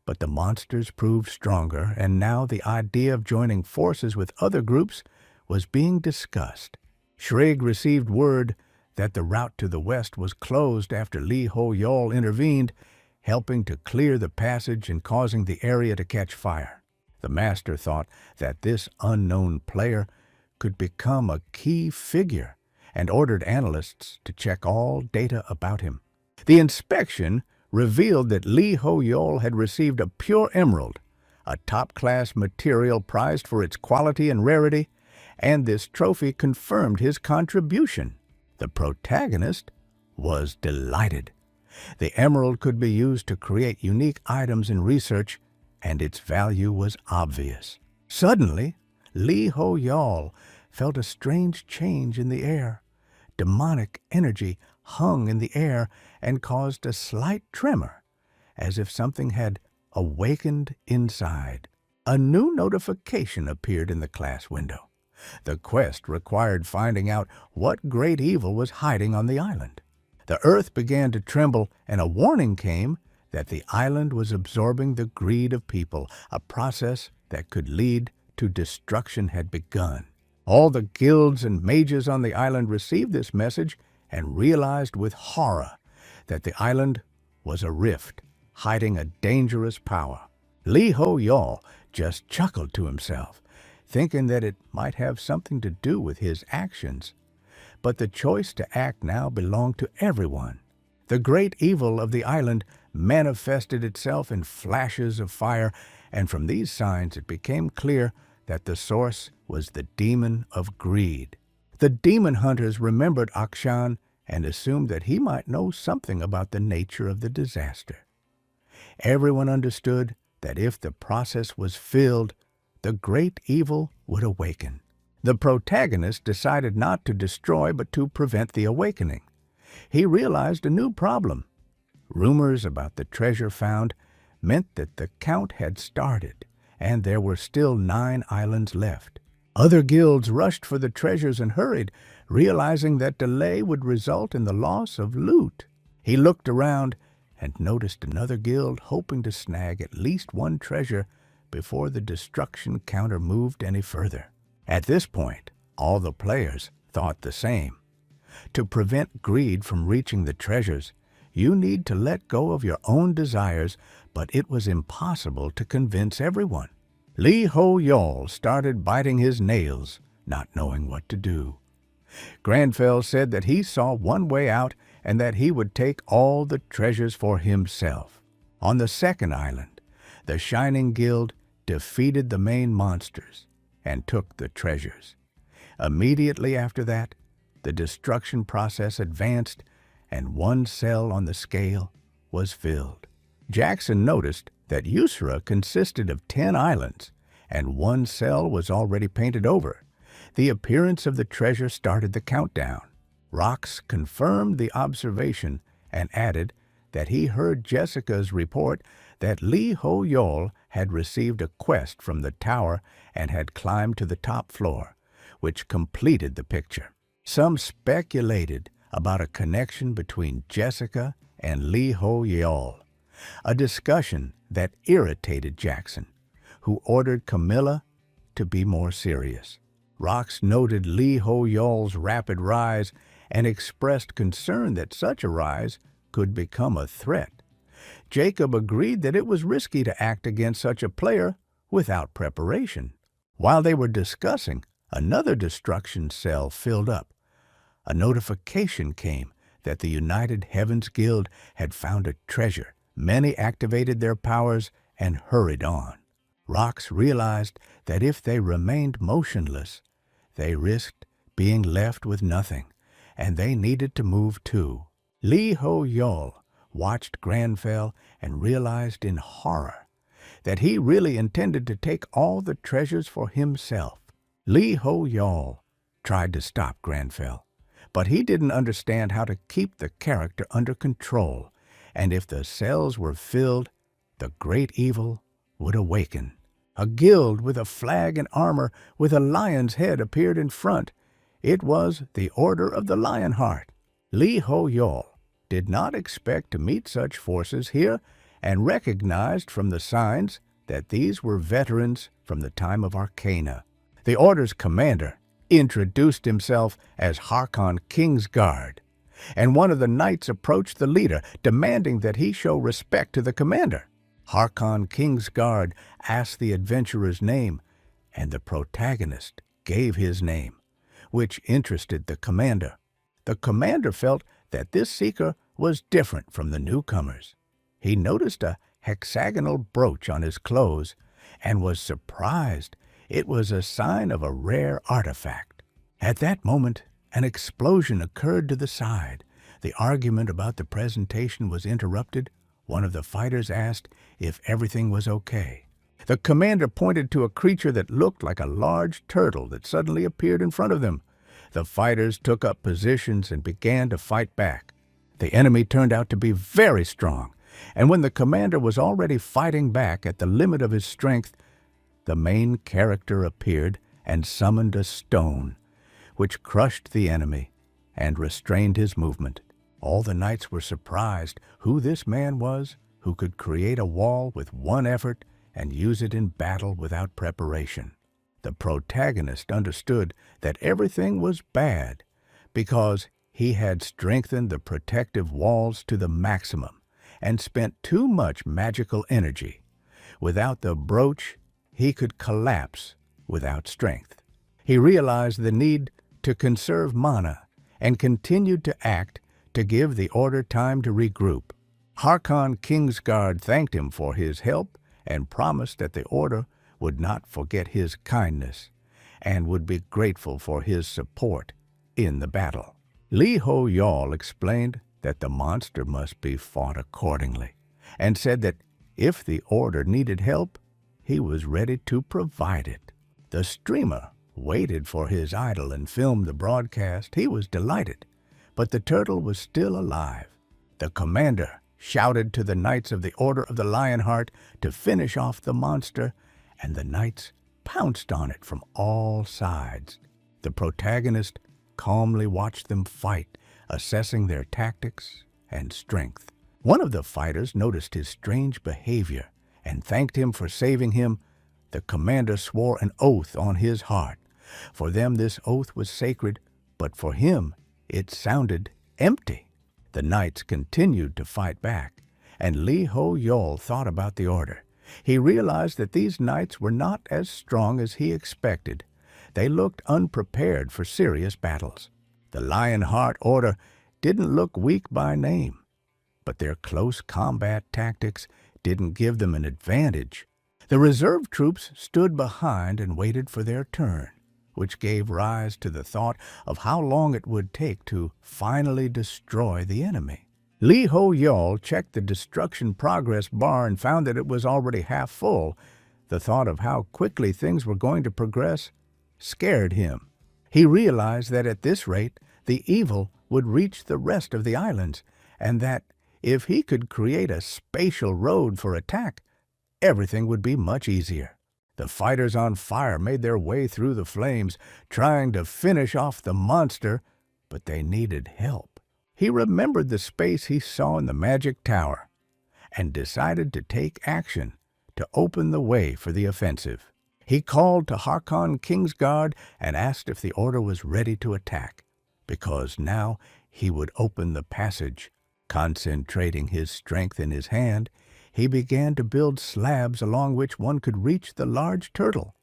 but the monsters proved stronger, and now the idea of joining forces with other groups was being discussed. Shreg received word that the route to the west was closed after Lee Ho-yol intervened, helping to clear the passage and causing the area to catch fire. The master thought that this unknown player could become a key figure and ordered analysts to check all data about him. The inspection revealed that Lee Ho-yol had received a pure emerald, a top-class material prized for its quality and rarity, and this trophy confirmed his contribution. The protagonist was delighted. The emerald could be used to create unique items in research, and its value was obvious. Suddenly, Lee Ho-yol felt a strange change in the air. Demonic energy hung in the air and caused a slight tremor, as if something had awakened inside. A new notification appeared in the class window. The quest required finding out what great evil was hiding on the island. The earth began to tremble, and a warning came that the island was absorbing the greed of people. A process that could lead to destruction had begun. All the guilds and mages on the island received this message and realized with horror that the island was a rift hiding a dangerous power. Lee Ho-yol just chuckled to himself, thinking that it might have something to do with his actions. But the choice to act now belonged to everyone. The great evil of the island manifested itself in flashes of fire, and from these signs it became clear that the source was the demon of greed. The demon hunters remembered Akshan and assumed that he might know something about the nature of the disaster. Everyone understood that if the process was filled, the great evil would awaken. The protagonist decided not to destroy but to prevent the awakening. He realized a new problem. Rumors about the treasure found meant that the count had started, and there were still 9 islands left. Other guilds rushed for the treasures and hurried, realizing that delay would result in the loss of loot. He looked around and noticed another guild hoping to snag at least one treasure before the destruction counter moved any further. At this point, all the players thought the same. To prevent greed from reaching the treasures, you need to let go of your own desires, but it was impossible to convince everyone. Lee Ho-yol started biting his nails, not knowing what to do. Granfell said that he saw one way out and that he would take all the treasures for himself. On the second island, the Shining Guild defeated the main monsters and took the treasures. Immediately after that, the destruction process advanced and one cell on the scale was filled. Jackson noticed that Usura consisted of 10 islands, and one cell was already painted over. The appearance of the treasure started the countdown. Rox confirmed the observation and added that he heard Jessica's report that Lee Ho-yol had received a quest from the tower and had climbed to the top floor, which completed the picture. Some speculated about a connection between Jessica and Lee Ho-yol, a discussion that irritated Jackson, who ordered Camilla to be more serious. Rox noted Lee Ho-yol's rapid rise and expressed concern that such a rise could become a threat. Jacob agreed that it was risky to act against such a player without preparation. While they were discussing, another destruction cell filled up. A notification came that the United Heavens Guild had found a treasure. Many activated their powers and hurried on. Rox realized that if they remained motionless, they risked being left with nothing, and they needed to move too. Lee Ho-yol watched Granfell and realized in horror that he really intended to take all the treasures for himself. Lee Ho-yol tried to stop Granfell, but he didn't understand how to keep the character under control, and if the cells were filled, the great evil would awaken. A guild with a flag and armor with a lion's head appeared in front. It was the Order of the Lionheart. Lee Ho-yol did not expect to meet such forces here and recognized from the signs that these were veterans from the time of Arcana. The Order's commander introduced himself as Harkon Kingsguard, and one of the knights approached the leader, demanding that he show respect to the commander. Harkon Kingsguard asked the adventurer's name, and the protagonist gave his name, which interested the commander. The commander felt that this seeker was different from the newcomers. He noticed a hexagonal brooch on his clothes and was surprised. It was a sign of a rare artifact. At that moment, an explosion occurred to the side. The argument about the presentation was interrupted. One of the fighters asked if everything was okay. The commander pointed to a creature that looked like a large turtle that suddenly appeared in front of them. The fighters took up positions and began to fight back. The enemy turned out to be very strong, and when the commander was already fighting back at the limit of his strength, the main character appeared and summoned a stone, which crushed the enemy and restrained his movement. All the knights were surprised who this man was who could create a wall with one effort and use it in battle without preparation. The protagonist understood that everything was bad because he had strengthened the protective walls to the maximum and spent too much magical energy. Without the brooch, he could collapse without strength. He realized the need to conserve mana and continued to act to give the order time to regroup. Harkon Kingsguard thanked him for his help and promised that the order would not forget his kindness and would be grateful for his support in the battle. Li Ho Yal explained that the monster must be fought accordingly and said that if the order needed help, he was ready to provide it. The streamer waited for his idol and filmed the broadcast. He was delighted, but the turtle was still alive. The commander shouted to the knights of the Order of the Lionheart to finish off the monster, and the knights pounced on it from all sides. The protagonist calmly watched them fight, assessing their tactics and strength. One of the fighters noticed his strange behavior and thanked him for saving him. The commander swore an oath on his heart. For them this oath was sacred, but for him it sounded empty. The knights continued to fight back, and Li Ho Yal thought about the order. He realized that these knights were not as strong as he expected. They looked unprepared for serious battles. The Lionheart Order didn't look weak by name, but their close combat tactics didn't give them an advantage. The reserve troops stood behind and waited for their turn, which gave rise to the thought of how long it would take to finally destroy the enemy. Li Ho Yal checked the destruction progress bar and found that it was already half full. The thought of how quickly things were going to progress scared him. He realized that at this rate, the evil would reach the rest of the islands, and that if he could create a spatial road for attack, everything would be much easier. The fighters on fire made their way through the flames, trying to finish off the monster, but they needed help. He remembered the space he saw in the magic tower and decided to take action to open the way for the offensive. He called to Harkon Kingsguard and asked if the order was ready to attack, because now he would open the passage. Concentrating his strength in his hand, he began to build slabs along which one could reach the large turtle.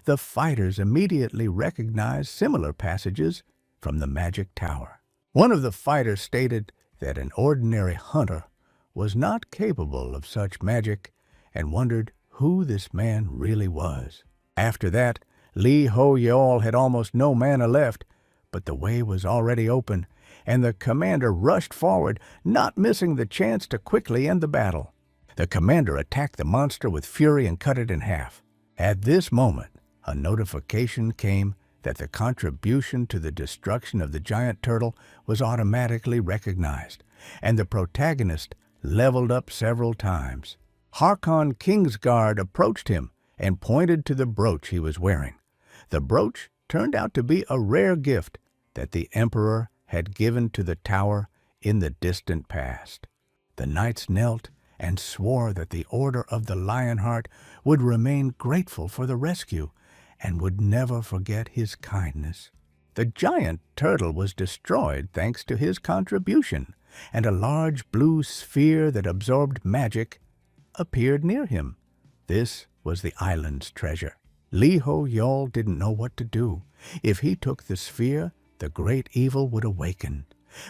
The fighters immediately recognized similar passages from the magic tower. One of the fighters stated that an ordinary hunter was not capable of such magic and wondered who this man really was. After that, Li Ho Yal had almost no mana left, but the way was already open, and the commander rushed forward, not missing the chance to quickly end the battle. The commander attacked the monster with fury and cut it in half. At this moment, a notification came that the contribution to the destruction of the giant turtle was automatically recognized, and the protagonist leveled up several times. Harkon Kingsguard approached him and pointed to the brooch he was wearing. The brooch turned out to be a rare gift that the emperor had given to the tower in the distant past. The knights knelt and swore that the Order of the Lionheart would remain grateful for the rescue and would never forget his kindness. The giant turtle was destroyed thanks to his contribution, and a large blue sphere that absorbed magic appeared near him. This was the island's treasure. Li Ho Yal didn't know what to do. If he took the sphere, the great evil would awaken.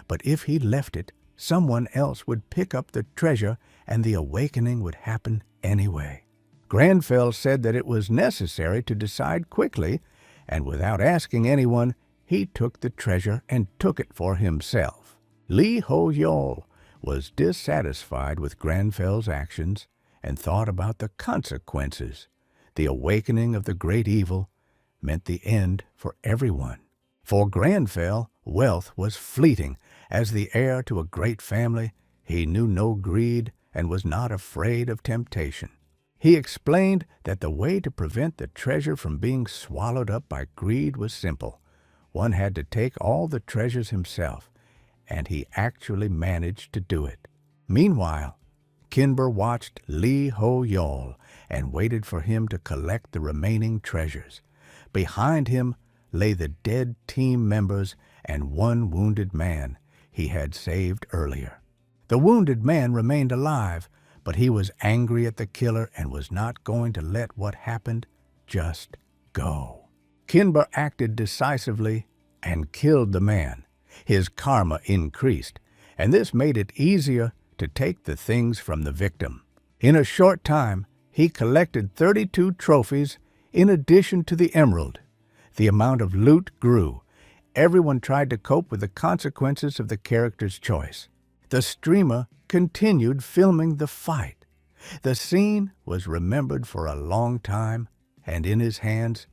But if he left it, someone else would pick up the treasure and the awakening would happen anyway. Granfell said that it was necessary to decide quickly, and without asking anyone, he took the treasure and took it for himself. Li Ho Yal was dissatisfied with Granfell's actions and thought about the consequences. The awakening of the great evil meant the end for everyone. For Granfell, wealth was fleeting, As the heir to a great family, he knew no greed and was not afraid of temptation. He explained that the way to prevent the treasure from being swallowed up by greed was simple. One had to take all the treasures himself, and he actually managed to do it. Meanwhile, Kinber watched Lee Ho-yeol and waited for him to collect the remaining treasures. Behind him lay the dead team members and one wounded man he had saved earlier. The wounded man remained alive, but he was angry at the killer and was not going to let what happened just go. Kinber acted decisively and killed the man. His karma increased, and this made it easier to take the things from the victim. In a short time, he collected 32 trophies in addition to the emerald. The amount of loot grew. Everyone tried to cope with the consequences of the character's choice. The streamer continued filming the fight. The scene was remembered for a long time, and in his hands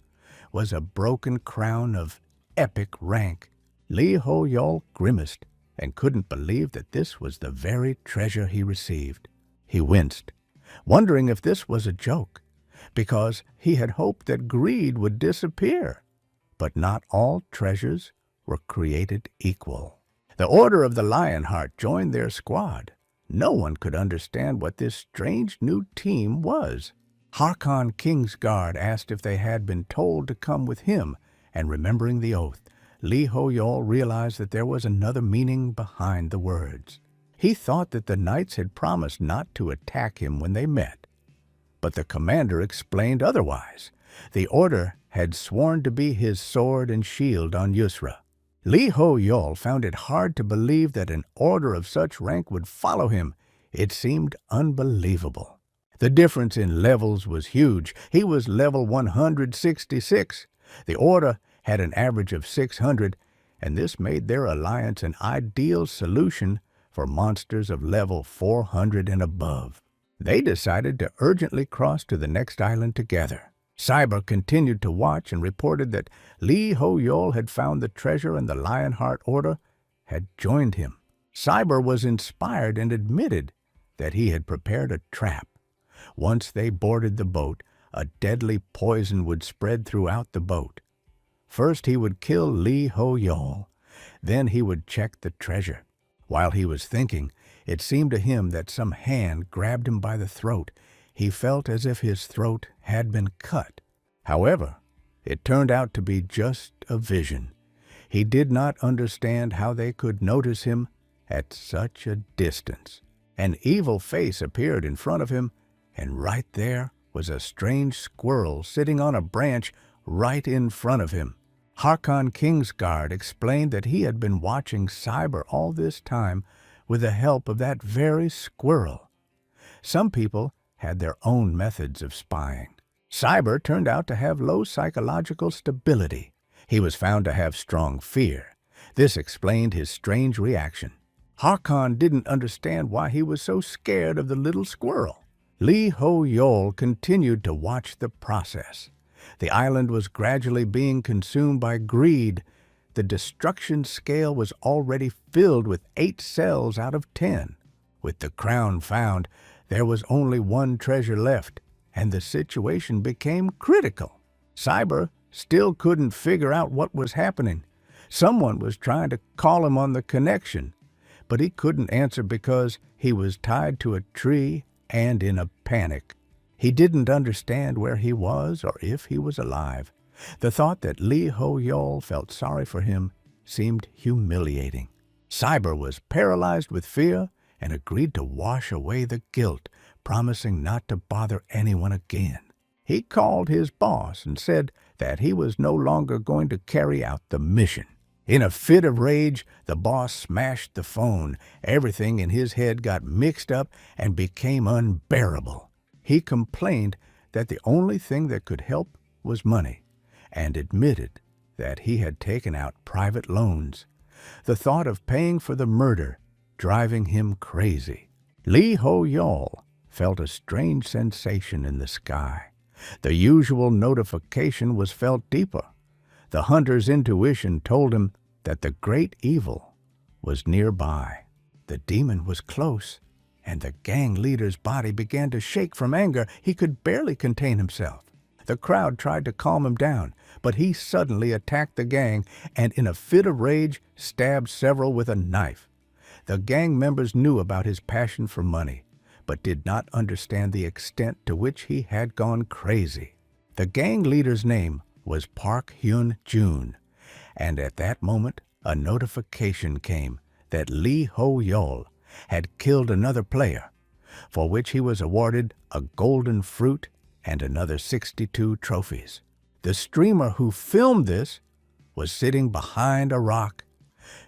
was a broken crown of epic rank. Lee Ho-yeol grimaced and couldn't believe that this was the very treasure he received. He winced, wondering if this was a joke, because he had hoped that greed would disappear. But not all treasures were created equal. The Order of the Lionheart joined their squad. No one could understand what this strange new team was. Harkon Kingsguard asked if they had been told to come with him, and remembering the oath, Lee Ho-yeol realized that there was another meaning behind the words. He thought that the knights had promised not to attack him when they met. But the commander explained otherwise. The order had sworn to be his sword and shield on Yusra. Lee Ho-yeol found it hard to believe that an order of such rank would follow him. It seemed unbelievable. The difference in levels was huge. He was level 166. The order had an average of 600, and this made their alliance an ideal solution for monsters of level 400 and above. They decided to urgently cross to the next island together. Cyber continued to watch and reported that Lee Ho-yeol had found the treasure and the Lionheart Order had joined him. Cyber was inspired and admitted that he had prepared a trap. Once they boarded the boat, a deadly poison would spread throughout the boat. First he would kill Lee Ho-yeol, then he would check the treasure. While he was thinking, it seemed to him that some hand grabbed him by the throat. He felt as if his throat had been cut. However, it turned out to be just a vision. He did not understand how they could notice him at such a distance. An evil face appeared in front of him, and right there was a strange squirrel sitting on a branch right in front of him. Harkon Kingsguard explained that he had been watching Cyber all this time with the help of that very squirrel. Some people had their own methods of spying. Cyber turned out to have low psychological stability. He was found to have strong fear. This explained his strange reaction. Harkon didn't understand why he was so scared of the little squirrel. Lee Ho-yeol continued to watch the process. The island was gradually being consumed by greed. The destruction scale was already filled with 8 cells out of 10. With the crown found, there was only one treasure left, and the situation became critical. Cyber still couldn't figure out what was happening. Someone was trying to call him on the connection, but he couldn't answer because he was tied to a tree and in a panic. He didn't understand where he was or if he was alive. The thought that Lee Ho-yeol felt sorry for him seemed humiliating. Cyber was paralyzed with fear and agreed to wash away the guilt, promising not to bother anyone again. He called his boss and said that he was no longer going to carry out the mission. In a fit of rage, the boss smashed the phone. Everything in his head got mixed up and became unbearable. He complained that the only thing that could help was money, and admitted that he had taken out private loans. The thought of paying for the murder driving him crazy. Lee Ho-yeol felt a strange sensation in the sky. The usual notification was felt deeper. The hunter's intuition told him that the great evil was nearby. The demon was close, and the gang leader's body began to shake from anger. He could barely contain himself. The crowd tried to calm him down, but he suddenly attacked the gang and, in a fit of rage, stabbed several with a knife. The gang members knew about his passion for money, but did not understand the extent to which he had gone crazy. The gang leader's name was Park Hyun-jun, and at that moment a notification came that Lee Ho-yeol had killed another player, for which he was awarded a golden fruit and another 62 trophies. The streamer who filmed this was sitting behind a rock,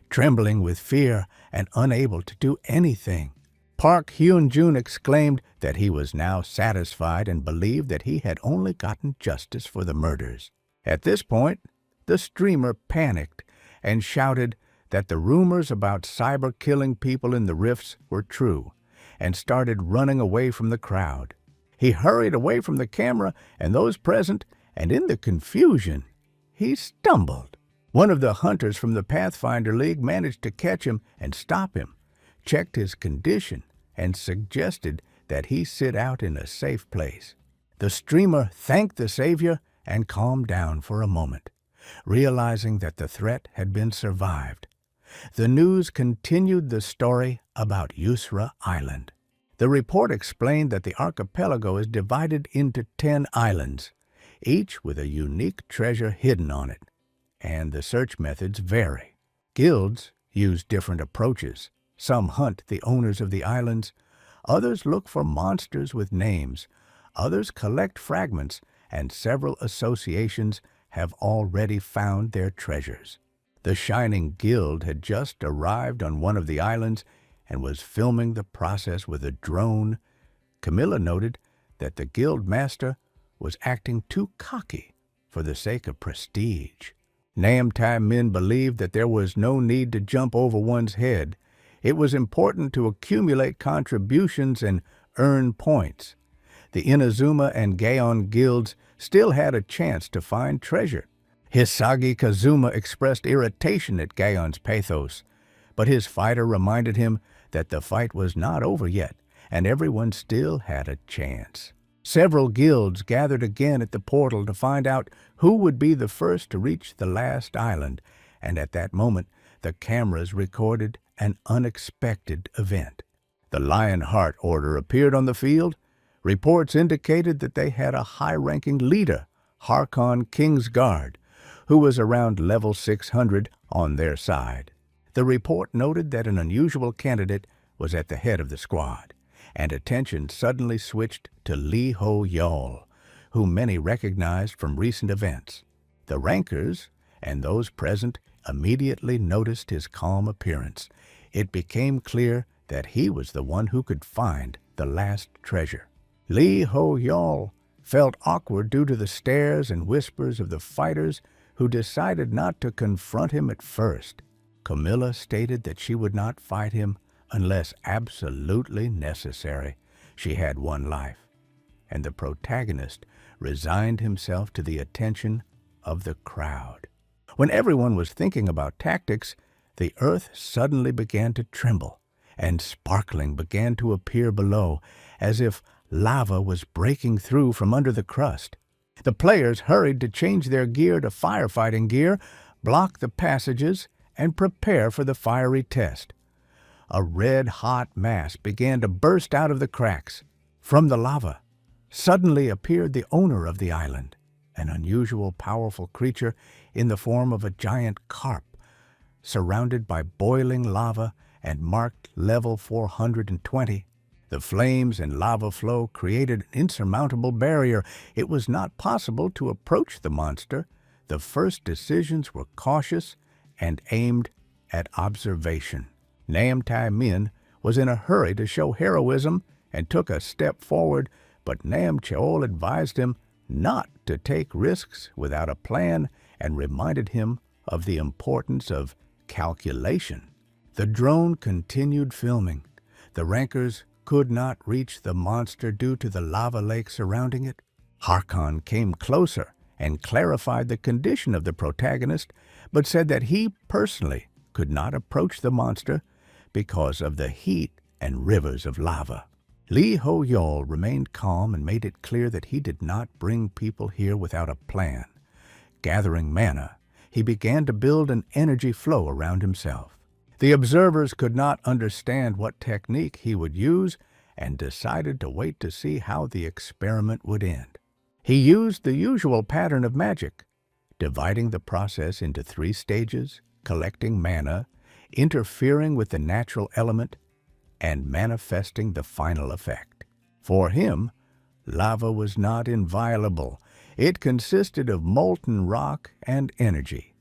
trembling with fear and unable to do anything. Park Hyun-jun exclaimed that he was now satisfied and believed that he had only gotten justice for the murders. At this point, the streamer panicked and shouted that the rumors about cyber killing people in the rifts were true, and started running away from the crowd. He hurried away from the camera and those present, and in the confusion, he stumbled. One of the hunters from the Pathfinder League managed to catch him and stop him, checked his condition, and suggested that he sit out in a safe place. The streamer thanked the savior and calmed down for a moment, realizing that the threat had been survived. The news continued the story about Yusra Island. The report explained that the archipelago is divided into 10 islands, each with a unique treasure hidden on it, and the search methods vary. Guilds use different approaches. Some hunt the owners of the islands, others look for monsters with names, others collect fragments, and several associations have already found their treasures. The Shining Guild had just arrived on one of the islands and was filming the process with a drone. Camilla noted that the guild master was acting too cocky for the sake of prestige. Nam Tai Min believed that there was no need to jump over one's head. It was important to accumulate contributions and earn points. The Inazuma and Gaon guilds still had a chance to find treasure. Hisagi Kazuma expressed irritation at Gaon's pathos, but his fighter reminded him that the fight was not over yet, and everyone still had a chance. Several guilds gathered again at the portal to find out who would be the first to reach the last island, and at that moment the cameras recorded an unexpected event. The Lionheart Order appeared on the field. Reports indicated that they had a high-ranking leader, Harkon Kingsguard, who was around level 600 on their side. The report noted that an unusual candidate was at the head of the squad, and attention suddenly switched to Lee Ho-yeol, whom many recognized from recent events. The rankers and those present immediately noticed his calm appearance. It became clear that he was the one who could find the last treasure. Lee Ho-yeol felt awkward due to the stares and whispers of the fighters who decided not to confront him at first. Camilla stated that she would not fight him unless absolutely necessary. She had one life, and the protagonist resigned himself to the attention of the crowd. When everyone was thinking about tactics, the earth suddenly began to tremble, and sparkling began to appear below, as if lava was breaking through from under the crust. The players hurried to change their gear to firefighting gear, block the passages, and prepare for the fiery test. A red-hot mass began to burst out of the cracks. From the lava suddenly appeared the owner of the island, an unusual, powerful creature in the form of a giant carp, surrounded by boiling lava and marked level 420. The flames and lava flow created an insurmountable barrier. It was not possible to approach the monster. The first decisions were cautious and aimed at observation. Nam Tai Min was in a hurry to show heroism and took a step forward, but Nam Cheol advised him not to take risks without a plan and reminded him of the importance of calculation. The drone continued filming. The rankers could not reach the monster due to the lava lake surrounding it. Harkon came closer and clarified the condition of the protagonist, but said that he personally could not approach the monster because of the heat and rivers of lava. Lee Ho-yol remained calm and made it clear that he did not bring people here without a plan. Gathering mana, he began to build an energy flow around himself. The observers could not understand what technique he would use and decided to wait to see how the experiment would end. He used the usual pattern of magic, dividing the process into 3 stages, collecting mana, interfering with the natural element, and manifesting the final effect. For him, lava was not inviolable. It consisted of molten rock and energy,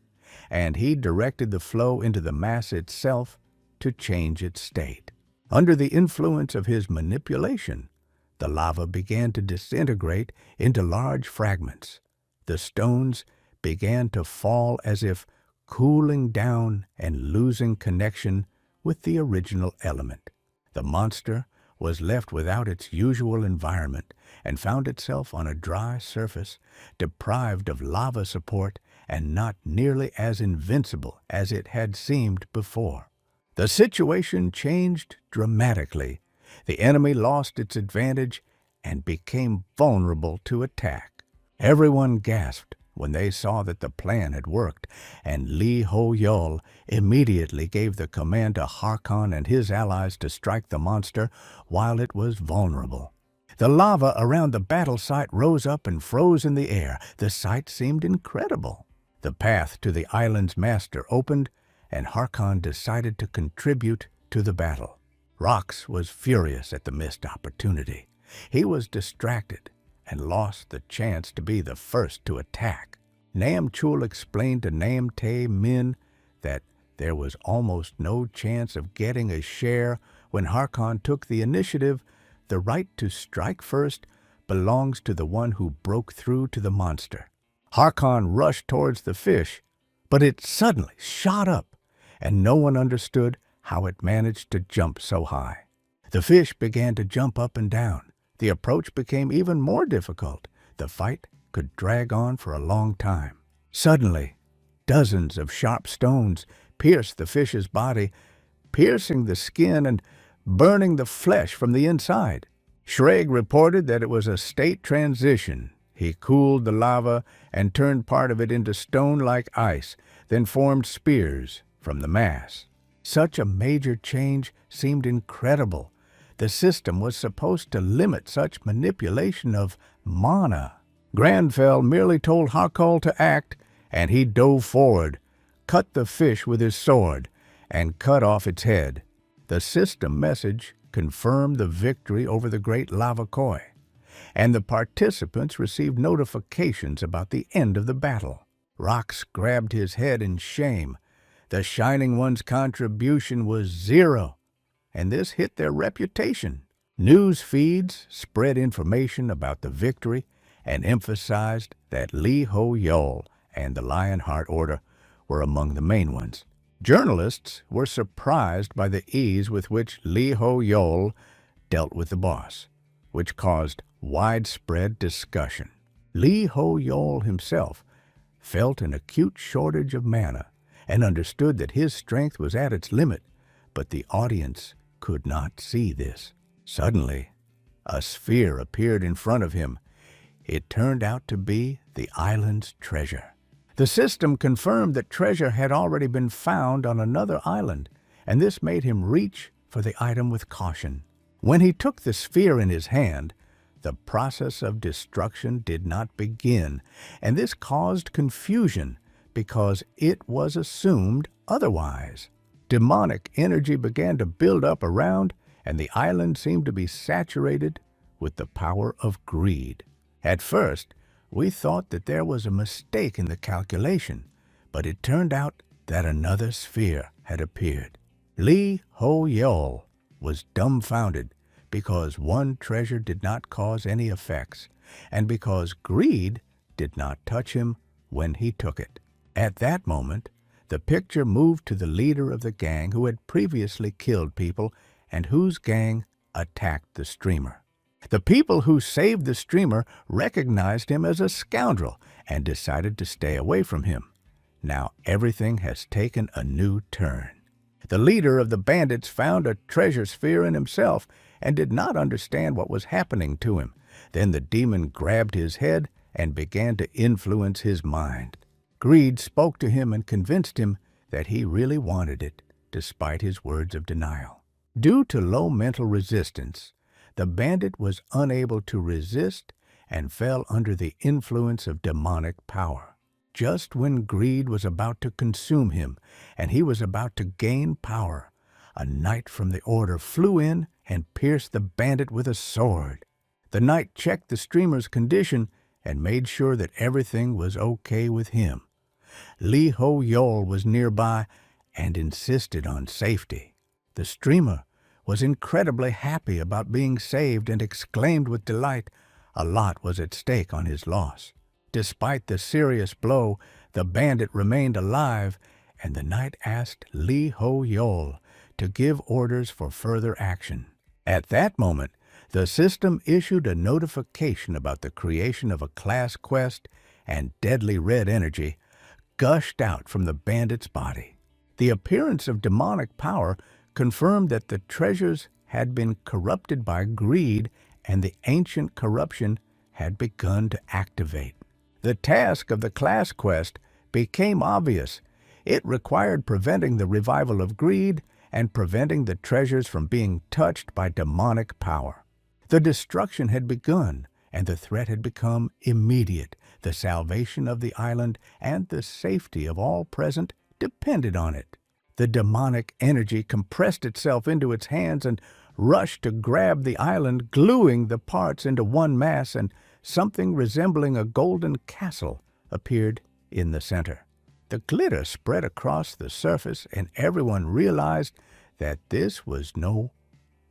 and he directed the flow into the mass itself to change its state. Under the influence of his manipulation, the lava began to disintegrate into large fragments. The stones began to fall as if cooling down and losing connection with the original element. The monster was left without its usual environment and found itself on a dry surface, deprived of lava support and not nearly as invincible as it had seemed before. The situation changed dramatically. The enemy lost its advantage and became vulnerable to attack. Everyone gasped when they saw that the plan had worked, and Lee Ho-yol immediately gave the command to Harkon and his allies to strike the monster while it was vulnerable. The lava around the battle site rose up and froze in the air. The sight seemed incredible. The path to the island's master opened, and Harkon decided to contribute to the battle. Rox was furious at the missed opportunity. He was distracted and lost the chance to be the first to attack. Nam Chul explained to Nam Tae Min that there was almost no chance of getting a share when Harkon took the initiative. The right to strike first belongs to the one who broke through to the monster. Harkon rushed towards the fish, but it suddenly shot up, and no one understood how it managed to jump so high. The fish began to jump up and down. The approach became even more difficult. The fight could drag on for a long time. Suddenly, dozens of sharp stones pierced the fish's body, piercing the skin and burning the flesh from the inside. Schrag reported that it was a state transition. He cooled the lava and turned part of it into stone-like ice, then formed spears from the mass. Such a major change seemed incredible. The system was supposed to limit such manipulation of mana. Granfell merely told Harkol to act, and he dove forward, cut the fish with his sword, and cut off its head. The system message confirmed the victory over the great lava koi, and the participants received notifications about the end of the battle. Rox grabbed his head in shame. The Shining One's contribution was 0. And this hit their reputation. News feeds spread information about the victory and emphasized that Lee Ho-yol and the Lionheart Order were among the main ones. Journalists were surprised by the ease with which Lee Ho-yol dealt with the boss, which caused widespread discussion. Lee Ho-yol himself felt an acute shortage of mana and understood that his strength was at its limit, but the audience could not see this. Suddenly, a sphere appeared in front of him. It turned out to be the island's treasure. The system confirmed that treasure had already been found on another island, and this made him reach for the item with caution. When he took the sphere in his hand, the process of destruction did not begin, and this caused confusion because it was assumed otherwise. Demonic energy began to build up around, and the island seemed to be saturated with the power of greed. At first, we thought that there was a mistake in the calculation, but it turned out that another sphere had appeared. Lee Ho-yol was dumbfounded because one treasure did not cause any effects, and because greed did not touch him when he took it. At that moment, the picture moved to the leader of the gang who had previously killed people and whose gang attacked the streamer. The people who saved the streamer recognized him as a scoundrel and decided to stay away from him. Now everything has taken a new turn. The leader of the bandits found a treasure sphere in himself and did not understand what was happening to him. Then the demon grabbed his head and began to influence his mind. Greed spoke to him and convinced him that he really wanted it, despite his words of denial. Due to low mental resistance, the bandit was unable to resist and fell under the influence of demonic power. Just when greed was about to consume him and he was about to gain power, a knight from the order flew in and pierced the bandit with a sword. The knight checked the streamer's condition and made sure that everything was okay with him. Lee Ho Yol was nearby and insisted on safety. The streamer was incredibly happy about being saved and exclaimed with delight. A lot was at stake on his loss. Despite the serious blow, the bandit remained alive, and the knight asked Lee Ho Yol to give orders for further action. At that moment, the system issued a notification about the creation of a class quest, and deadly red energy gushed out from the bandit's body. The appearance of demonic power confirmed that the treasures had been corrupted by greed and the ancient corruption had begun to activate. The task of the class quest became obvious. It required preventing the revival of greed and preventing the treasures from being touched by demonic power. The destruction had begun, and the threat had become immediate. The salvation of the island and the safety of all present depended on it. The demonic energy compressed itself into its hands and rushed to grab the island, gluing the parts into one mass, and something resembling a golden castle appeared in the center. The glitter spread across the surface, and everyone realized that this was no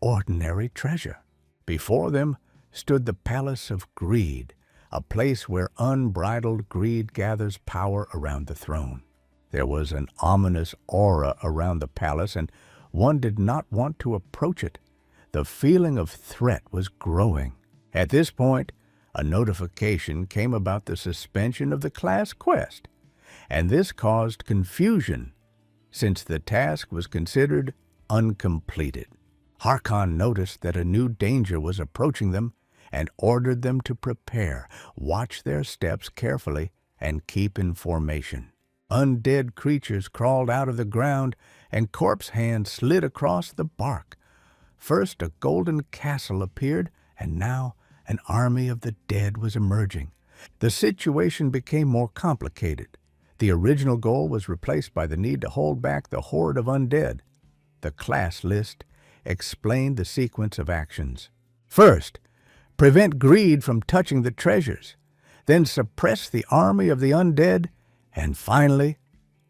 ordinary treasure. Before them stood the Palace of Greed, a place where unbridled greed gathers power around the throne. There was an ominous aura around the palace, and one did not want to approach it. The feeling of threat was growing. At this point, a notification came about the suspension of the class quest, and this caused confusion since the task was considered uncompleted. Harkon noticed that a new danger was approaching them and ordered them to prepare, watch their steps carefully, and keep in formation. Undead creatures crawled out of the ground, and corpse hands slid across the bark. First, a golden castle appeared, and now an army of the dead was emerging. The situation became more complicated. The original goal was replaced by the need to hold back the horde of undead. The class list explained the sequence of actions. First, prevent greed from touching the treasures. Then suppress the army of the undead. And finally,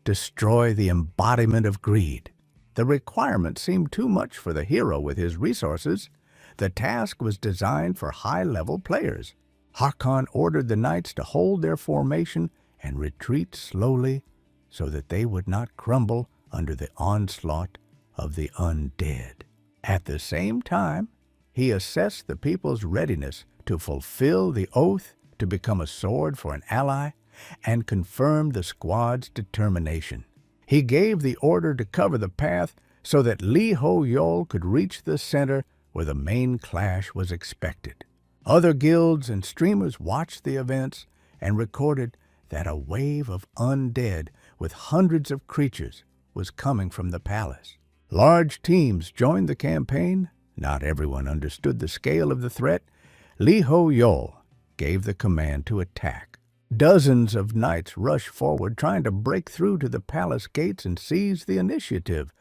destroy the embodiment of greed. The requirement seemed too much for the hero with his resources. The task was designed for high-level players. Harkon ordered the knights to hold their formation and retreat slowly so that they would not crumble under the onslaught of the undead. At the same time, he assessed the people's readiness to fulfill the oath to become a sword for an ally and confirmed the squad's determination. He gave the order to cover the path so that Lee Ho Yol could reach the center where the main clash was expected. Other guilds and streamers watched the events and recorded that a wave of undead with hundreds of creatures was coming from the palace. Large teams joined the campaign. Not everyone understood the scale of the threat. Lee Ho Yol gave the command to attack. Dozens of knights rushed forward, trying to break through to the palace gates and seize the initiative.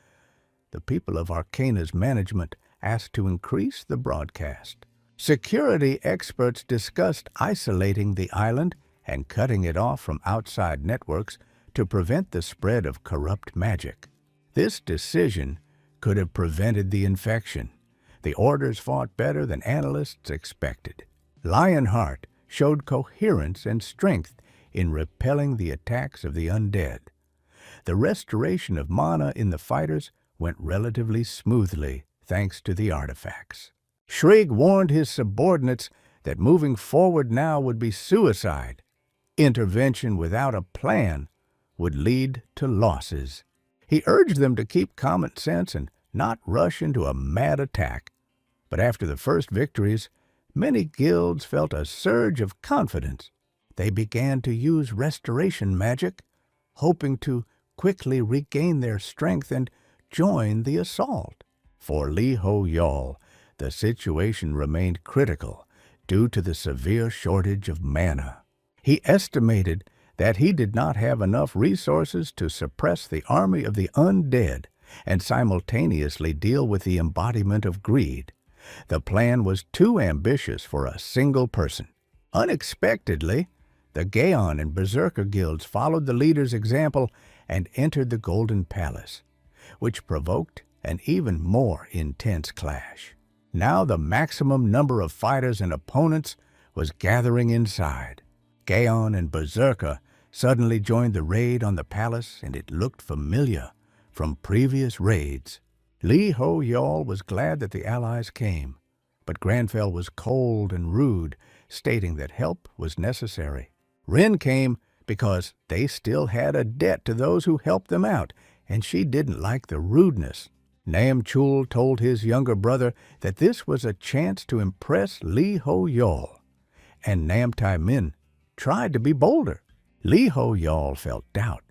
The people of Arcana's management asked to increase the broadcast. Security experts discussed isolating the island and cutting it off from outside networks to prevent the spread of corrupt magic. This decision could have prevented the infection. The orders fought better than analysts expected. Lionheart showed coherence and strength in repelling the attacks of the undead. The restoration of mana in the fighters went relatively smoothly thanks to the artifacts. Shrig warned his subordinates that moving forward now would be suicide. Intervention without a plan would lead to losses. He urged them to keep common sense and not rush into a mad attack. But after the first victories, many guilds felt a surge of confidence. They began to use restoration magic, hoping to quickly regain their strength and join the assault. For Lee Ho-yol, the situation remained critical due to the severe shortage of mana. He estimated that he did not have enough resources to suppress the army of the undead and simultaneously deal with the embodiment of greed. The plan was too ambitious for a single person. Unexpectedly, the Gaon and Berserker guilds followed the leader's example and entered the Golden Palace, which provoked an even more intense clash. Now the maximum number of fighters and opponents was gathering inside. Gaon and Berserker suddenly joined the raid on the palace, and it looked familiar from previous raids. Lee Ho-yol was glad that the allies came, but Granfell was cold and rude, stating that help was necessary. Rin came because they still had a debt to those who helped them out, and she didn't like the rudeness. Nam Chul told his younger brother that this was a chance to impress Lee Ho-yol, and Nam Tai Min tried to be bolder. Lee Ho-yol felt doubt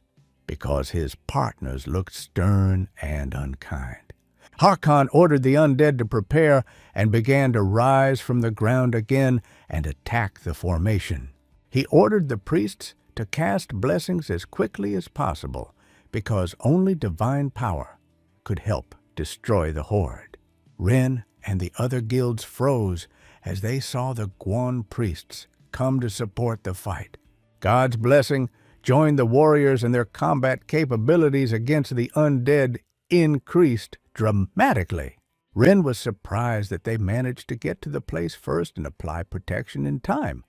because his partners looked stern and unkind. Harkon ordered the undead to prepare and began to rise from the ground again and attack the formation. He ordered the priests to cast blessings as quickly as possible because only divine power could help destroy the horde. Ren and the other guilds froze as they saw the Guan priests come to support the fight. God's blessing joined the warriors, and their combat capabilities against the undead increased dramatically. Ren was surprised that they managed to get to the place first and apply protection in time,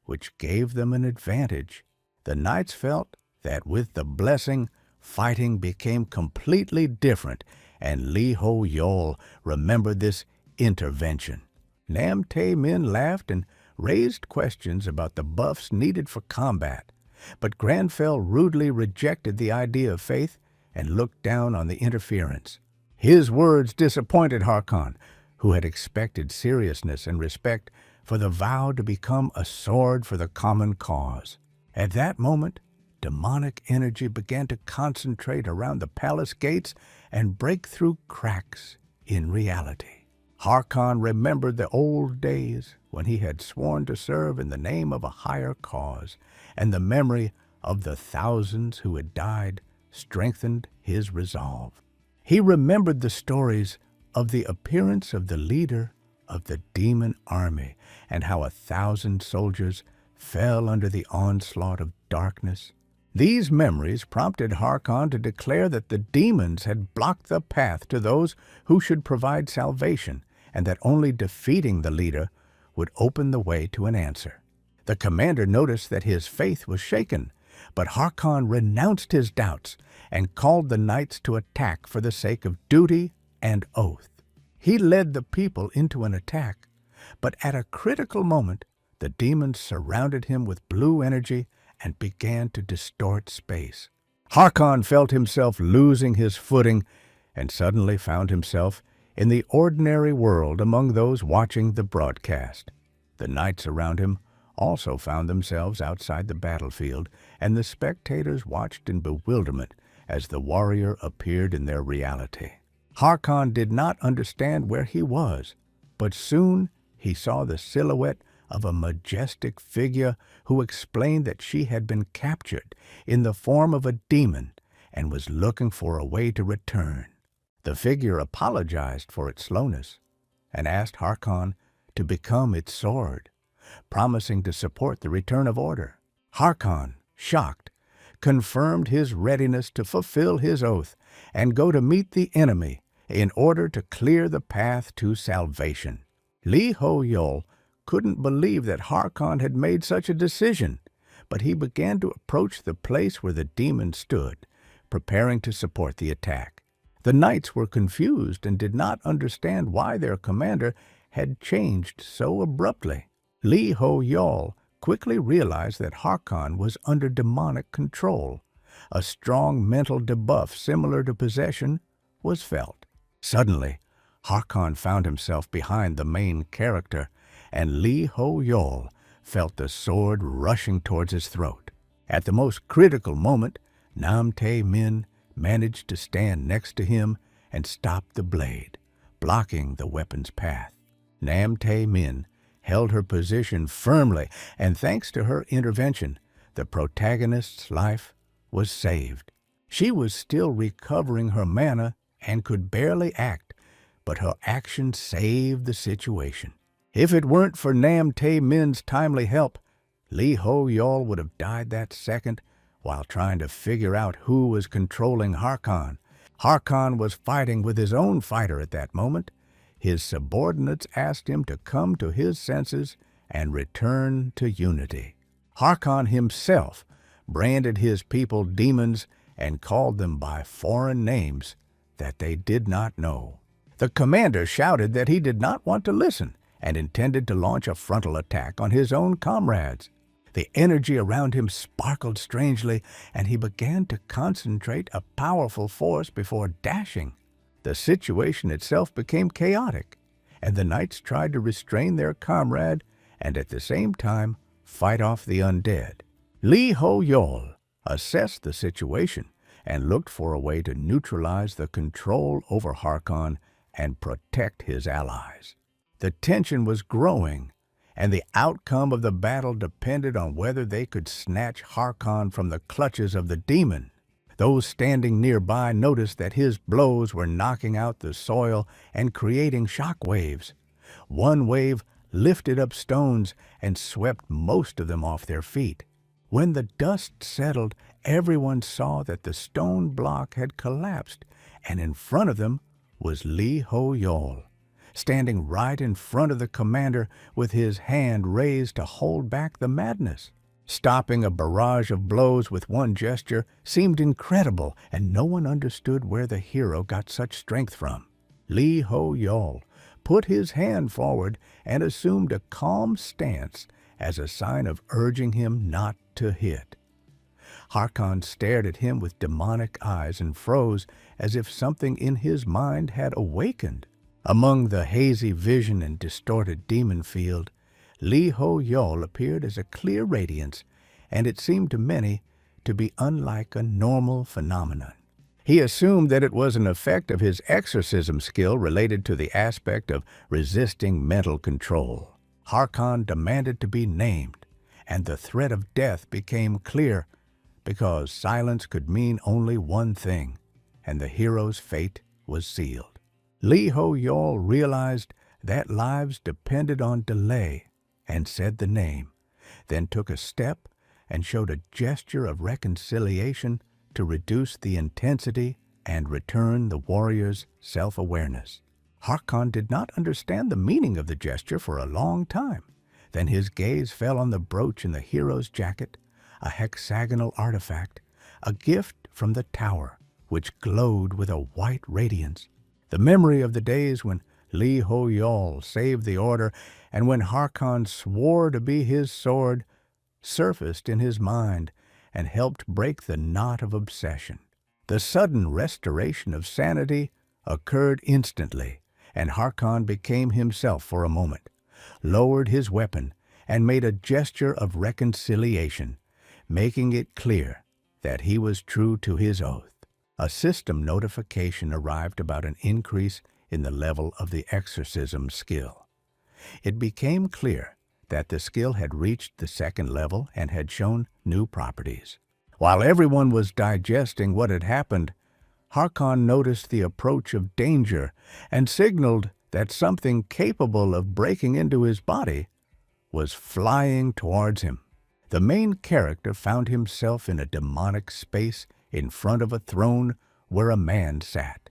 which gave them an advantage. The knights felt that with the blessing, fighting became completely different, and Lee Ho-yol remembered this intervention. Nam Tai Min laughed and raised questions about the buffs needed for combat, but Granfell rudely rejected the idea of faith and looked down on the interference. His words disappointed Harkon, who had expected seriousness and respect for the vow to become a sword for the common cause. At that moment, demonic energy began to concentrate around the palace gates and break through cracks in reality. Harkon remembered the old days when he had sworn to serve in the name of a higher cause, and the memory of the thousands who had died strengthened his resolve. He remembered the stories of the appearance of the leader of the demon army and how 1,000 soldiers fell under the onslaught of darkness. These memories prompted Harkon to declare that the demons had blocked the path to those who should provide salvation, and that only defeating the leader would open the way to an answer. The commander noticed that his faith was shaken, but Harkon renounced his doubts and called the knights to attack for the sake of duty and oath. He led the people into an attack, but at a critical moment, the demons surrounded him with blue energy and began to distort space. Harkon felt himself losing his footing and suddenly found himself in the ordinary world among those watching the broadcast. The knights around him also found themselves outside the battlefield, and the spectators watched in bewilderment as the warrior appeared in their reality. Harkon did not understand where he was, but soon he saw the silhouette of a majestic figure who explained that she had been captured in the form of a demon and was looking for a way to return. The figure apologized for its slowness and asked Harkon to become its sword, promising to support the return of order. Harkon, shocked, confirmed his readiness to fulfill his oath and go to meet the enemy in order to clear the path to salvation. Lee Ho-yol couldn't believe that Harkon had made such a decision, but he began to approach the place where the demon stood, preparing to support the attack. The knights were confused and did not understand why their commander had changed so abruptly. Lee Ho-yol quickly realized that Harkon was under demonic control. A strong mental debuff similar to possession was felt. Suddenly, Harkon found himself behind the main character, and Lee Ho-yol felt the sword rushing towards his throat. At the most critical moment, Nam Tae-min managed to stand next to him and stop the blade, blocking the weapon's path. Nam Tae-min held her position firmly, and thanks to her intervention, the protagonist's life was saved. She was still recovering her mana and could barely act, but her action saved the situation. If it weren't for Nam Tae-min's timely help, Lee Ho-yol would have died that second while trying to figure out who was controlling Harkon. Harkon was fighting with his own fighter at that moment. His subordinates asked him to come to his senses and return to unity. Harkon himself branded his people demons and called them by foreign names that they did not know. The commander shouted that he did not want to listen and intended to launch a frontal attack on his own comrades. The energy around him sparkled strangely, and he began to concentrate a powerful force before dashing. The situation itself became chaotic, and the knights tried to restrain their comrade and at the same time fight off the undead. Lee Ho-yol assessed the situation and looked for a way to neutralize the control over Harkon and protect his allies. The tension was growing, and the outcome of the battle depended on whether they could snatch Harkon from the clutches of the demon. Those standing nearby noticed that his blows were knocking out the soil and creating shock waves. One wave lifted up stones and swept most of them off their feet. When the dust settled, everyone saw that the stone block had collapsed, and in front of them was Lee Ho-yol, standing right in front of the commander with his hand raised to hold back the madness. Stopping a barrage of blows with one gesture seemed incredible, and no one understood where the hero got such strength from. Lee Ho-yol put his hand forward and assumed a calm stance as a sign of urging him not to hit. Harkon stared at him with demonic eyes and froze as if something in his mind had awakened. Among the hazy vision and distorted demon field, Lee Ho-yol appeared as a clear radiance, and it seemed to many to be unlike a normal phenomenon. He assumed that it was an effect of his exorcism skill related to the aspect of resisting mental control. Harkon demanded to be named, and the threat of death became clear because silence could mean only one thing, and the hero's fate was sealed. Lee Ho-yol realized that lives depended on delay and said the name, then took a step and showed a gesture of reconciliation to reduce the intensity and return the warrior's self-awareness. Harkon did not understand the meaning of the gesture for a long time. Then his gaze fell on the brooch in the hero's jacket, a hexagonal artifact, a gift from the tower, which glowed with a white radiance. The memory of the days when Lee Ho-yol saved the order and when Harkon swore to be his sword surfaced in his mind and helped break the knot of obsession. The sudden restoration of sanity occurred instantly, and Harkon became himself for a moment, lowered his weapon, and made a gesture of reconciliation, making it clear that he was true to his oath. A system notification arrived about an increase in the level of the exorcism skill. It became clear that the skill had reached the second level and had shown new properties. While everyone was digesting what had happened, Harkon noticed the approach of danger and signaled that something capable of breaking into his body was flying towards him. The main character found himself in a demonic space in front of a throne where a man sat.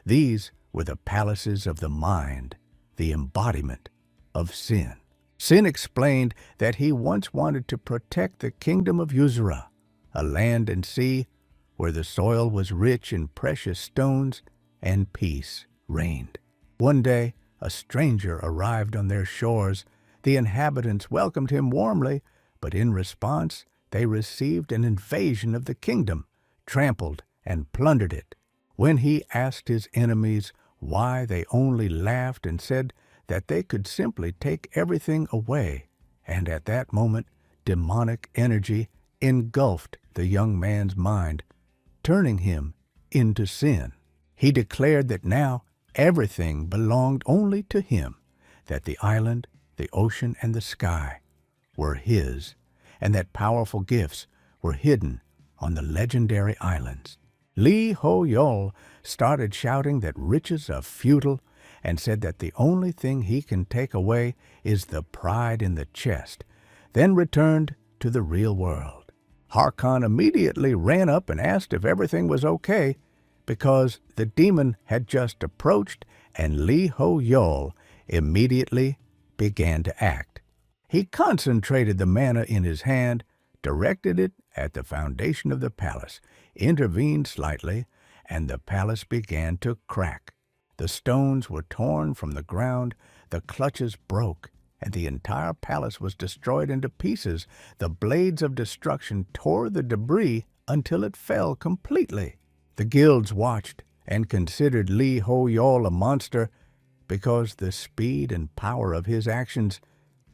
These were the palaces of the mind, the embodiment of sin. Sin explained that he once wanted to protect the kingdom of Yuzura, a land and sea where the soil was rich in precious stones and peace reigned. One day, a stranger arrived on their shores. The inhabitants welcomed him warmly, but in response, they received an invasion of the kingdom, trampled, and plundered it. When he asked his enemies why, they only laughed and said that they could simply take everything away, and at that moment demonic energy engulfed the young man's mind, turning him into sin. He declared that now everything belonged only to him, that the island, the ocean, and the sky were his, and that powerful gifts were hidden on the legendary islands. Lee Ho-yol started shouting that riches are futile and said that the only thing he can take away is the pride in the chest, then returned to the real world. Harkon immediately ran up and asked if everything was okay, because the demon had just approached, and Lee Ho-yol immediately began to act. He concentrated the mana in his hand, directed it at the foundation of the palace, intervened slightly, and the palace began to crack. The stones were torn from the ground, the clutches broke, and the entire palace was destroyed into pieces. The blades of destruction tore the debris until it fell completely. The guilds watched and considered Lee Ho-yol a monster because the speed and power of his actions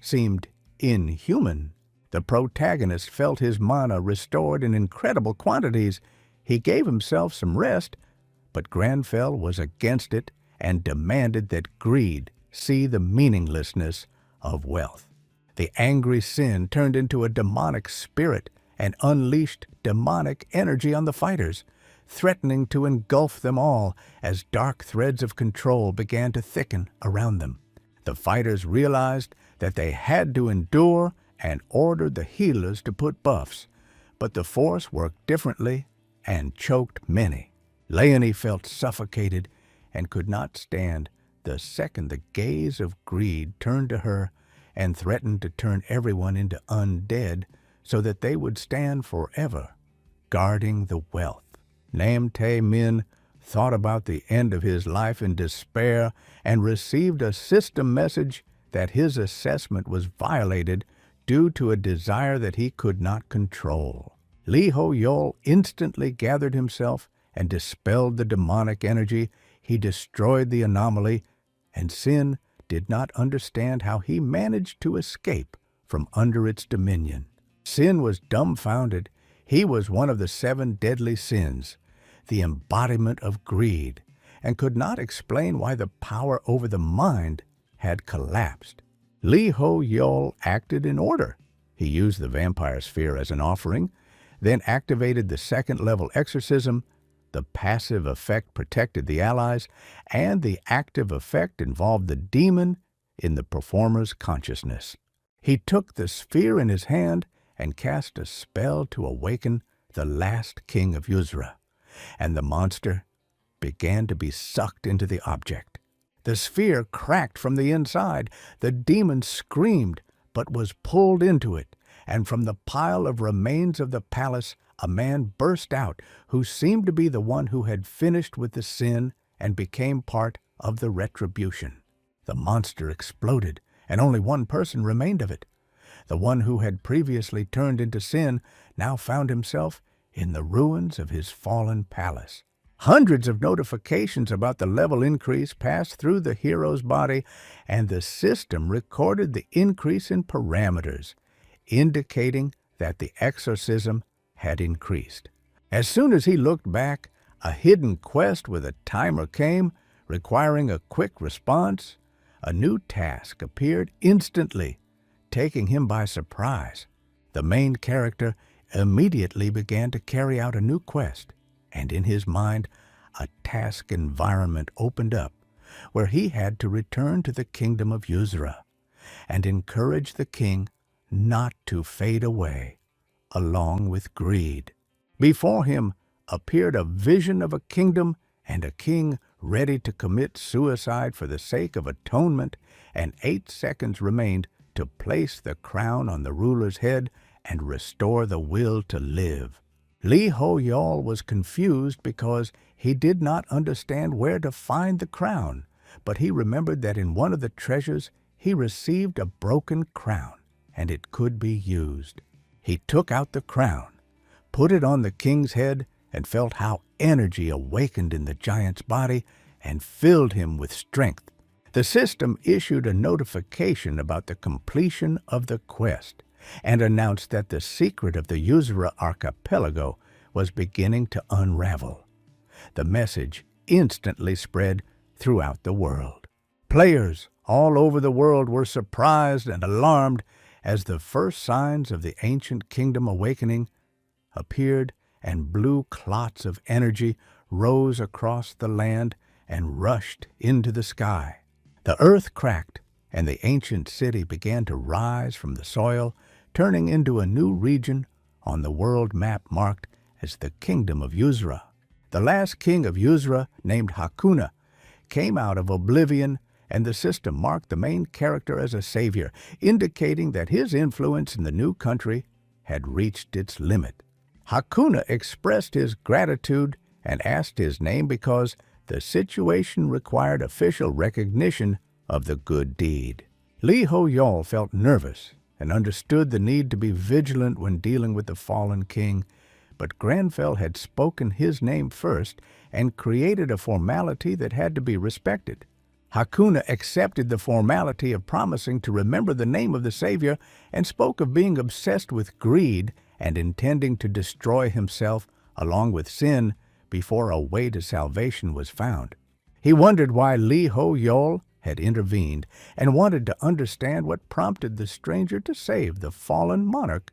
seemed inhuman. The protagonist felt his mana restored in incredible quantities. He gave himself some rest, but Granfell was against it and demanded that greed see the meaninglessness of wealth. The angry Sin turned into a demonic spirit and unleashed demonic energy on the fighters, threatening to engulf them all as dark threads of control began to thicken around them. The fighters realized that they had to endure and ordered the healers to put buffs, but the force worked differently and choked many. Leonie felt suffocated and could not stand the second the gaze of greed turned to her and threatened to turn everyone into undead so that they would stand forever, guarding the wealth. Nam Tae Min thought about the end of his life in despair and received a system message that his assessment was violated due to a desire that he could not control. Lee Ho-yol instantly gathered himself and dispelled the demonic energy. He destroyed the anomaly, and Sin did not understand how he managed to escape from under its dominion. Sin was dumbfounded. He was one of the 7 deadly sins, the embodiment of greed, and could not explain why the power over the mind had collapsed. Lee Ho-yol acted in order. He used the vampire sphere as an offering, then activated the 2nd-level exorcism. The passive effect protected the allies, and the active effect involved the demon in the performer's consciousness. He took the sphere in his hand and cast a spell to awaken the last king of Yuzra, and the monster began to be sucked into the object. The sphere cracked from the inside. The demon screamed, but was pulled into it, and from the pile of remains of the palace a man burst out who seemed to be the one who had finished with the sin and became part of the retribution. The monster exploded, and only one person remained of it. The one who had previously turned into Sin now found himself in the ruins of his fallen palace. Hundreds of notifications about the level increase passed through the hero's body, and the system recorded the increase in parameters, indicating that the exorcism had increased. As soon as he looked back, a hidden quest with a timer came, requiring a quick response. A new task appeared instantly, taking him by surprise. The main character immediately began to carry out a new quest, and in his mind, a task environment opened up where he had to return to the kingdom of Yuzra and encourage the king not to fade away along with greed. Before him appeared a vision of a kingdom and a king ready to commit suicide for the sake of atonement, and 8 seconds remained to place the crown on the ruler's head and restore the will to live. Lee Ho-yol was confused because he did not understand where to find the crown, but he remembered that in one of the treasures he received a broken crown, and it could be used. He took out the crown, put it on the king's head, and felt how energy awakened in the giant's body and filled him with strength. The system issued a notification about the completion of the quest and announced that the secret of the Yuzura archipelago was beginning to unravel. The message instantly spread throughout the world. Players all over the world were surprised and alarmed as the first signs of the ancient kingdom awakening appeared, and blue clots of energy rose across the land and rushed into the sky. The earth cracked, and the ancient city began to rise from the soil, turning into a new region on the world map marked as the Kingdom of Yuzura. The last king of Yuzura, named Hakuna, came out of oblivion, and the system marked the main character as a savior, indicating that his influence in the new country had reached its limit. Hakuna expressed his gratitude and asked his name because the situation required official recognition of the good deed. Li Ho Yol felt nervous and understood the need to be vigilant when dealing with the fallen king, but Granfell had spoken his name first and created a formality that had to be respected. Hakuna accepted the formality of promising to remember the name of the Savior and spoke of being obsessed with greed and intending to destroy himself along with sin before a way to salvation was found. He wondered why Li Ho Yol had intervened and wanted to understand what prompted the stranger to save the fallen monarch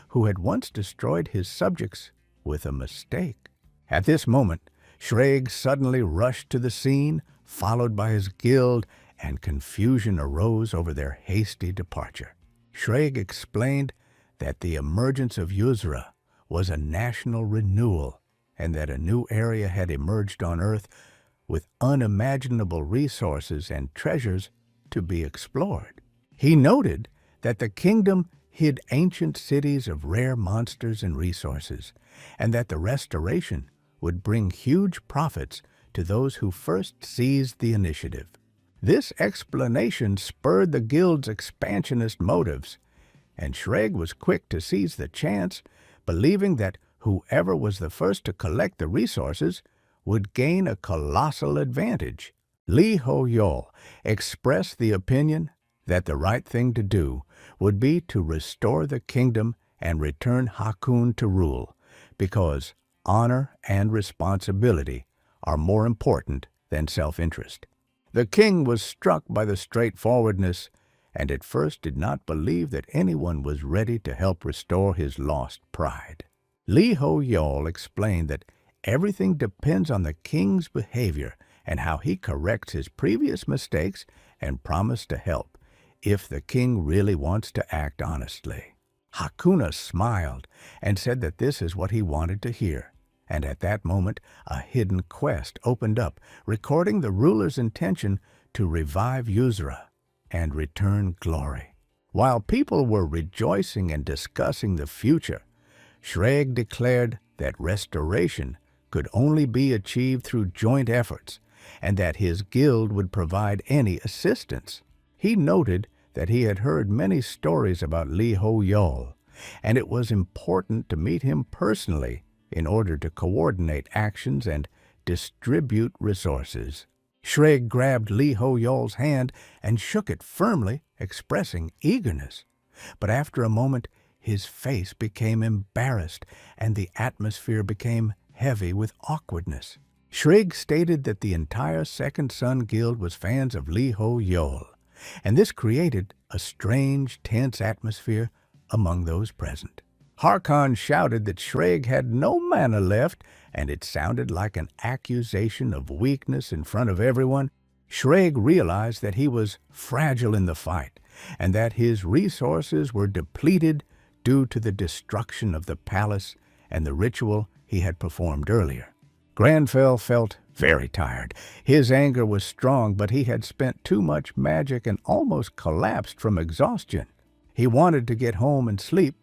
who had once destroyed his subjects with a mistake. At this moment, Shreg suddenly rushed to the scene, followed by his guild, and confusion arose over their hasty departure. Shreg explained that the emergence of Yuzura was a national renewal and that a new area had emerged on Earth with unimaginable resources and treasures to be explored. He noted that the kingdom hid ancient cities of rare monsters and resources, and that the restoration would bring huge profits to those who first seized the initiative. This explanation spurred the guild's expansionist motives, and Shreg was quick to seize the chance, believing that whoever was the first to collect the resources would gain a colossal advantage. Li Ho Yol expressed the opinion that the right thing to do would be to restore the kingdom and return Hakun to rule, because honor and responsibility are more important than self-interest. The king was struck by the straightforwardness and at first did not believe that anyone was ready to help restore his lost pride. Li Ho Yol explained that everything depends on the king's behavior and how he corrects his previous mistakes, and promised to help if the king really wants to act honestly. Hakuna smiled and said that this is what he wanted to hear, and at that moment a hidden quest opened up, recording the ruler's intention to revive Yuzura and return glory. While people were rejoicing and discussing the future, Shreg declared that restoration could only be achieved through joint efforts, and that his guild would provide any assistance. He noted that he had heard many stories about Li Ho Yol, and it was important to meet him personally in order to coordinate actions and distribute resources. Shreg grabbed Li Ho Yol's hand and shook it firmly, expressing eagerness. But after a moment, his face became embarrassed, and the atmosphere became heavy with awkwardness. Shreg stated that the entire Second Son Guild was fans of Li Ho Yol, and this created a strange, tense atmosphere among those present. Harkon shouted that Shreg had no mana left, and it sounded like an accusation of weakness in front of everyone. Shreg realized that he was fragile in the fight, and that his resources were depleted due to the destruction of the palace and the ritual he had performed earlier. Granfell felt very tired. His anger was strong, but he had spent too much magic and almost collapsed from exhaustion. He wanted to get home and sleep,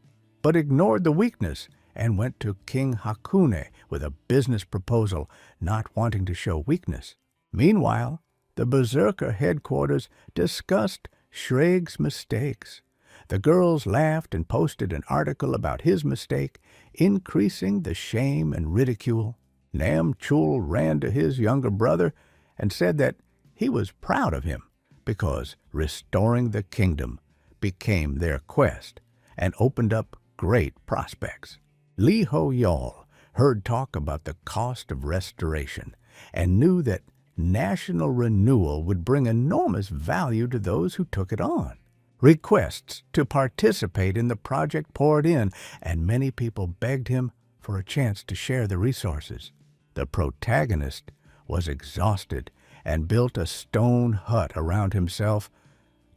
but ignored the weakness and went to King Hakune with a business proposal, not wanting to show weakness. Meanwhile, the Berserker headquarters discussed Shreg's mistakes. The girls laughed and posted an article about his mistake, increasing the shame and ridicule. Nam Chul ran to his younger brother and said that he was proud of him because restoring the kingdom became their quest and opened up great prospects. Lee Ho Yol heard talk about the cost of restoration and knew that national renewal would bring enormous value to those who took it on. Requests to participate in the project poured in, and many people begged him for a chance to share the resources. The protagonist was exhausted and built a stone hut around himself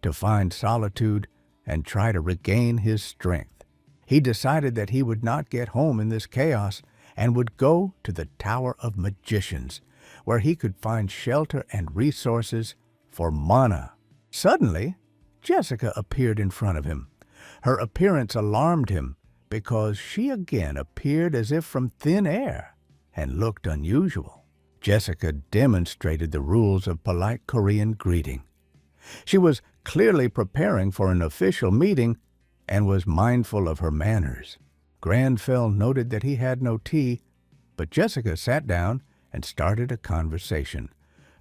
to find solitude and try to regain his strength. He decided that he would not get home in this chaos and would go to the Tower of Magicians, where he could find shelter and resources for mana. Suddenly, Jessica appeared in front of him. Her appearance alarmed him because she again appeared as if from thin air and looked unusual. Jessica demonstrated the rules of polite Korean greeting. She was clearly preparing for an official meeting and was mindful of her manners. Granfell noted that he had no tea, but Jessica sat down and started a conversation,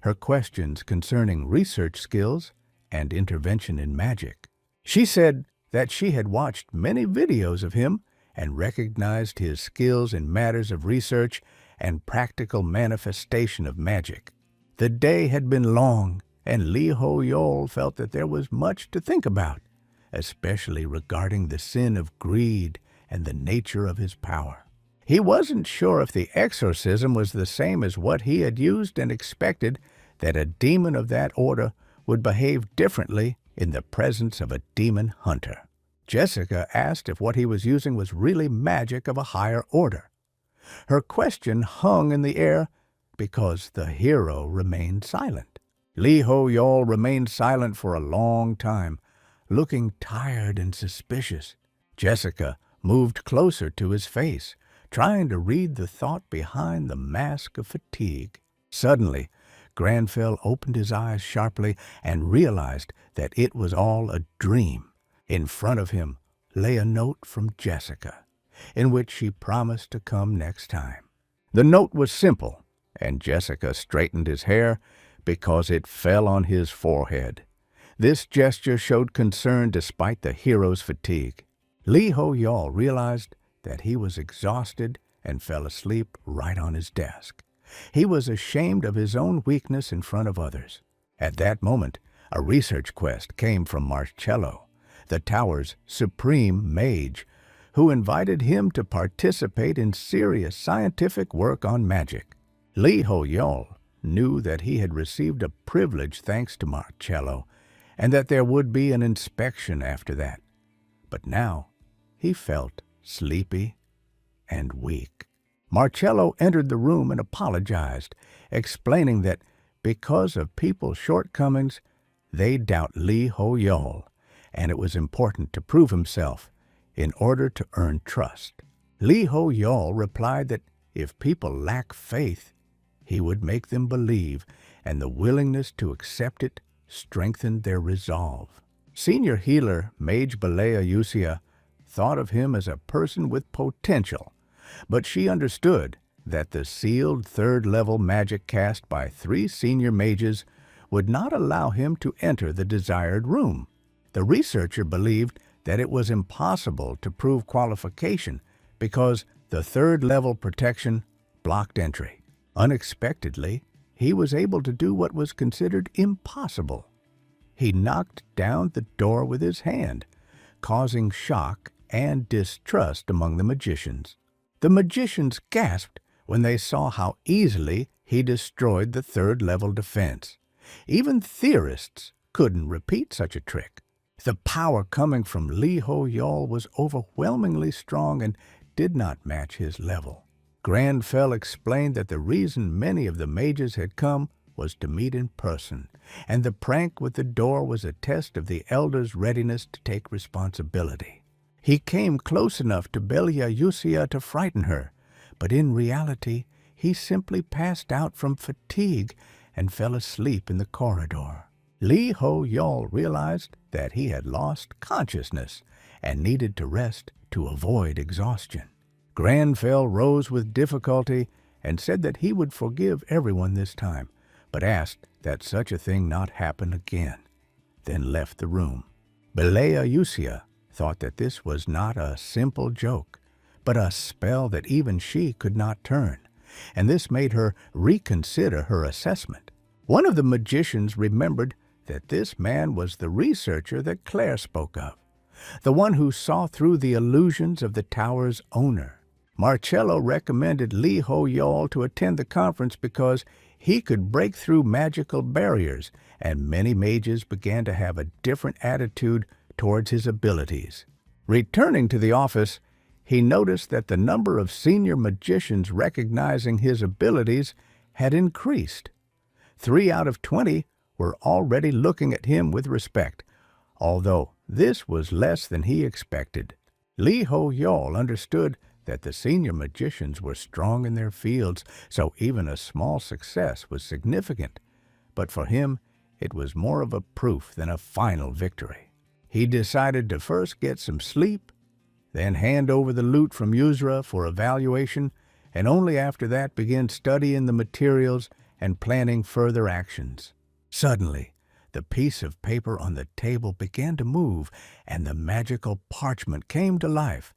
her questions concerning research skills and intervention in magic. She said that she had watched many videos of him and recognized his skills in matters of research and practical manifestation of magic. The day had been long, and Lee Ho Yol felt that there was much to think about, especially regarding the sin of greed and the nature of his power. He wasn't sure if the exorcism was the same as what he had used and expected that a demon of that order would behave differently in the presence of a demon hunter. Jessica asked if what he was using was really magic of a higher order. Her question hung in the air because the hero remained silent. Lee Ho Yol remained silent for a long time, looking tired and suspicious. Jessica moved closer to his face, trying to read the thought behind the mask of fatigue. Suddenly, Granfell opened his eyes sharply and realized that it was all a dream. In front of him lay a note from Jessica, in which she promised to come next time. The note was simple, and Jessica straightened his hair because it fell on his forehead. This gesture showed concern despite the hero's fatigue. Lee Ho Yol realized that he was exhausted and fell asleep right on his desk. He was ashamed of his own weakness in front of others. At that moment, a research quest came from Marcello, the tower's supreme mage, who invited him to participate in serious scientific work on magic. Lee Ho Yol knew that he had received a privilege thanks to Marcello, and that there would be an inspection after that. But now he felt sleepy and weak. Marcello entered the room and apologized, explaining that because of people's shortcomings, they doubt Lee Ho Yol, and it was important to prove himself in order to earn trust. Lee Ho Yol replied that if people lack faith, he would make them believe, and the willingness to accept it strengthened their resolve. Senior healer Mage Balea Yusia thought of him as a person with potential, but she understood that the sealed third-level magic cast by 3 senior mages would not allow him to enter the desired room. The researcher believed that it was impossible to prove qualification because the third-level protection blocked entry. Unexpectedly, he was able to do what was considered impossible. He knocked down the door with his hand, causing shock and distrust among the magicians. The magicians gasped when they saw how easily he destroyed the third-level defense. Even theorists couldn't repeat such a trick. The power coming from Lee Ho Yol was overwhelmingly strong and did not match his level. Granfell explained that the reason many of the mages had come was to meet in person, and the prank with the door was a test of the elder's readiness to take responsibility. He came close enough to Belia Yusia to frighten her, but in reality he simply passed out from fatigue and fell asleep in the corridor. Lee Ho-yol realized that he had lost consciousness and needed to rest to avoid exhaustion. Granfell rose with difficulty and said that he would forgive everyone this time, but asked that such a thing not happen again, then left the room. Belea Yusia thought that this was not a simple joke, but a spell that even she could not turn, and this made her reconsider her assessment. One of the magicians remembered that this man was the researcher that Claire spoke of, the one who saw through the illusions of the tower's owner. Marcello recommended Lee Ho-yol to attend the conference because he could break through magical barriers, and many mages began to have a different attitude towards his abilities. Returning to the office, he noticed that the number of senior magicians recognizing his abilities had increased. 3 out of 20 were already looking at him with respect, although this was less than he expected. Lee Ho-yol understood that the senior magicians were strong in their fields, so even a small success was significant. But for him, it was more of a proof than a final victory. He decided to first get some sleep, then hand over the loot from Yusra for evaluation, and only after that begin studying the materials and planning further actions. Suddenly, the piece of paper on the table began to move, and the magical parchment came to life,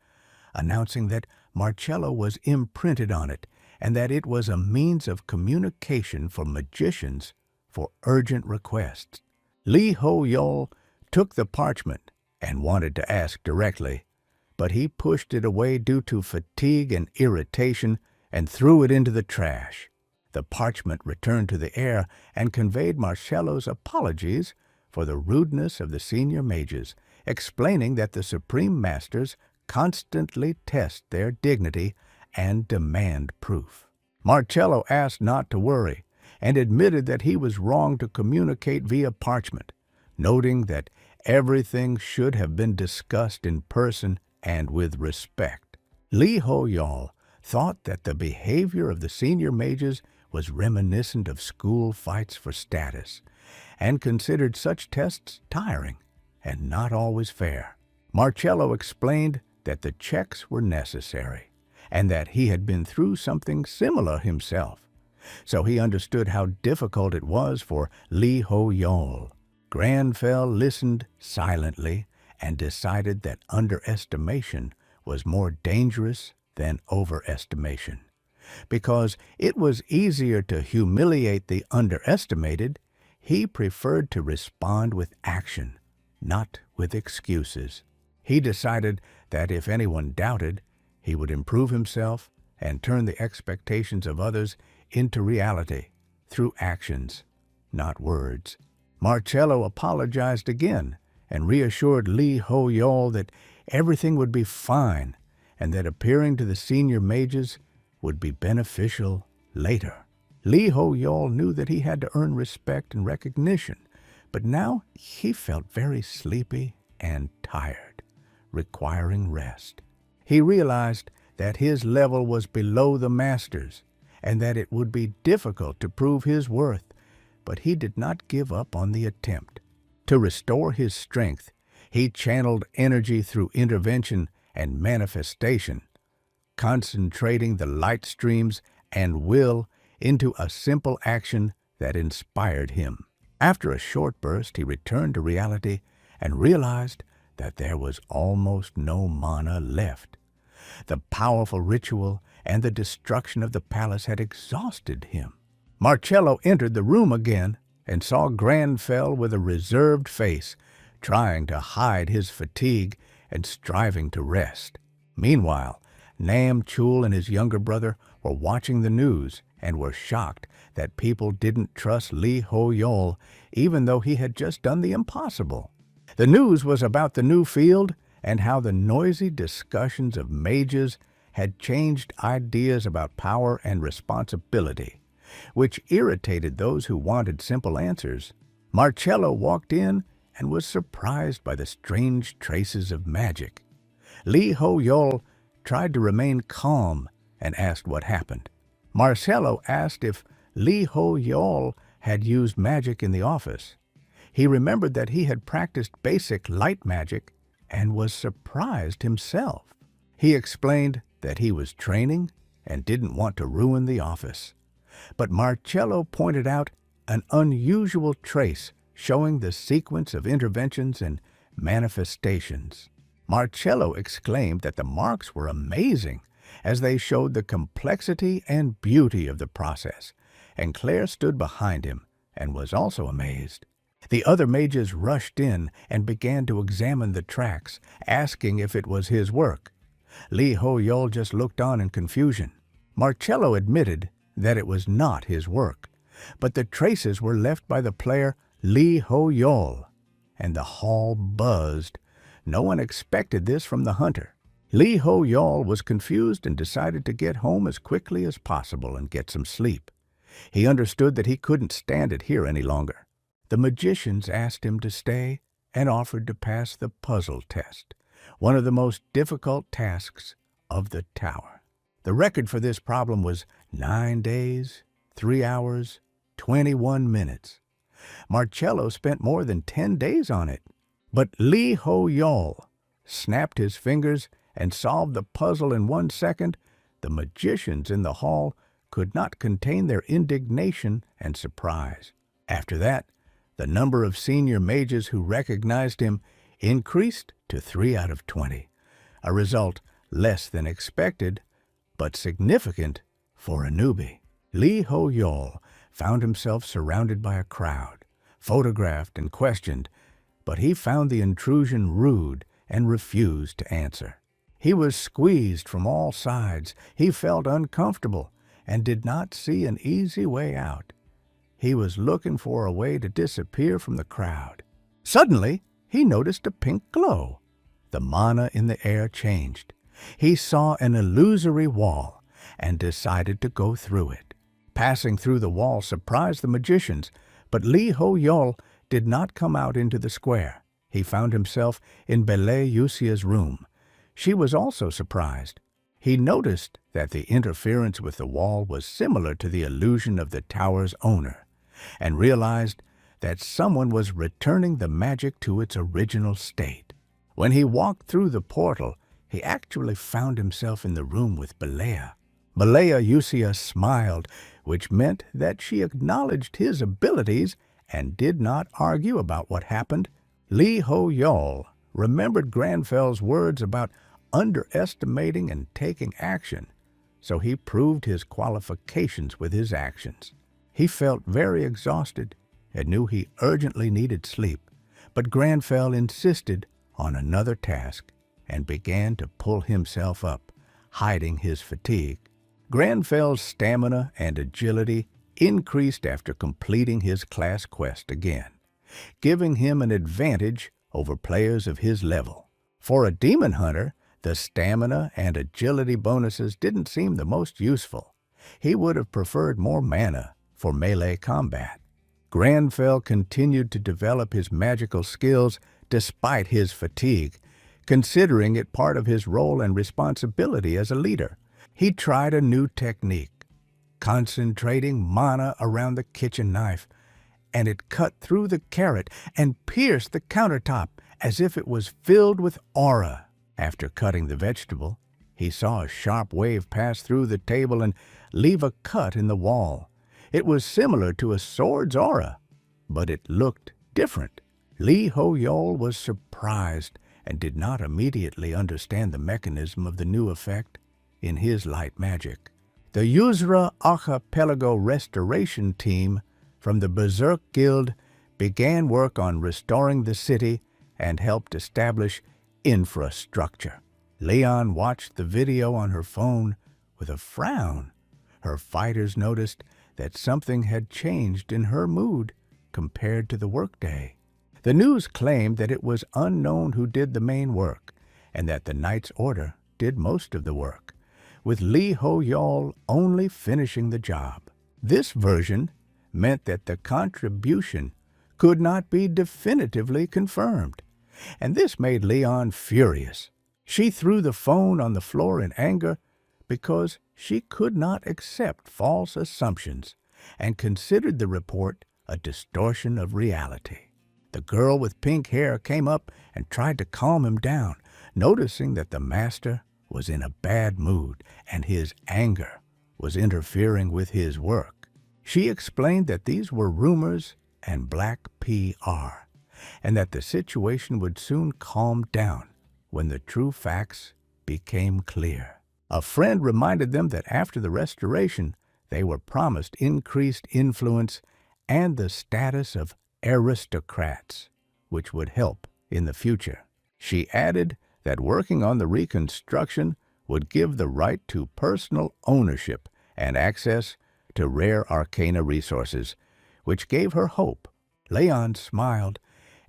announcing that Marcello was imprinted on it and that it was a means of communication for magicians for urgent requests. Lee Ho-yol took the parchment and wanted to ask directly, but he pushed it away due to fatigue and irritation and threw it into the trash. The parchment returned to the air and conveyed Marcello's apologies for the rudeness of the senior mages, explaining that the Supreme Masters constantly test their dignity and demand proof. Marcello asked not to worry and admitted that he was wrong to communicate via parchment, noting that everything should have been discussed in person and with respect. Lee Ho-yol thought that the behavior of the senior mages was reminiscent of school fights for status, and considered such tests tiring and not always fair. Marcello explained that the checks were necessary, and that he had been through something similar himself, so he understood how difficult it was for Lee Ho-yol. Granfell listened silently and decided that underestimation was more dangerous than overestimation. Because it was easier to humiliate the underestimated, he preferred to respond with action, not with excuses. He decided that if anyone doubted, he would improve himself and turn the expectations of others into reality through actions, not words. Marcello apologized again and reassured Lee Ho-yol that everything would be fine and that appearing to the senior mages would be beneficial later. Lee Ho-yol knew that he had to earn respect and recognition, but now he felt very sleepy and tired, requiring rest. He realized that his level was below the masters and that it would be difficult to prove his worth, but he did not give up on the attempt. To restore his strength, he channeled energy through intervention and manifestation, concentrating the light streams and will into a simple action that inspired him. After a short burst, he returned to reality and realized that there was almost no mana left. The powerful ritual and the destruction of the palace had exhausted him. Marcello entered the room again and saw Granfell with a reserved face, trying to hide his fatigue and striving to rest. Meanwhile, Nam Chul and his younger brother were watching the news and were shocked that people didn't trust Lee Ho-yol, even though he had just done the impossible. The news was about the new field and how the noisy discussions of mages had changed ideas about power and responsibility, which irritated those who wanted simple answers. Marcello walked in and was surprised by the strange traces of magic. Lee Ho-yol tried to remain calm and asked what happened. Marcello asked if Lee Ho-yol had used magic in the office. He remembered that he had practiced basic light magic and was surprised himself. He explained that he was training and didn't want to ruin the office. But Marcello pointed out an unusual trace showing the sequence of interventions and manifestations. Marcello exclaimed that the marks were amazing, as they showed the complexity and beauty of the process, and Claire stood behind him and was also amazed. The other mages rushed in and began to examine the tracks, asking if it was his work. Li Ho-yol just looked on in confusion. Marcello admitted that it was not his work, but the traces were left by the player Li Ho-yol, and the hall buzzed. No one expected this from the hunter. Li Ho-yol was confused and decided to get home as quickly as possible and get some sleep. He understood that he couldn't stand it here any longer. The magicians asked him to stay and offered to pass the puzzle test, one of the most difficult tasks of the tower. The record for this problem was 9 days, 3 hours, 21 minutes. Marcello spent more than 10 days on it. But Li Ho-yol snapped his fingers and solved the puzzle in 1 second. The magicians in the hall could not contain their indignation and surprise. After that, the number of senior mages who recognized him increased to 3 out of 20, a result less than expected, but significant for a newbie. Li Ho-yol found himself surrounded by a crowd, photographed and questioned, but he found the intrusion rude and refused to answer. He was squeezed from all sides. He felt uncomfortable and did not see an easy way out. He was looking for a way to disappear from the crowd. Suddenly, he noticed a pink glow. The mana in the air changed. He saw an illusory wall and decided to go through it. Passing through the wall surprised the magicians, but Li Ho-yol did not come out into the square. He found himself in Bele Yusia's room. She was also surprised. He noticed that the interference with the wall was similar to the illusion of the tower's owner, and realized that someone was returning the magic to its original state. When he walked through the portal, he actually found himself in the room with Belea. Belea Yusia smiled, which meant that she acknowledged his abilities and did not argue about what happened. Li Ho-yol remembered Granfel's words about underestimating and taking action, so he proved his qualifications with his actions. He felt very exhausted and knew he urgently needed sleep, but Granfell insisted on another task and began to pull himself up, hiding his fatigue. Granfell's stamina and agility increased after completing his class quest again, giving him an advantage over players of his level. For a demon hunter, the stamina and agility bonuses didn't seem the most useful. He would have preferred more mana for melee combat. Granfell continued to develop his magical skills despite his fatigue, considering it part of his role and responsibility as a leader. He tried a new technique, concentrating mana around the kitchen knife, and it cut through the carrot and pierced the countertop as if it was filled with aura. After cutting the vegetable, he saw a sharp wave pass through the table and leave a cut in the wall. It was similar to a sword's aura, but it looked different. Li Ho-yol was surprised and did not immediately understand the mechanism of the new effect in his light magic. The Yuzra Archipelago Restoration Team from the Berserk Guild began work on restoring the city and helped establish infrastructure. Leon watched the video on her phone with a frown. Her fighters noticed that something had changed in her mood compared to the workday. The news claimed that it was unknown who did the main work, and that the Knight's Order did most of the work, with Li Ho-yol only finishing the job. This version meant that the contribution could not be definitively confirmed, and this made Leon furious. She threw the phone on the floor in anger because she could not accept false assumptions and considered the report a distortion of reality. The girl with pink hair came up and tried to calm him down, noticing that the master was in a bad mood and his anger was interfering with his work. She explained that these were rumors and black PR, and that the situation would soon calm down when the true facts became clear. A friend reminded them that after the restoration, they were promised increased influence and the status of aristocrats, which would help in the future. She added that working on the reconstruction would give the right to personal ownership and access to rare arcana resources, which gave her hope. Leon smiled,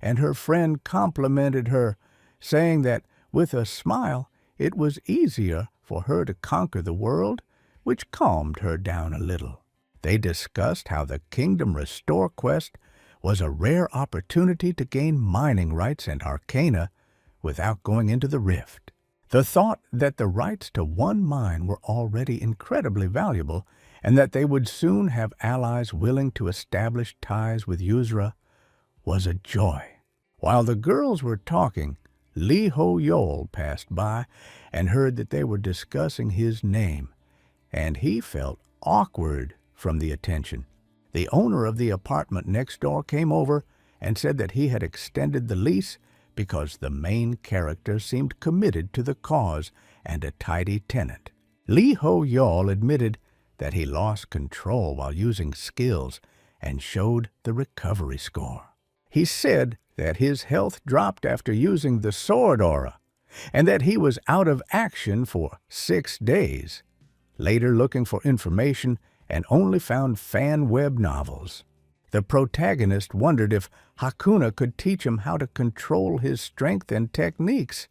and her friend complimented her, saying that with a smile it was easier for her to conquer the world, which calmed her down a little. They discussed how the Kingdom Restore quest was a rare opportunity to gain mining rights and arcana without going into the rift. The thought that the rights to one mine were already incredibly valuable and that they would soon have allies willing to establish ties with Yuzra was a joy. While the girls were talking, Lee Ho-yol passed by and heard that they were discussing his name, and he felt awkward from the attention. The owner of the apartment next door came over and said that he had extended the lease because the main character seemed committed to the cause and a tidy tenant. Lee Ho-yol admitted that he lost control while using skills and showed the recovery score. He said that his health dropped after using the sword aura, and that he was out of action for 6 days, later looking for information and only found fan web novels. The protagonist wondered if Hakuna could teach him how to control his strength and techniques,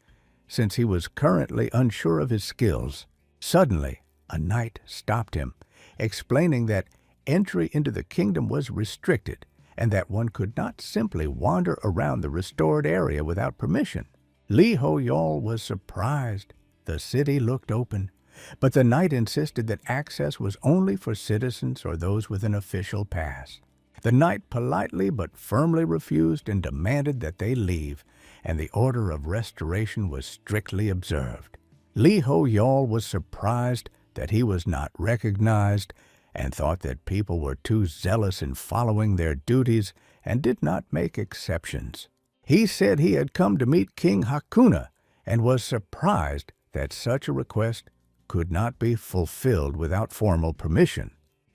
since he was currently unsure of his skills. Suddenly, a knight stopped him, explaining that entry into the kingdom was restricted and that one could not simply wander around the restored area without permission. Lee Ho-yol was surprised. The city looked open, but the knight insisted that access was only for citizens or those with an official pass. The knight politely but firmly refused and demanded that they leave, and the order of restoration was strictly observed. Lee Ho-yol was surprised that he was not recognized and thought that people were too zealous in following their duties and did not make exceptions. He said he had come to meet King Hakuna and was surprised that such a request could not be fulfilled without formal permission.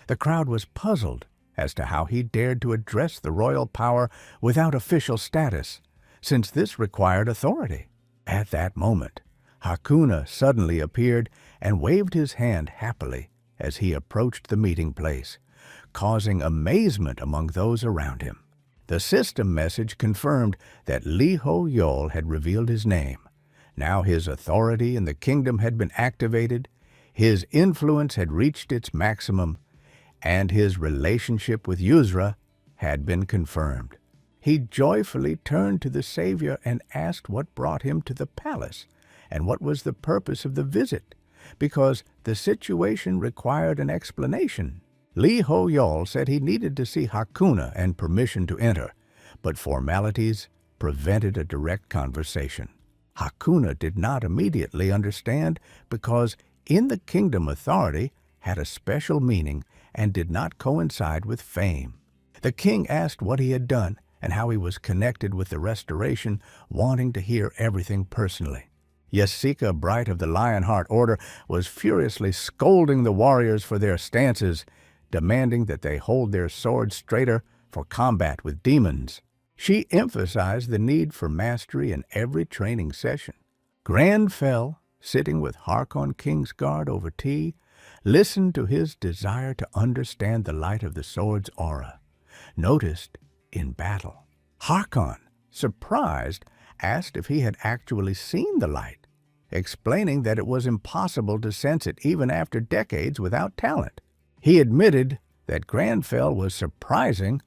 The crowd was puzzled as to how he dared to address the royal power without official status, since this required authority. At that moment, Hakuna suddenly appeared and waved his hand happily as he approached the meeting place, causing amazement among those around him. The system message confirmed that Lee Ho-yol had revealed his name. Now his authority in the kingdom had been activated, his influence had reached its maximum, and his relationship with Yuzra had been confirmed. He joyfully turned to the savior and asked what brought him to the palace and what was the purpose of the visit, because the situation required an explanation. Lee Ho-yol said he needed to see Hakuna and permission to enter, but formalities prevented a direct conversation. Hakuna did not immediately understand because in the kingdom authority had a special meaning and did not coincide with fame. The king asked what he had done and how he was connected with the restoration, wanting to hear everything personally. Yasika Bright of the Lionheart Order was furiously scolding the warriors for their stances, demanding that they hold their swords straighter for combat with demons. She emphasized the need for mastery in every training session. Grand Fell, sitting with Harkon Kingsguard over tea, listened to his desire to understand the light of the sword's aura, noticed in battle. Harkon, surprised, asked if he had actually seen the light, explaining that it was impossible to sense it even after decades without talent. He admitted that Granfell was surprising,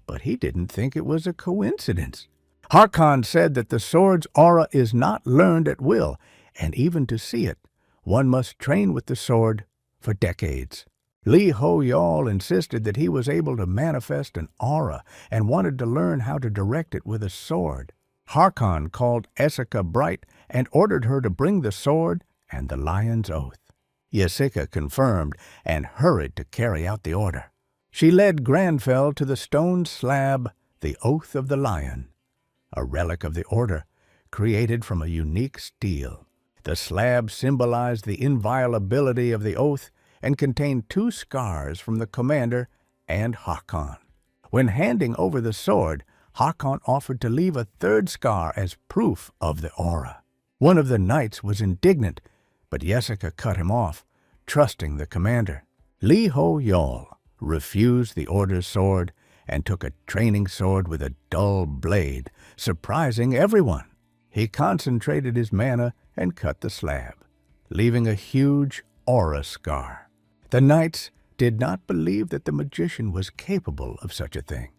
but he didn't think it was a coincidence. Harkon said that the sword's aura is not learned at will, and even to see it, one must train with the sword for decades. Li Ho Yol insisted that he was able to manifest an aura and wanted to learn how to direct it with a sword. Harkon called Jessica Bright and ordered her to bring the sword and the lion's oath. Jessica confirmed and hurried to carry out the order. She led Granfell to the stone slab, the Oath of the Lion, a relic of the order created from a unique steel. The slab symbolized the inviolability of the oath and contained 2 scars from the commander and Harkon. When handing over the sword, Harkon offered to leave a 3rd scar as proof of the aura. One of the knights was indignant, but Jessica cut him off, trusting the commander. Li Ho Yol refused the order's sword and took a training sword with a dull blade, surprising everyone. He concentrated his mana and cut the slab, leaving a huge aura scar. The knights did not believe that the magician was capable of such a thing.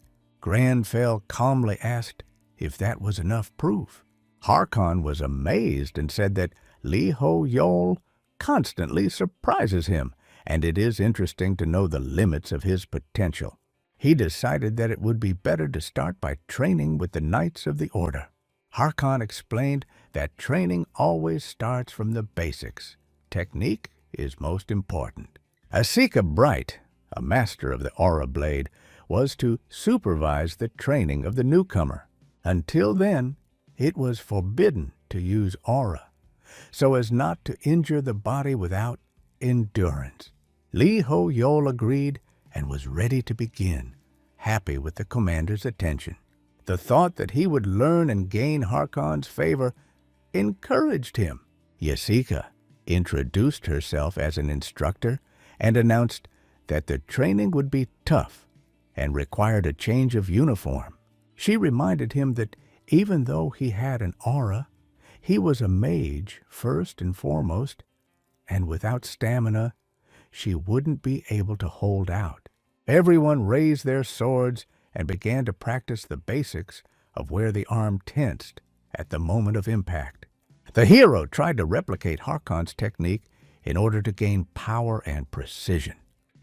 Granfell calmly asked if that was enough proof. Harkon was amazed and said that Li Ho Yol constantly surprises him, and it is interesting to know the limits of his potential. He decided that it would be better to start by training with the Knights of the Order. Harkon explained that training always starts from the basics. Technique is most important. Jessica Bright, a master of the aura blade, was to supervise the training of the newcomer. Until then, it was forbidden to use aura, so as not to injure the body without endurance. Li Ho Yol agreed and was ready to begin, happy with the commander's attention. The thought that he would learn and gain Harkon's favor encouraged him. Jessica introduced herself as an instructor and announced that the training would be tough and required a change of uniform. She reminded him that even though he had an aura, he was a mage first and foremost, and without stamina, she wouldn't be able to hold out. Everyone raised their swords and began to practice the basics of where the arm tensed at the moment of impact. The hero tried to replicate Harkon's technique in order to gain power and precision.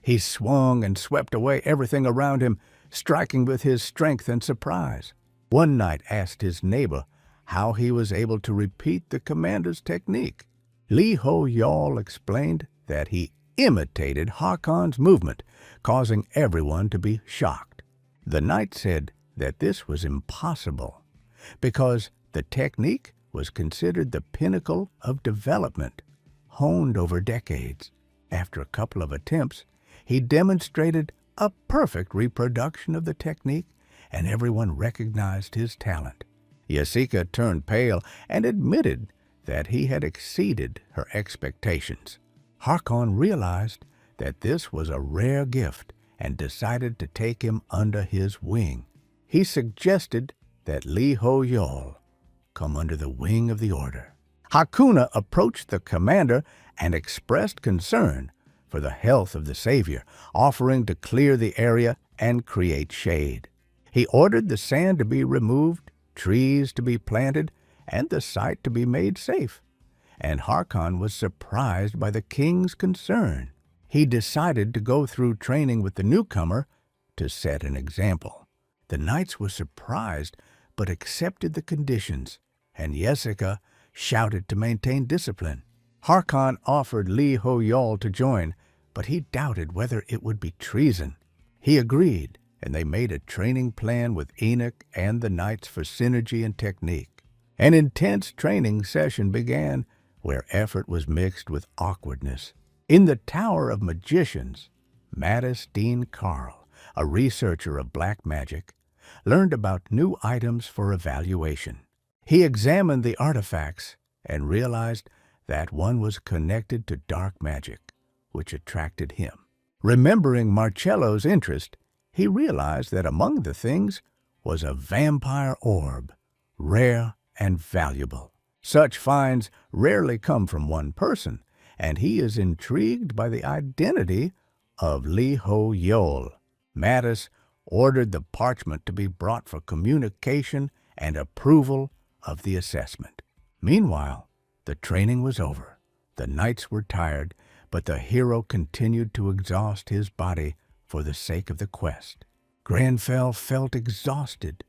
He swung and swept away everything around him, striking with his strength and surprise. One knight asked his neighbor how he was able to repeat the commander's technique. Li Ho Yol explained that he imitated Harkon's movement, causing everyone to be shocked. The knight said that this was impossible because the technique was considered the pinnacle of development, honed over decades. After a couple of attempts, he demonstrated a perfect reproduction of the technique, and everyone recognized his talent. Jessica turned pale and admitted that he had exceeded her expectations. Harkon realized that this was a rare gift and decided to take him under his wing. He suggested that Li Ho Yol come under the wing of the order. Hakuna approached the commander and expressed concern for the health of the savior, offering to clear the area and create shade. He ordered the sand to be removed, trees to be planted, and the site to be made safe. And Harkon was surprised by the king's concern. He decided to go through training with the newcomer to set an example. The knights were surprised but accepted the conditions, and Jessica shouted to maintain discipline. Harkon offered Li Ho Yol to join, but he doubted whether it would be treason. He agreed, and they made a training plan with Enoch and the knights for synergy and technique. An intense training session began, where effort was mixed with awkwardness. In the Tower of Magicians, Mattis Dean Carl, a researcher of black magic, learned about new items for evaluation. He examined the artifacts and realized that one was connected to dark magic, which attracted him. Remembering Marcello's interest, he realized that among the things was a vampire orb, rare and valuable. Such finds rarely come from one person, and he is intrigued by the identity of Li Ho Yol. Mattis ordered the parchment to be brought for communication and approval of the assessment. Meanwhile, the training was over. The knights were tired, but the hero continued to exhaust his body for the sake of the quest. Granfell felt exhausted,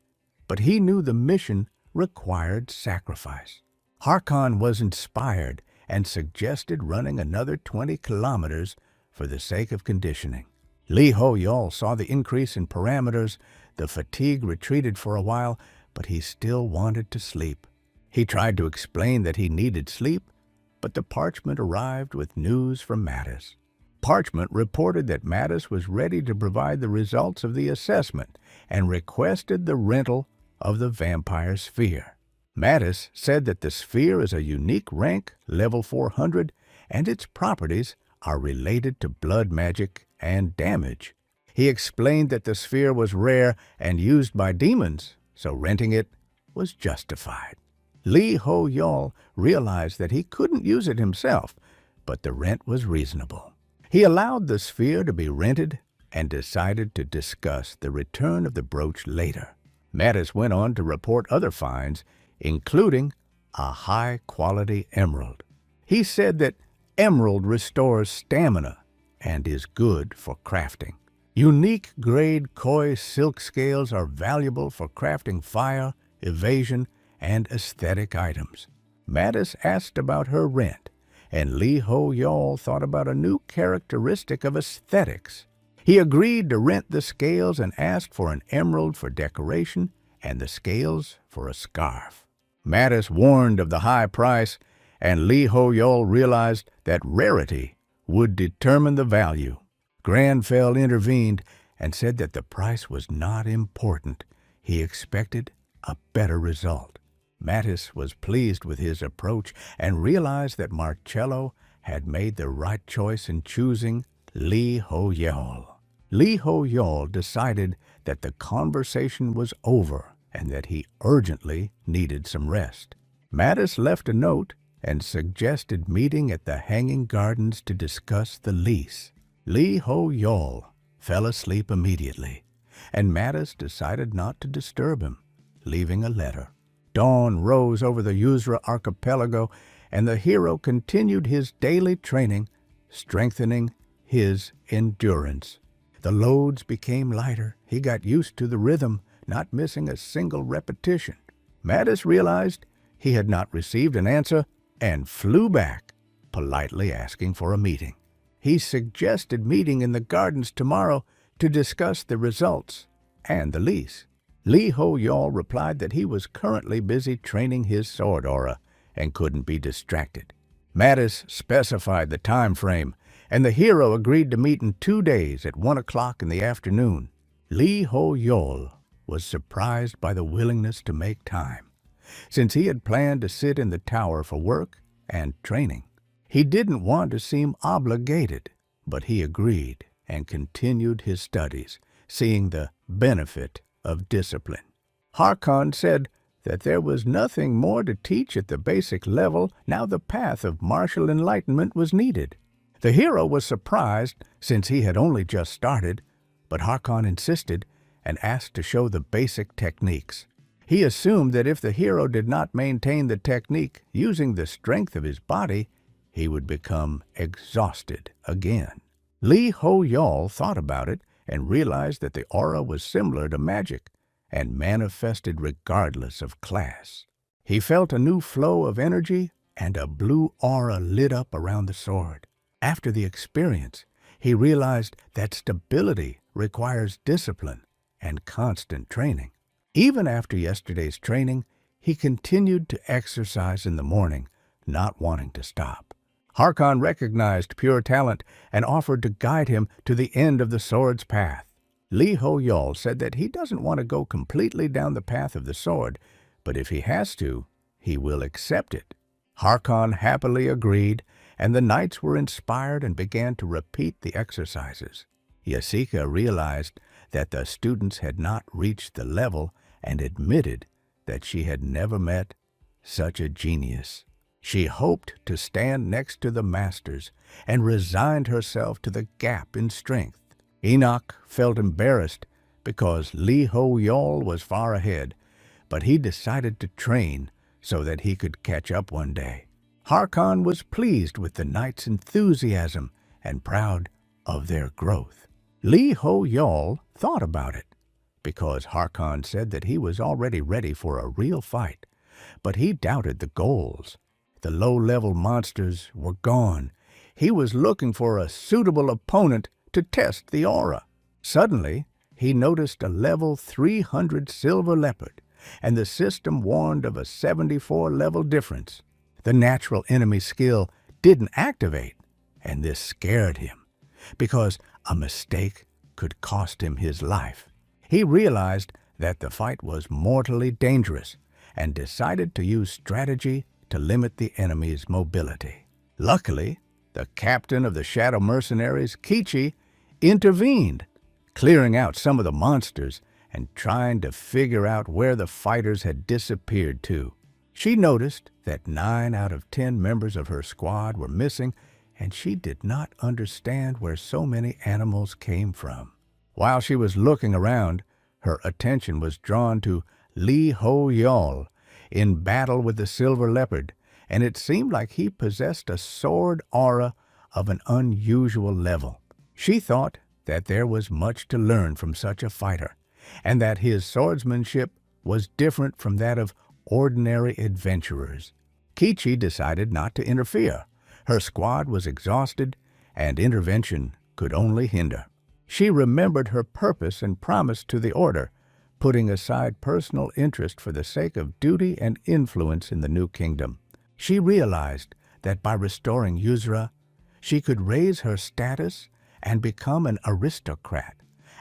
but he knew the mission required sacrifice. Harkon was inspired and suggested running another 20 kilometers for the sake of conditioning. Lee Ho-yol saw the increase in parameters. The fatigue retreated for a while, but he still wanted to sleep. He tried to explain that he needed sleep, but the parchment arrived with news from Mattis. Parchment reported that Mattis was ready to provide the results of the assessment and requested the rental of the vampire sphere. Mattis said that the sphere is a unique rank, level 400, and its properties are related to blood magic and damage. He explained that the sphere was rare and used by demons, so renting it was justified. Lee Ho-yol realized that he couldn't use it himself, but the rent was reasonable. He allowed the sphere to be rented and decided to discuss the return of the brooch later. Mattis went on to report other finds, including a high-quality emerald. He said that emerald restores stamina and is good for crafting. Unique grade koi silk scales are valuable for crafting fire, evasion, and aesthetic items. Mattis asked about her rent, and Lee Ho-yol thought about a new characteristic of aesthetics. He agreed to rent the scales and asked for an emerald for decoration and the scales for a scarf. Mattis warned of the high price, and Lee Ho-yol realized that rarity would determine the value. Granfell intervened and said that the price was not important. He expected a better result. Mattis was pleased with his approach and realized that Marcello had made the right choice in choosing Lee Ho-yol. Lee Ho-yol decided that the conversation was over and that he urgently needed some rest. Mattis left a note and suggested meeting at the Hanging Gardens to discuss the lease. Lee Ho-yol fell asleep immediately, and Mattis decided not to disturb him, leaving a letter. Dawn rose over the Yuzra archipelago, and the hero continued his daily training, strengthening his endurance. The loads became lighter. He got used to the rhythm, not missing a single repetition. Mattis realized he had not received an answer and flew back, politely asking for a meeting. He suggested meeting in the gardens tomorrow to discuss the results and the lease. Lee Ho-yol replied that he was currently busy training his sword aura and couldn't be distracted. Mattis specified the time frame, and the hero agreed to meet in 2 days at 1 o'clock in the afternoon. Lee Ho-yol was surprised by the willingness to make time, since he had planned to sit in the tower for work and training. He didn't want to seem obligated, but he agreed and continued his studies, seeing the benefit of discipline. Harkon said that there was nothing more to teach at the basic level. Now the path of martial enlightenment was needed. The hero was surprised since he had only just started, but Harkon insisted and asked to show the basic techniques. He assumed that if the hero did not maintain the technique using the strength of his body, he would become exhausted again. Lee Ho-yol thought about it and realized that the aura was similar to magic and manifested regardless of class. He felt a new flow of energy, and a blue aura lit up around the sword. After the experience, he realized that stability requires discipline and constant training. Even after yesterday's training, he continued to exercise in the morning, not wanting to stop. Harkon recognized pure talent and offered to guide him to the end of the sword's path. Lee Ho-yol said that he doesn't want to go completely down the path of the sword, but if he has to, he will accept it. Harkon happily agreed, and the knights were inspired and began to repeat the exercises. Yasika realized that the students had not reached the level and admitted that she had never met such a genius. She hoped to stand next to the masters and resigned herself to the gap in strength. Enoch felt embarrassed because Lee Ho-yol was far ahead, but he decided to train so that he could catch up one day. Harkon was pleased with the knight's enthusiasm and proud of their growth. Lee Ho-yol thought about it, because Harkon said that he was already ready for a real fight, but he doubted the goals. The low-level monsters were gone. He was looking for a suitable opponent to test the aura. Suddenly, he noticed a level 300 silver leopard, and the system warned of a 74 level difference. The natural enemy skill didn't activate, and this scared him, because a mistake could cost him his life. He realized that the fight was mortally dangerous, and decided to use strategy to limit the enemy's mobility. Luckily, the captain of the Shadow Mercenaries, Kichi, intervened, clearing out some of the monsters and trying to figure out where the fighters had disappeared to. She noticed that 9 out of 10 members of her squad were missing, and she did not understand where so many animals came from. While she was looking around, her attention was drawn to Lee Ho-yol in battle with the silver leopard, and it seemed like he possessed a sword aura of an unusual level. She thought that there was much to learn from such a fighter, and that his swordsmanship was different from that of ordinary adventurers. Kichi decided not to interfere. Her squad was exhausted, and intervention could only hinder. She remembered her purpose and promise to the Order, putting aside personal interest for the sake of duty and influence in the new kingdom. She realized that by restoring Yuzra, she could raise her status and become an aristocrat,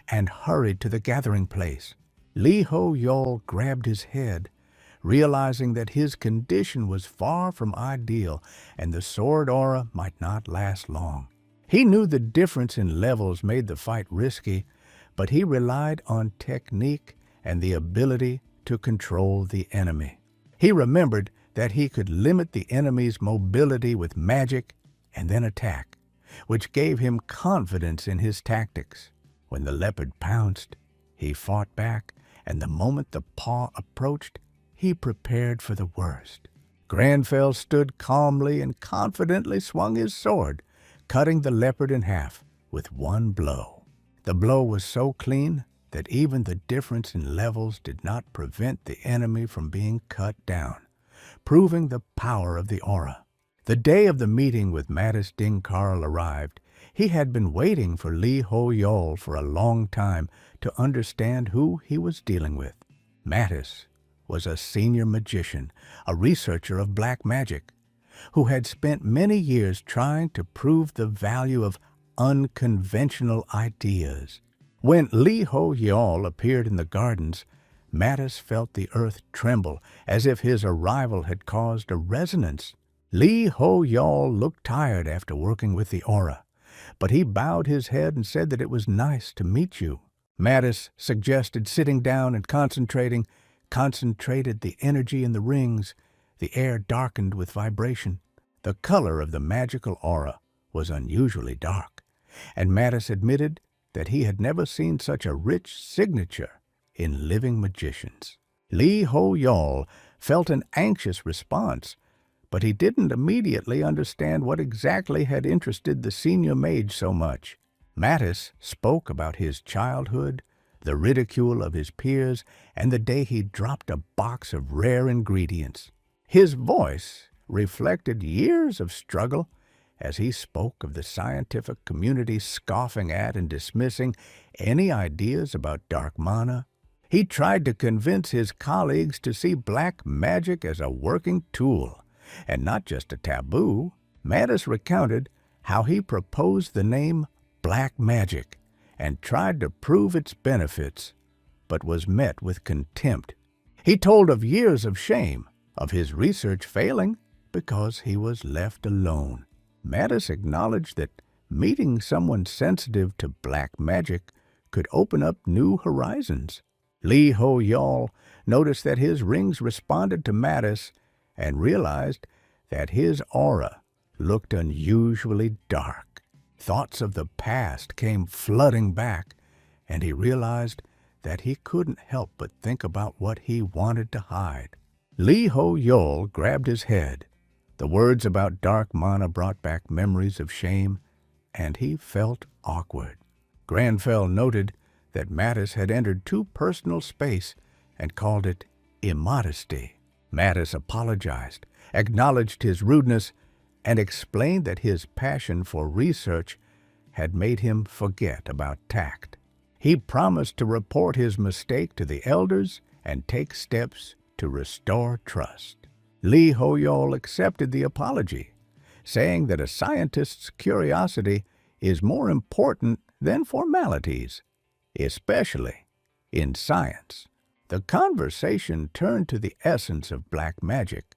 and hurried to the gathering place. Lee Ho-yol grabbed his head, realizing that his condition was far from ideal and the sword aura might not last long. He knew the difference in levels made the fight risky, but he relied on technique and the ability to control the enemy. He remembered that he could limit the enemy's mobility with magic and then attack, which gave him confidence in his tactics. When the leopard pounced, he fought back, and the moment the paw approached, he prepared for the worst. Granfell stood calmly and confidently swung his sword, cutting the leopard in half with one blow. The blow was so clean that even the difference in levels did not prevent the enemy from being cut down, proving the power of the aura. The day of the meeting with Mattis Dingkarl arrived. He had been waiting for Lee Ho-yol for a long time to understand who he was dealing with. Mattis was a senior magician, a researcher of black magic, who had spent many years trying to prove the value of unconventional ideas. When Lee Ho-yol appeared in the gardens, Mattis felt the earth tremble as if his arrival had caused a resonance. Lee Ho-yol looked tired after working with the aura, but he bowed his head and said that it was nice to meet you. Mattis suggested sitting down and concentrated the energy in the rings. The air darkened with vibration. The color of the magical aura was unusually dark, and Mattis admitted that he had never seen such a rich signature in living magicians. Lee Ho-yol felt an anxious response, but he didn't immediately understand what exactly had interested the senior mage so much. Mattis spoke about his childhood, the ridicule of his peers, and the day he dropped a box of rare ingredients. His voice reflected years of struggle as he spoke of the scientific community scoffing at and dismissing any ideas about dark mana. He tried to convince his colleagues to see black magic as a working tool, and not just a taboo. Mattis recounted how he proposed the name black magic and tried to prove its benefits, but was met with contempt. He told of years of shame, of his research failing because he was left alone. Mattis acknowledged that meeting someone sensitive to black magic could open up new horizons. Lee Ho-yol noticed that his rings responded to Mattis and realized that his aura looked unusually dark. Thoughts of the past came flooding back, and he realized that he couldn't help but think about what he wanted to hide. Lee Ho-yol grabbed his head. The words about dark mana brought back memories of shame and he felt awkward. Granfell noted that Mattis had entered too personal space and called it immodesty. Mattis apologized, acknowledged his rudeness, and explained that his passion for research had made him forget about tact. He promised to report his mistake to the elders and take steps to restore trust. Lee Ho-yol accepted the apology, saying that a scientist's curiosity is more important than formalities, especially in science. The conversation turned to the essence of black magic.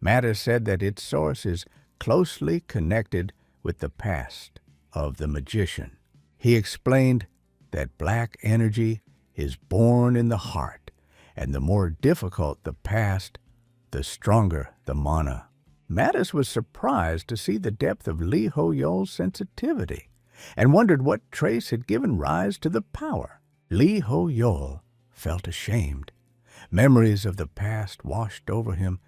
Mattis said that its source is closely connected with the past of the magician. He explained that black energy is born in the heart, and the more difficult the past, the stronger the mana. Mattis was surprised to see the depth of Lee Ho-yol's sensitivity and wondered what trace had given rise to the power. Lee Ho-yol felt ashamed. Memories of the past washed over him,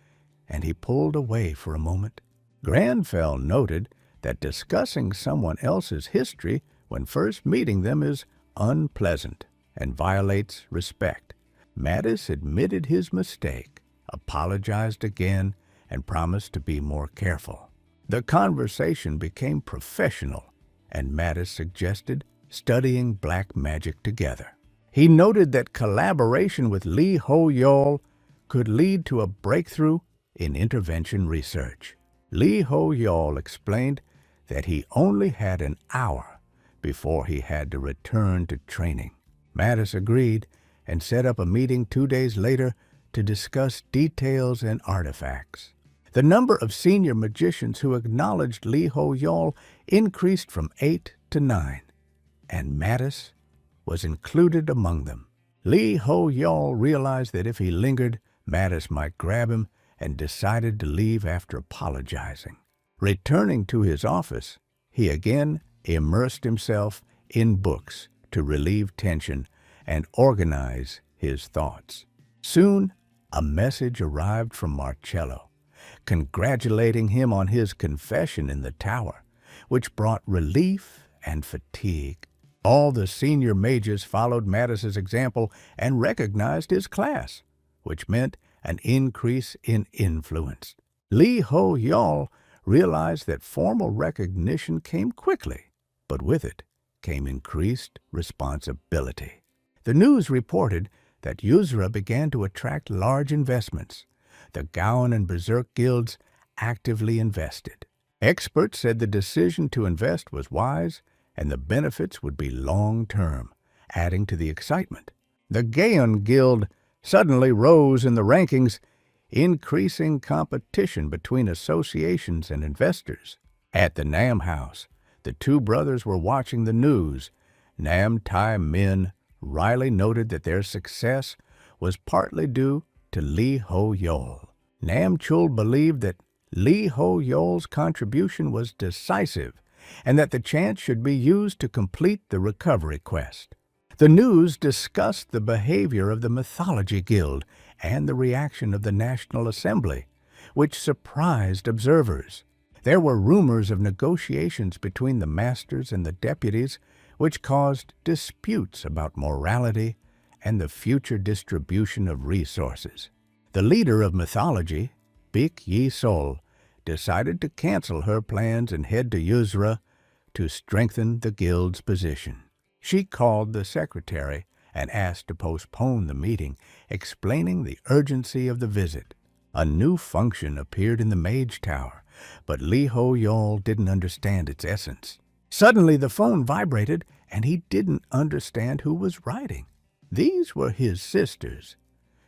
and he pulled away for a moment. Granfell noted that discussing someone else's history when first meeting them is unpleasant and violates respect. Mattis admitted his mistake, apologized again, and promised to be more careful. The conversation became professional, and Mattis suggested studying black magic together. He noted that collaboration with Lee Ho-yol could lead to a breakthrough in intervention research. Lee Ho-yol explained that he only had an hour before he had to return to training. Mattis agreed and set up a meeting 2 days later to discuss details and artifacts. The number of senior magicians who acknowledged Lee Ho-yol increased from 8 to 9, and Mattis was included among them. Lee Ho-yol realized that if he lingered, Mattis might grab him and decided to leave after apologizing. Returning to his office, he again immersed himself in books to relieve tension and organize his thoughts. Soon, a message arrived from Marcello, congratulating him on his confession in the tower, which brought relief and fatigue. All the senior mages followed Mattis's example and recognized his class, which meant an increase in influence. Lee Ho-yol realized that formal recognition came quickly, but with it came increased responsibility. The news reported that Yuzra began to attract large investments. The Gowan and Berserk guilds actively invested. Experts said the decision to invest was wise and the benefits would be long-term, adding to the excitement. The Gaon Guild suddenly rose in the rankings, increasing competition between associations and investors. At the Nam House, the two brothers were watching the news. Nam Tai Min Riley noted that their success was partly due to Lee Ho-yol. Nam Chul believed that Lee Ho-yol's contribution was decisive and that the chance should be used to complete the recovery quest. The news discussed the behavior of the Mythology Guild and the reaction of the National Assembly, which surprised observers. There were rumors of negotiations between the masters and the deputies, which caused disputes about morality and the future distribution of resources. The leader of mythology, Bik Yi-sol, decided to cancel her plans and head to Yuzra to strengthen the guild's position. She called the secretary and asked to postpone the meeting, explaining the urgency of the visit. A new function appeared in the Mage Tower, but Lee Ho-yol didn't understand its essence. Suddenly the phone vibrated, and he didn't understand who was writing. These were his sisters,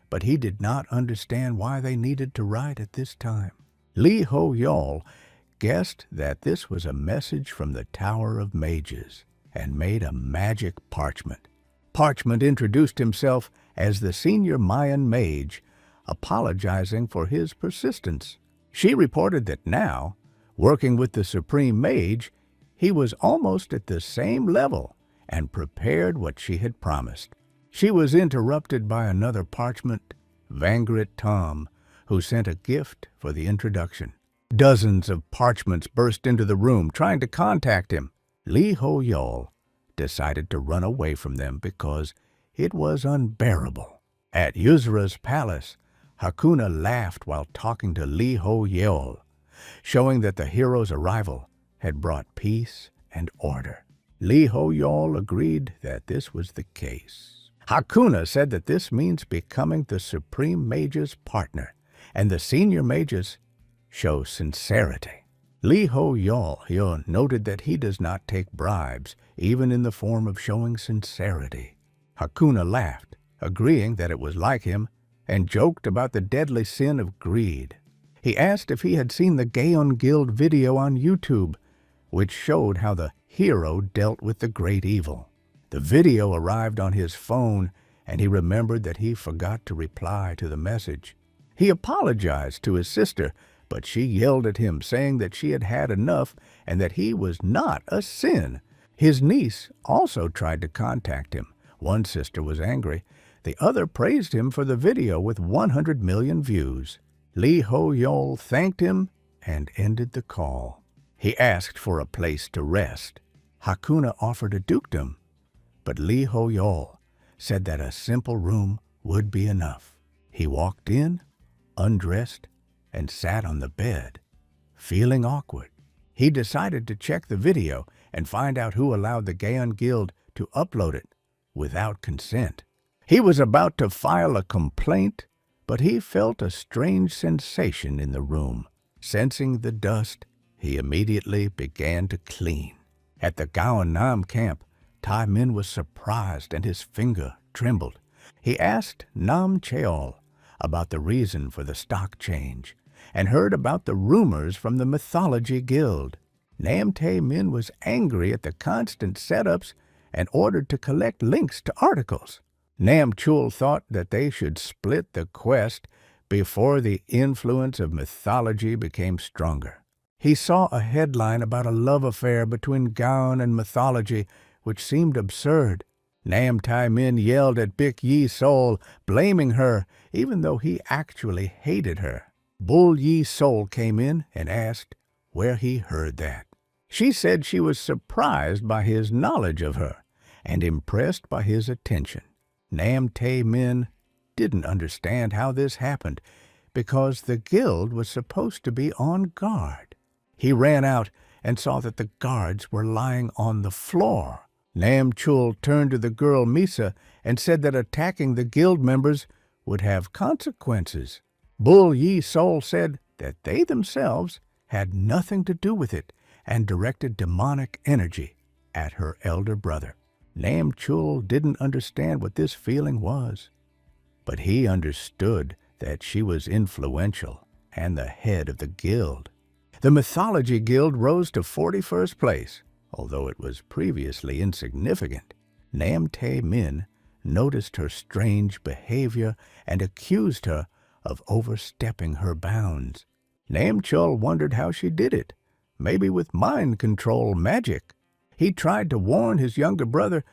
but he did not understand why they needed to write at this time. Lee Ho-yol guessed that this was a message from the Tower of Mages and made a magic parchment. Parchment introduced himself as the senior Mayan mage, apologizing for his persistence. She reported that now, working with the Supreme Mage, he was almost at the same level and prepared what she had promised. She was interrupted by another parchment, Vangrit Tom, who sent a gift for the introduction. Dozens of parchments burst into the room, trying to contact him. Lee Ho-yeol decided to run away from them because it was unbearable. At Yuzura's palace, Hakuna laughed while talking to Lee Ho-yeol, showing that the hero's arrival had brought peace and order. Lee Ho-yeol agreed that this was the case. Hakuna said that this means becoming the Supreme Mage's partner, and the Senior Mages show sincerity. Lee Ho-yeol noted that he does not take bribes, even in the form of showing sincerity. Hakuna laughed, agreeing that it was like him, and joked about the deadly sin of greed. He asked if he had seen the Gaon Guild video on YouTube, which showed how the hero dealt with the great evil. The video arrived on his phone, and he remembered that he forgot to reply to the message. He apologized to his sister, but she yelled at him, saying that she had had enough and that he was not a sin. His niece also tried to contact him. One sister was angry. The other praised him for the video with 100 million views. Lee Ho-yeol thanked him and ended the call. He asked for a place to rest. Hakuna offered a dukedom, but Lee Ho-yeol said that a simple room would be enough. He walked in, undressed, and sat on the bed, feeling awkward. He decided to check the video and find out who allowed the Gaon Guild to upload it without consent. He was about to file a complaint, but he felt a strange sensation in the room. Sensing the dust, he immediately began to clean. At the Gao-nam camp, Tai Min was surprised and his finger trembled. He asked Nam Cheol about the reason for the stock change and heard about the rumors from the Mythology Guild. Nam Tae Min was angry at the constant setups and ordered to collect links to articles. Nam Chul thought that they should split the quest before the influence of mythology became stronger. He saw a headline about a love affair between Gaon and mythology, which seemed absurd. Nam Tai Min yelled at Baek Yi Sol, blaming her, even though he actually hated her. Bul Yi Sol came in and asked where he heard that. She said she was surprised by his knowledge of her and impressed by his attention. Nam Tae Min didn't understand how this happened because the guild was supposed to be on guard. He ran out and saw that the guards were lying on the floor. Nam Chul turned to the girl Misa and said that attacking the guild members would have consequences. Bul Yi Sol said that they themselves had nothing to do with it and directed demonic energy at her elder brother. Nam Chul didn't understand what this feeling was, but he understood that she was influential and the head of the guild. The Mythology Guild rose to 41st place, although it was previously insignificant. Nam Tae Min noticed her strange behavior and accused her of overstepping her bounds. Nam Chul wondered how she did it, maybe with mind control magic. He tried to warn his younger brother,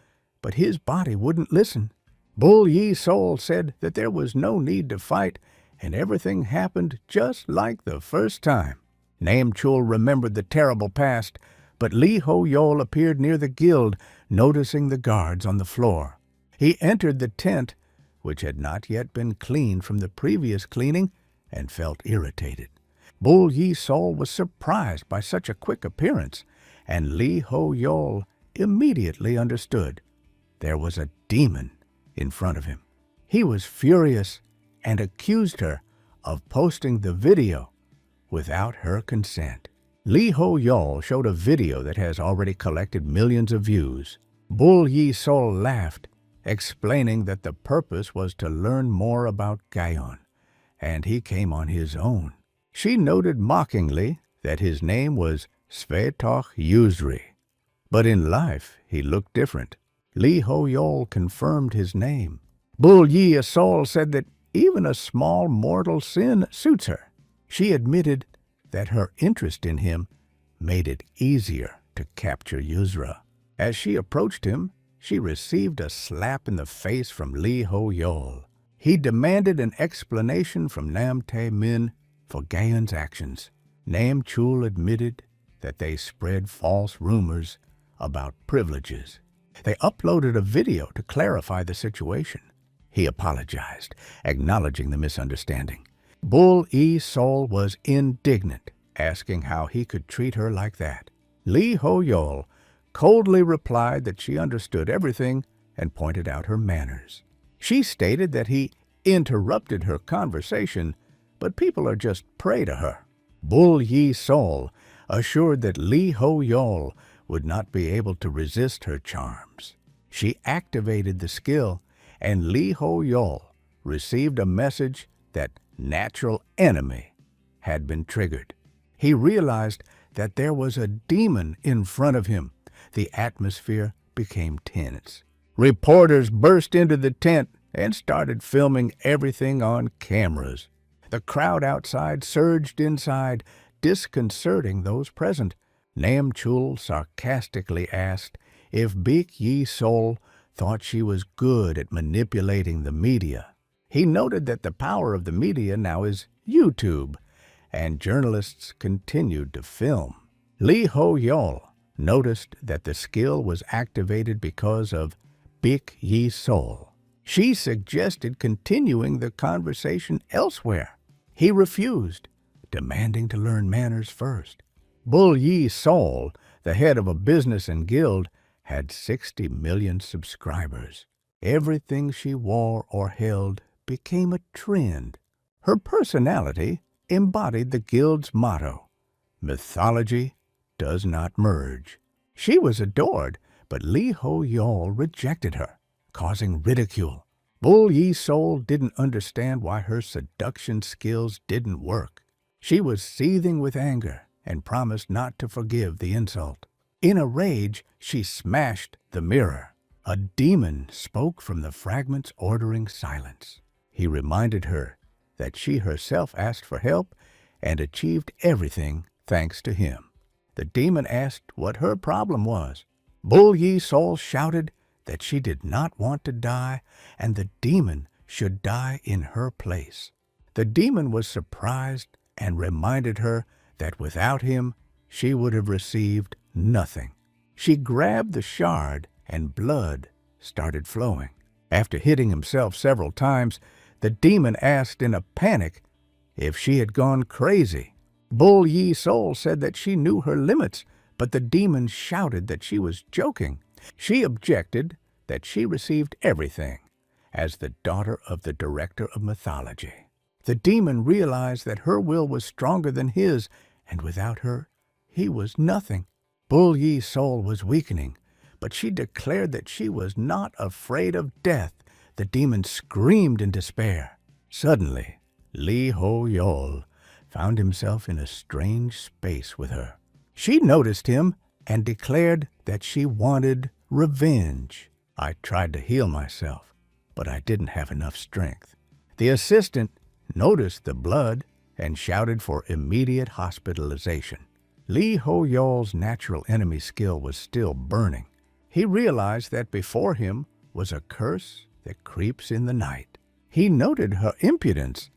but his body wouldn't listen. Bul Yi Sol said that there was no need to fight, and everything happened just like the first time. Nam Chul remembered the terrible past, but Lee Ho-yeol appeared near the guild, noticing the guards on the floor. He entered the tent, which had not yet been cleaned from the previous cleaning, and felt irritated. Bul Yi Sol was surprised by such a quick appearance, and Lee Ho-yeol immediately understood there was a demon in front of him. He was furious and accused her of posting the video without her consent. Lee Ho-yeol showed a video that has already collected millions of views. Bul Yi Sol laughed, explaining that the purpose was to learn more about Gaon, and he came on his own. She noted mockingly that his name was Svetoch Yuzri, but in life he looked different. Lee Ho-yeol confirmed his name. Bul Yi Sol said that even a small mortal sin suits her. She admitted that her interest in him made it easier to capture Yuzra. As she approached him, she received a slap in the face from Lee Ho-yeol. He demanded an explanation from Nam Tae Min for Gaon's actions. Nam Chul admitted that they spread false rumors about privileges. They uploaded a video to clarify the situation. He apologized, acknowledging the misunderstanding. Bull Yi Sol was indignant, asking how he could treat her like that. Lee Ho-yol coldly replied that she understood everything and pointed out her manners. She stated that he interrupted her conversation, but people are just prey to her. Bull Yi Sol assured that Lee Ho-yol would not be able to resist her charms. She activated the skill, and Lee Ho-yol received a message that natural enemy had been triggered. He realized that there was a demon in front of him. The atmosphere became tense. Reporters burst into the tent and started filming everything on cameras. The crowd outside surged inside, disconcerting those present. Nam Chul sarcastically asked if Baek Yi Sol thought she was good at manipulating the media. He noted that the power of the media now is YouTube, and journalists continued to film. Lee Ho-yol noticed that the skill was activated because of Baek Yi Sol. She suggested continuing the conversation elsewhere. He refused, demanding to learn manners first. Bull Yi Sol, the head of a business and guild, had 60 million subscribers. Everything she wore or held became a trend. Her personality embodied the guild's motto, mythology does not merge. She was adored, but Lee Ho-yol rejected her, causing ridicule. Bull Yi Sol didn't understand why her seduction skills didn't work. She was seething with anger and promised not to forgive the insult. In a rage, she smashed the mirror. A demon spoke from the fragments, ordering silence. He reminded her that she herself asked for help and achieved everything thanks to him. The demon asked what her problem was. Bull Yi Sol shouted that she did not want to die and the demon should die in her place. The demon was surprised and reminded her that without him, she would have received nothing. She grabbed the shard and blood started flowing. After hitting himself several times, the demon asked in a panic if she had gone crazy. Bull Yi Sol said that she knew her limits, but the demon shouted that she was joking. She objected that she received everything as the daughter of the director of mythology. The demon realized that her will was stronger than his, and without her, he was nothing. Bull Yi Sol was weakening, but she declared that she was not afraid of death. The demon screamed in despair. Suddenly, Lee Ho-yol found himself in a strange space with her. She noticed him and declared that she wanted revenge. I tried to heal myself, but I didn't have enough strength. The assistant noticed the blood and shouted for immediate hospitalization. Lee Ho-yol's natural enemy skill was still burning. He realized that before him was a curse that creeps in the night. He noted her impudence,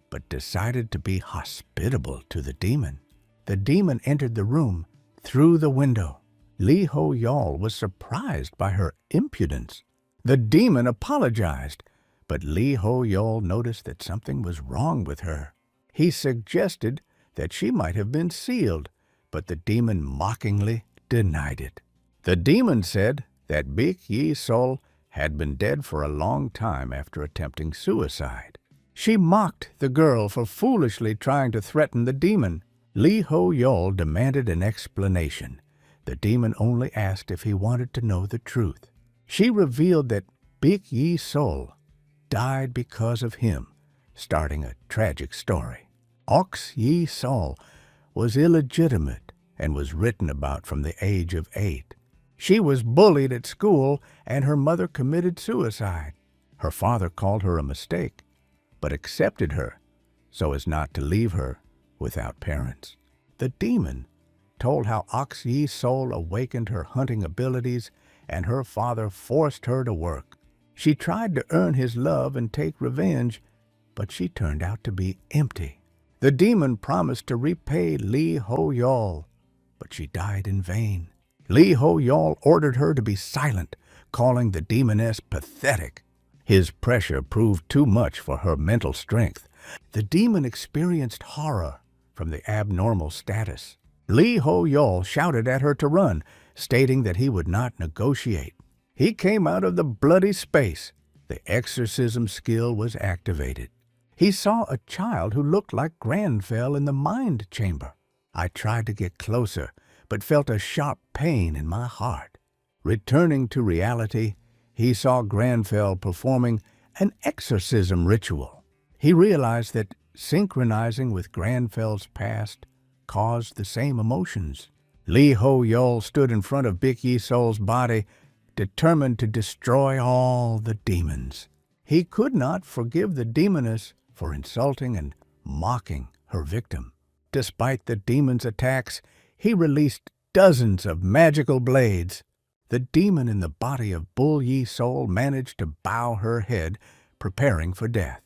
but decided to be hospitable to the demon. The demon entered the room through the window. Lee Ho-yol was surprised by her impudence. The demon apologized, but Lee Ho-yol noticed that something was wrong with her. He suggested that she might have been sealed, but the demon mockingly denied it. The demon said that Baek Yi Sol had been dead for a long time after attempting suicide. She mocked the girl for foolishly trying to threaten the demon. Lee Ho-yol demanded an explanation. The demon only asked if he wanted to know the truth. She revealed that Baek Yi Sol died because of him, starting a tragic story. Ox Yi Sol was illegitimate and was written about from the age of 8. She was bullied at school and her mother committed suicide. Her father called her a mistake, but accepted her so as not to leave her without parents. The demon told how Ox Yi Sol awakened her hunting abilities and her father forced her to work. She tried to earn his love and take revenge, but she turned out to be empty. The demon promised to repay Lee Ho-yol, but she died in vain. Lee Ho-yol ordered her to be silent, calling the demoness pathetic. His pressure proved too much for her mental strength. The demon experienced horror from the abnormal status. Lee Ho-yol shouted at her to run, stating that he would not negotiate. He came out of the bloody space. The exorcism skill was activated. He saw a child who looked like Granfell in the mind chamber. I tried to get closer, but felt a sharp pain in my heart. Returning to reality, he saw Granfell performing an exorcism ritual. He realized that synchronizing with Granfell's past caused the same emotions. Lee Ho-yol stood in front of Bik Yi-sol's body, determined to destroy all the demons. He could not forgive the demoness for insulting and mocking her victim. Despite the demon's attacks, he released dozens of magical blades. The demon in the body of Bull Yi-sol managed to bow her head, preparing for death.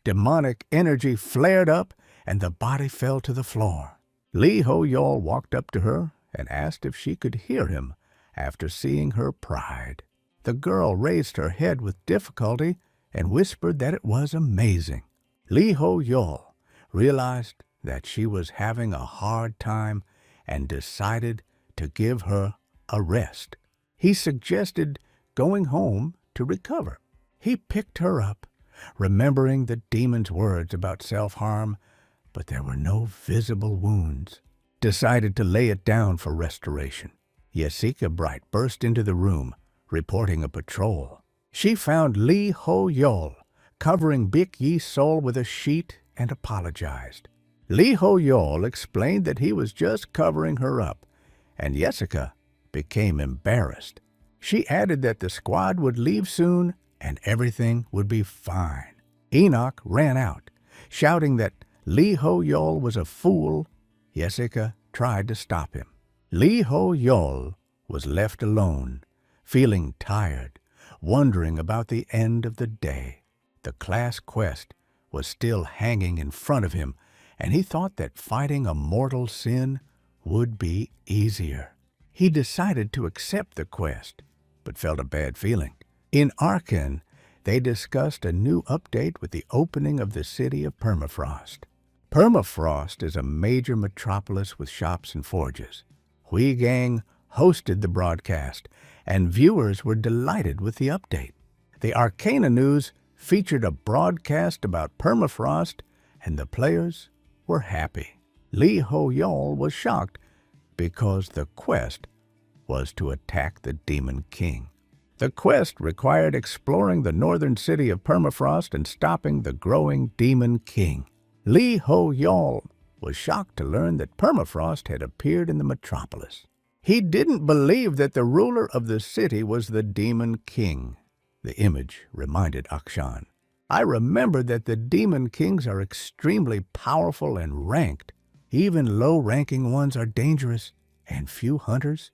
Demonic energy flared up, and the body fell to the floor. Lee Ho-yol walked up to her and asked if she could hear him after seeing her pride. The girl raised her head with difficulty and whispered that it was amazing. Lee Ho-yol realized that she was having a hard time and decided to give her a rest. He suggested going home to recover. He picked her up, remembering the demon's words about self-harm, but there were no visible wounds. Decided to lay it down for restoration. Jessica Bright burst into the room, reporting a patrol. She found Lee Ho-yol covering Bik Yi-sol with a sheet and apologized. Lee Ho-yol explained that he was just covering her up, and Jessica became embarrassed. She added that the squad would leave soon and everything would be fine. Enoch ran out, shouting that Lee Ho-yol was a fool. Jessica tried to stop him. Lee Ho-yol was left alone, feeling tired, wondering about the end of the day. The class quest was still hanging in front of him, and he thought that fighting a mortal sin would be easier. He decided to accept the quest, but felt a bad feeling. In Arkan, they discussed a new update with the opening of the city of Permafrost. Permafrost is a major metropolis with shops and forges. Hui Gang hosted the broadcast, and viewers were delighted with the update. The Arcana News featured a broadcast about Permafrost, and the players were happy. Lee Ho-yol was shocked because the quest was to attack the Demon King. The quest required exploring the northern city of Permafrost and stopping the growing Demon King. Lee Ho-yol was shocked to learn that Permafrost had appeared in the metropolis. He didn't believe that the ruler of the city was the Demon King. The image reminded Akshan. I remember that the Demon Kings are extremely powerful and ranked. Even low-ranking ones are dangerous, and few hunters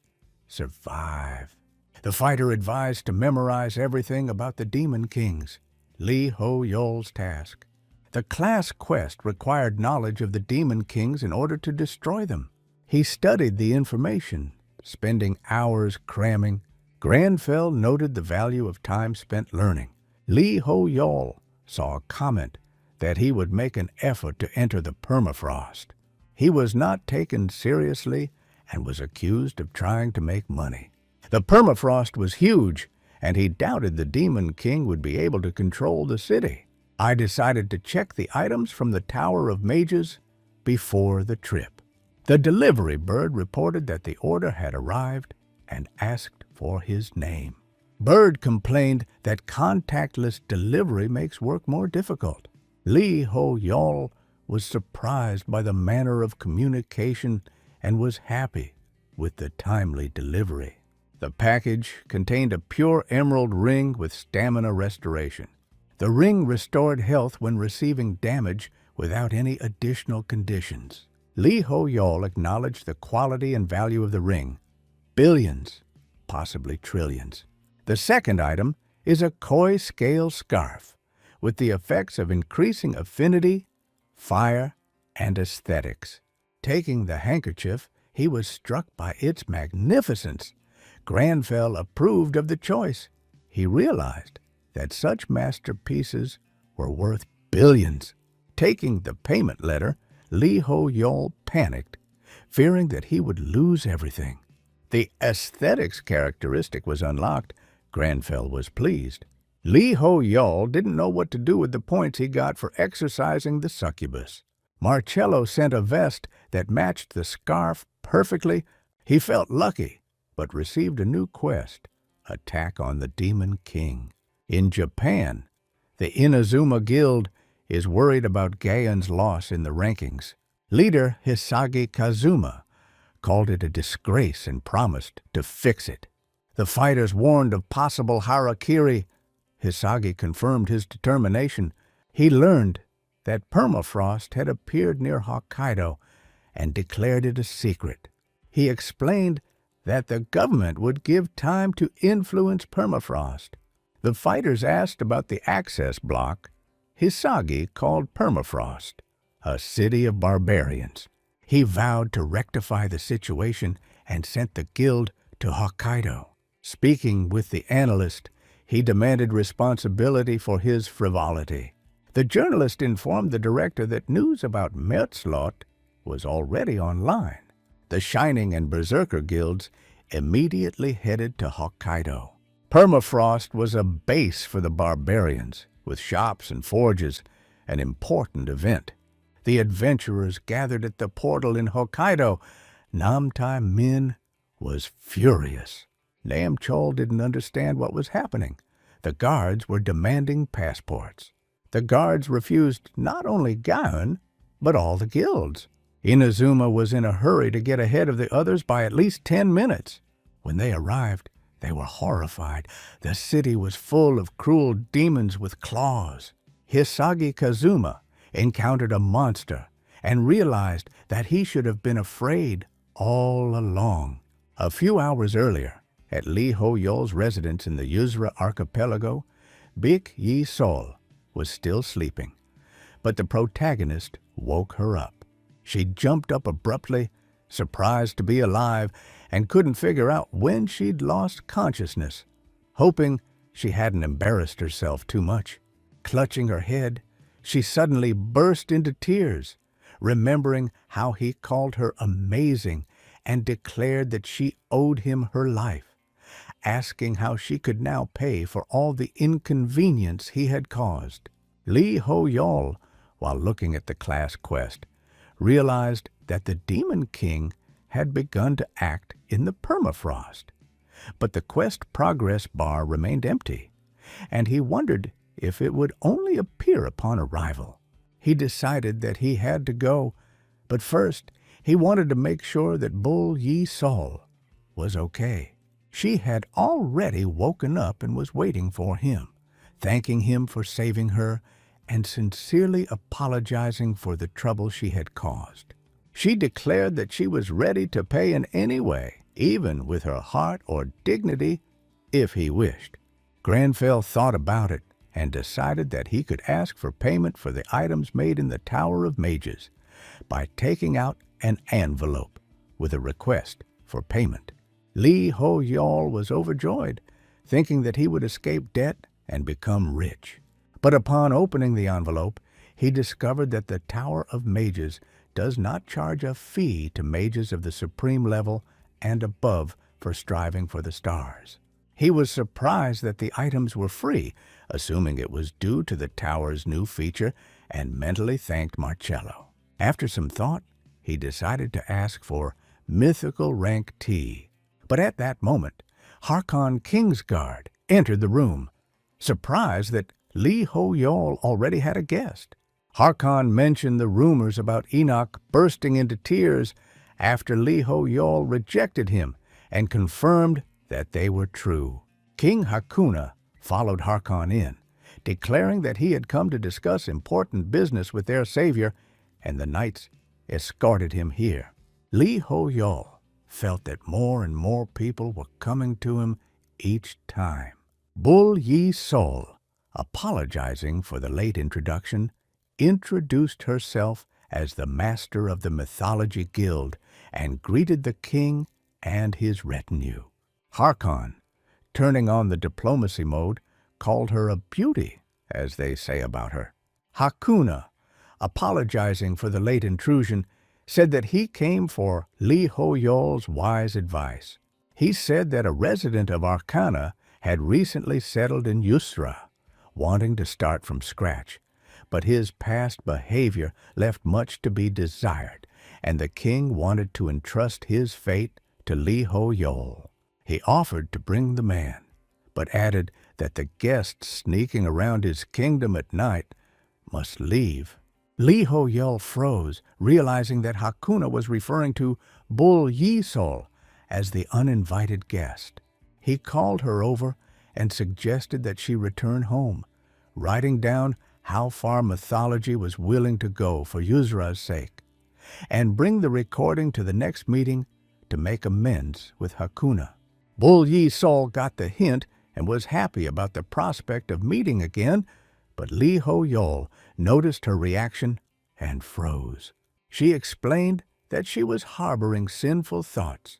survive. The fighter advised to memorize everything about the Demon Kings. Lee Ho-yol's task. The class quest required knowledge of the Demon Kings in order to destroy them. He studied the information, spending hours cramming. Granfell noted the value of time spent learning. Lee Ho-yol saw a comment that he would make an effort to enter the Permafrost. He was not taken seriously and was accused of trying to make money. The Permafrost was huge, and he doubted the Demon King would be able to control the city. I decided to check the items from the Tower of Mages before the trip. The delivery bird reported that the order had arrived and asked for his name. Bird complained that contactless delivery makes work more difficult. Lee Ho-yol was surprised by the manner of communication and was happy with the timely delivery. The package contained a pure emerald ring with stamina restoration. The ring restored health when receiving damage without any additional conditions. Lee Ho-yol acknowledged the quality and value of the ring. Billions, possibly trillions. The second item is a koi scale scarf with the effects of increasing affinity, fire, and aesthetics. Taking the handkerchief, he was struck by its magnificence Granfell approved of the choice. He realized that such masterpieces were worth billions. Taking the payment letter, Lee Ho-yol panicked, fearing that he would lose everything. The aesthetics characteristic was unlocked. Granfell was pleased. Lee Ho-yol didn't know what to do with the points he got for exercising the succubus. Marcello sent a vest that matched the scarf perfectly. He felt lucky, but received a new quest: attack on the Demon King. In Japan, the Inazuma Guild is worried about Gaon's loss in the rankings. Leader Hisagi Kazuma called it a disgrace and promised to fix it. The fighters warned of possible harakiri. Hisagi confirmed his determination. He learned that permafrost had appeared near Hokkaido and declared it a secret. He explained that the government would give time to influence permafrost. The fighters asked about the access block. Hisagi called permafrost a city of barbarians. He vowed to rectify the situation and sent the guild to Hokkaido. Speaking with the analyst, he demanded responsibility for his frivolity. The journalist informed the director that news about Merzlot was already online. The Shining and Berserker guilds immediately headed to Hokkaido. Permafrost was a base for the barbarians, with shops and forges, an important event. The adventurers gathered at the portal in Hokkaido. Namtai Min was furious. Namchol didn't understand what was happening. The guards were demanding passports. The guards refused not only Gaon, but all the guilds. Inazuma was in a hurry to get ahead of the others by at least 10 minutes. When they arrived, they were horrified. The city was full of cruel demons with claws. Hisagi Kazuma encountered a monster and realized that he should have been afraid all along. A few hours earlier, at Lee Ho-yol's residence in the Yuzura archipelago, Bik Yi-sol was still sleeping, but the protagonist woke her up. She jumped up abruptly, surprised to be alive, and couldn't figure out when she'd lost consciousness. Hoping she hadn't embarrassed herself too much, clutching her head, she suddenly burst into tears, remembering how he called her amazing and declared that she owed him her life, asking how she could now pay for all the inconvenience he had caused. Lee Ho-yol, while looking at the class quest, realized that the Demon King had begun to act in the permafrost. But the quest progress bar remained empty, and he wondered if it would only appear upon arrival. He decided that he had to go, but first he wanted to make sure that Bull Yi-sol was okay. She had already woken up and was waiting for him, thanking him for saving her and sincerely apologizing for the trouble she had caused. She declared that she was ready to pay in any way, even with her heart or dignity, if he wished. Granfell thought about it and decided that he could ask for payment for the items made in the Tower of Mages by taking out an envelope with a request for payment. Lee Ho-yol was overjoyed, thinking that he would escape debt and become rich. But upon opening the envelope, he discovered that the Tower of Mages does not charge a fee to mages of the supreme level and above for striving for the stars. He was surprised that the items were free, assuming it was due to the tower's new feature, and mentally thanked Marcello. After some thought, he decided to ask for mythical rank tea. But at that moment, Harkon Kingsguard entered the room, surprised that Lee Ho-yol already had a guest. Harkon mentioned the rumors about Enoch bursting into tears after Lee Ho-yol rejected him and confirmed that they were true. King Hakuna followed Harkon in, declaring that he had come to discuss important business with their savior, and the knights escorted him here. Lee Ho-yol felt that more and more people were coming to him each time. Bull Yi-sol, apologizing for the late introduction, introduced herself as the master of the Mythology Guild and greeted the king and his retinue. Harkon, turning on the diplomacy mode, called her a beauty, as they say about her. Hakuna, apologizing for the late intrusion, said that he came for Lee Ho-yol's wise advice. He said that a resident of Arcana had recently settled in Yusra, wanting to start from scratch, but his past behavior left much to be desired, and the king wanted to entrust his fate to Lee Ho-yol. He offered to bring the man, but added that the guests sneaking around his kingdom at night must leave. Lee Ho-yol froze, realizing that Hakuna was referring to Bul Yi-sol as the uninvited guest. He called her over and suggested that she return home, writing down how far mythology was willing to go for Yusra's sake, and bring the recording to the next meeting to make amends with Hakuna. Bul Yi-sol got the hint and was happy about the prospect of meeting again, but Lee Ho-yol noticed her reaction and froze. She explained that she was harboring sinful thoughts,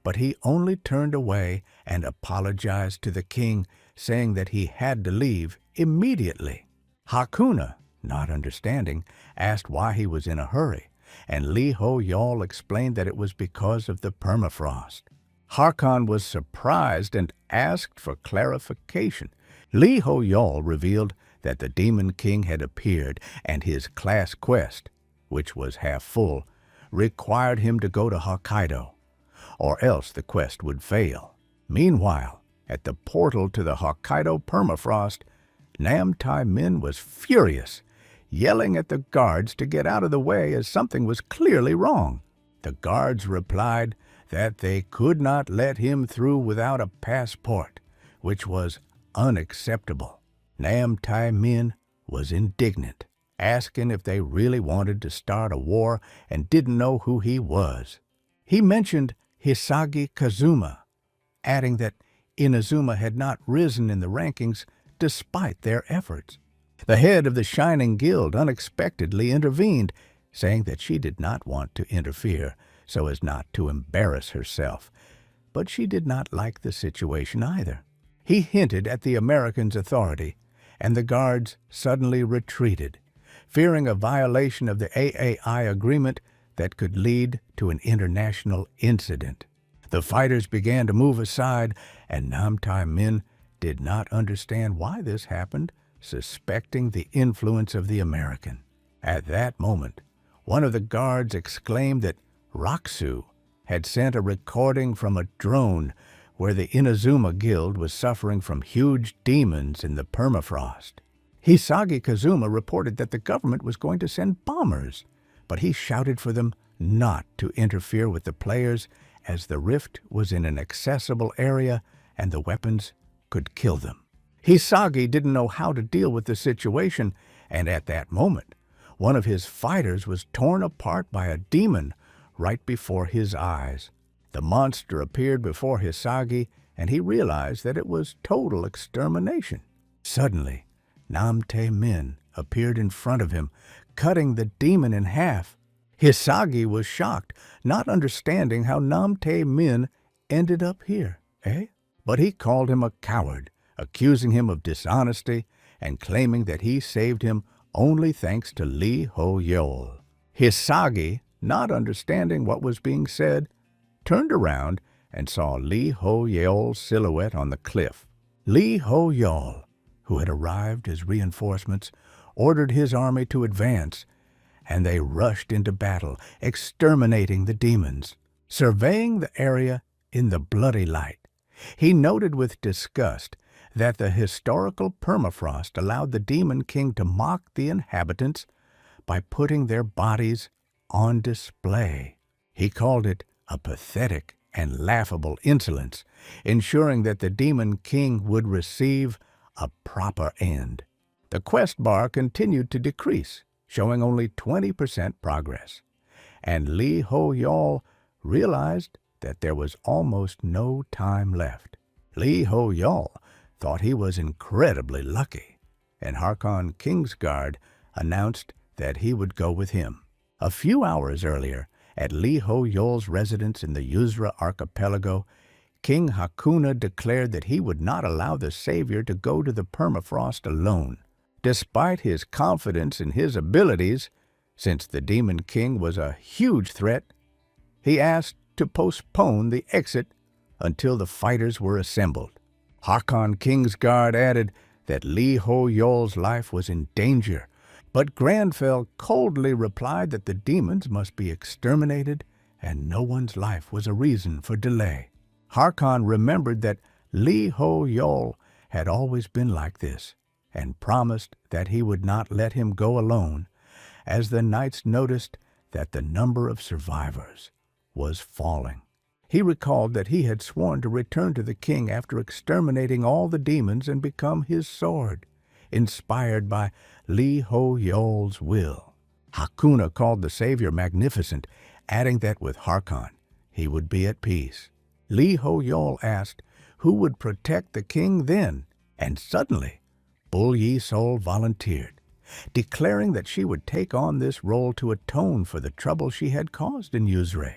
but he only turned away and apologized to the king, saying that he had to leave immediately. Hakuna, not understanding, asked why he was in a hurry, and Lee Ho-yol explained that it was because of the permafrost. Harkon was surprised and asked for clarification. Lee Ho-yol revealed that the Demon King had appeared, and his class quest, which was half full, required him to go to Hokkaido, or else the quest would fail. Meanwhile, at the portal to the Hokkaido permafrost, Nam-Tai Min was furious, yelling at the guards to get out of the way as something was clearly wrong. The guards replied that they could not let him through without a passport, which was unacceptable. Nam-Tai Min was indignant, asking if they really wanted to start a war and didn't know who he was. He mentioned Hisagi Kazuma, adding that Inazuma had not risen in the rankings despite their efforts. The head of the Shining Guild unexpectedly intervened, saying that she did not want to interfere so as not to embarrass herself, but she did not like the situation either. He hinted at the Americans' authority, and the guards suddenly retreated, fearing a violation of the AAI agreement that could lead to an international incident. The fighters began to move aside, and Nam-Tai Min did not understand why this happened, suspecting the influence of the American. At that moment, one of the guards exclaimed that Raksu had sent a recording from a drone where the Inazuma Guild was suffering from huge demons in the permafrost. Hisagi Kazuma reported that the government was going to send bombers, but he shouted for them not to interfere with the players as the rift was in an accessible area and the weapons could kill them. Hisagi didn't know how to deal with the situation, and at that moment, one of his fighters was torn apart by a demon right before his eyes. The monster appeared before Hisagi, and he realized that it was total extermination. Suddenly, Nam-Tai Min appeared in front of him, cutting the demon in half. Hisagi was shocked, not understanding how Nam-Tai Min ended up here, But he called him a coward, accusing him of dishonesty and claiming that he saved him only thanks to Lee Ho-yol. Hisagi, not understanding what was being said, turned around and saw Lee Ho-yol's silhouette on the cliff. Lee Ho-yol, who had arrived as reinforcements, ordered his army to advance, and they rushed into battle, exterminating the demons. Surveying the area in the bloody light, he noted with disgust that the historical permafrost allowed the Demon King to mock the inhabitants by putting their bodies on display. He called it a pathetic and laughable insolence, ensuring that the Demon King would receive a proper end. The quest bar continued to decrease, showing only 20% progress, and Lee Ho-yol realized that there was almost no time left. Lee Ho-yol thought he was incredibly lucky, and Harkon Kingsguard announced that he would go with him. A few hours earlier, at Lee Ho-yol's residence in the Yusra archipelago, King Hakuna declared that he would not allow the savior to go to the permafrost alone. Despite his confidence in his abilities, since the Demon King was a huge threat, he asked to postpone the exit until the fighters were assembled. Harkon Kingsguard added that Li Ho Yol's life was in danger, but Granfell coldly replied that the demons must be exterminated and no one's life was a reason for delay. Harkon remembered that Li Ho Yol had always been like this and promised that he would not let him go alone, as the knights noticed that the number of survivors was falling. He recalled that he had sworn to return to the king after exterminating all the demons and become his sword, inspired by Li Ho Yol's will. Hakuna called the savior magnificent, adding that with Harkon he would be at peace. Li Ho Yol asked who would protect the king then, and suddenly Bull Yi Sol volunteered, declaring that she would take on this role to atone for the trouble she had caused in Yuzure.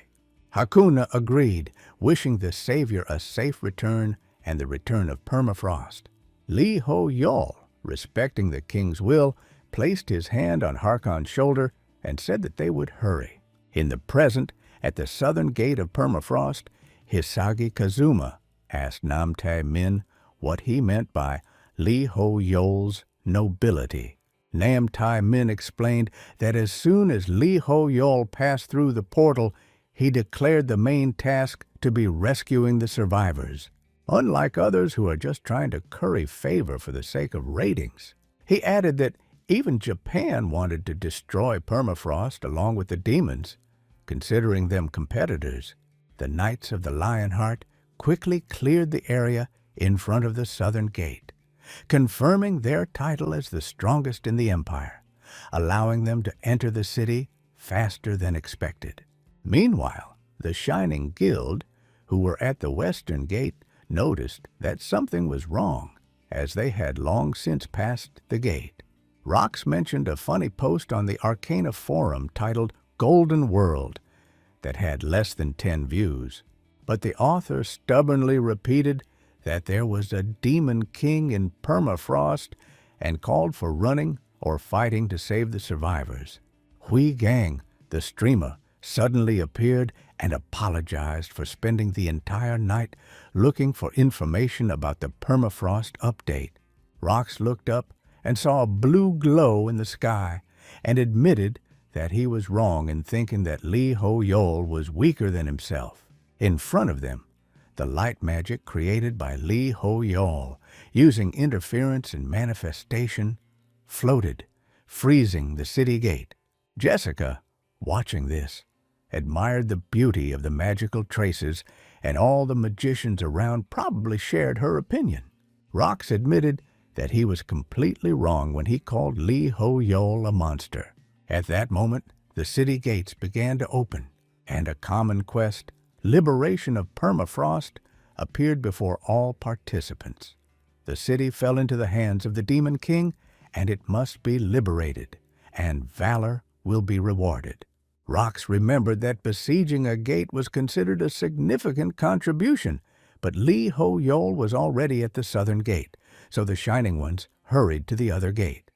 Hakuna agreed, wishing the savior a safe return and the return of permafrost. Li Ho Yol, respecting the king's will, placed his hand on Harkon's shoulder and said that they would hurry. In the present, at the southern gate of permafrost, Hisagi Kazuma asked Namtae Min what he meant by Li Ho Yol's nobility. Namtae Min explained that as soon as Li Ho Yol passed through the portal, he declared the main task to be rescuing the survivors, unlike others who are just trying to curry favor for the sake of ratings. He added that even Japan wanted to destroy permafrost along with the demons, considering them competitors. The Knights of the Lionheart quickly cleared the area in front of the southern gate, confirming their title as the strongest in the empire, allowing them to enter the city faster than expected. Meanwhile, the Shining Guild, who were at the western gate, noticed that something was wrong, as they had long since passed the gate. Rox mentioned a funny post on the Arcana forum titled Golden World that had less than 10 views, but the author stubbornly repeated that there was a demon king in permafrost and called for running or fighting to save the survivors. Hui Gang, the streamer, suddenly appeared and apologized for spending the entire night looking for information about the permafrost update. Rox looked up and saw a blue glow in the sky and admitted that he was wrong in thinking that Li Ho Yol was weaker than himself. In front of them, the light magic created by Li Ho Yol, using interference and manifestation, floated, freezing the city gate. Jessica, watching this, admired the beauty of the magical traces, and all the magicians around probably shared her opinion. Rox admitted that he was completely wrong when he called Li Ho Yol a monster. At that moment, the city gates began to open, and a common quest, Liberation of Permafrost, appeared before all participants. The city fell into the hands of the Demon King, and it must be liberated, and valor will be rewarded. Rox remembered that besieging a gate was considered a significant contribution, but Li Ho Yol was already at the southern gate, so the Shining Ones hurried to the other gate.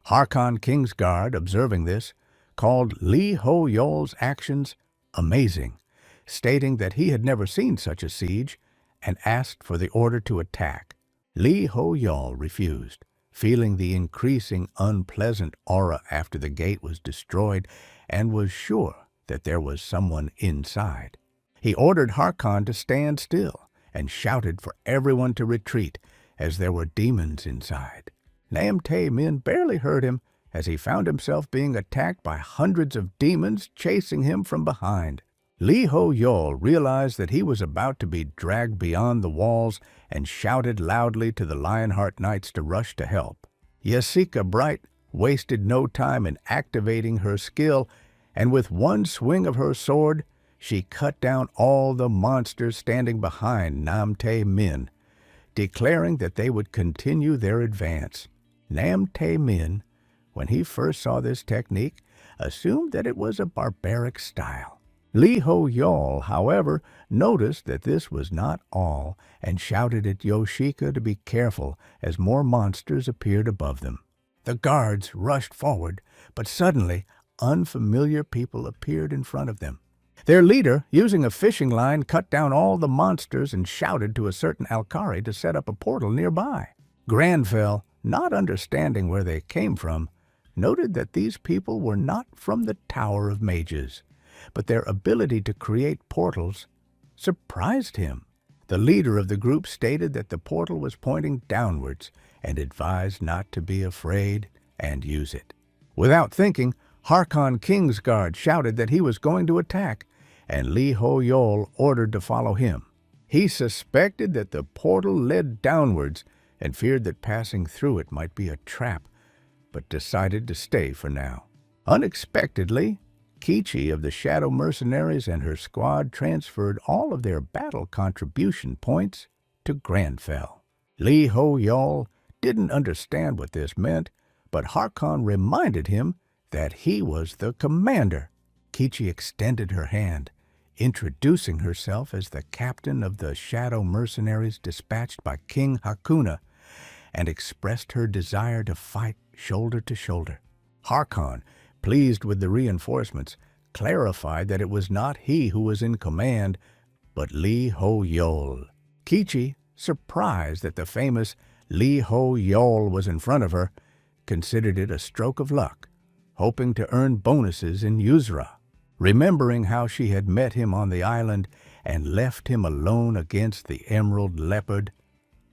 Harkon Kingsguard, observing this, called Li Ho Yol's actions amazing, stating that he had never seen such a siege, and asked for the order to attack. Li Ho Yol refused, feeling the increasing unpleasant aura after the gate was destroyed, and was sure that there was someone inside. He ordered Harkon to stand still and shouted for everyone to retreat, as there were demons inside. Namtae Min barely heard him, as he found himself being attacked by hundreds of demons chasing him from behind. Li Ho Yol realized that he was about to be dragged beyond the walls and shouted loudly to the Lionheart Knights to rush to help. Jessica Bright wasted no time in activating her skill, and with one swing of her sword, she cut down all the monsters standing behind Namtae Min, declaring that they would continue their advance. Namtae Min, when he first saw this technique, assumed that it was a barbaric style. Li Ho Yol, however, noticed that this was not all and shouted at Yoshika to be careful as more monsters appeared above them. The guards rushed forward, but suddenly unfamiliar people appeared in front of them. Their leader, using a fishing line, cut down all the monsters and shouted to a certain Alkari to set up a portal nearby. Granfell, not understanding where they came from, noted that these people were not from the Tower of Mages, but their ability to create portals surprised him. The leader of the group stated that the portal was pointing downwards and advised not to be afraid and use it. Without thinking, Harkon Kingsguard shouted that he was going to attack, and Li Ho Yol ordered to follow him. He suspected that the portal led downwards and feared that passing through it might be a trap, but decided to stay for now. Unexpectedly, Kichi of the Shadow Mercenaries and her squad transferred all of their battle contribution points to Granfell. Li Ho Yol didn't understand what this meant, but Harkon reminded him that he was the commander. Kichi extended her hand, introducing herself as the captain of the Shadow Mercenaries dispatched by King Hakuna, and expressed her desire to fight shoulder to shoulder. Harkon, pleased with the reinforcements, clarified that it was not he who was in command, but Li Ho Yol. Kichi, surprised that the famous Li Ho Yol was in front of her, considered it a stroke of luck, hoping to earn bonuses in Yuzra. Remembering how she had met him on the island and left him alone against the Emerald Leopard,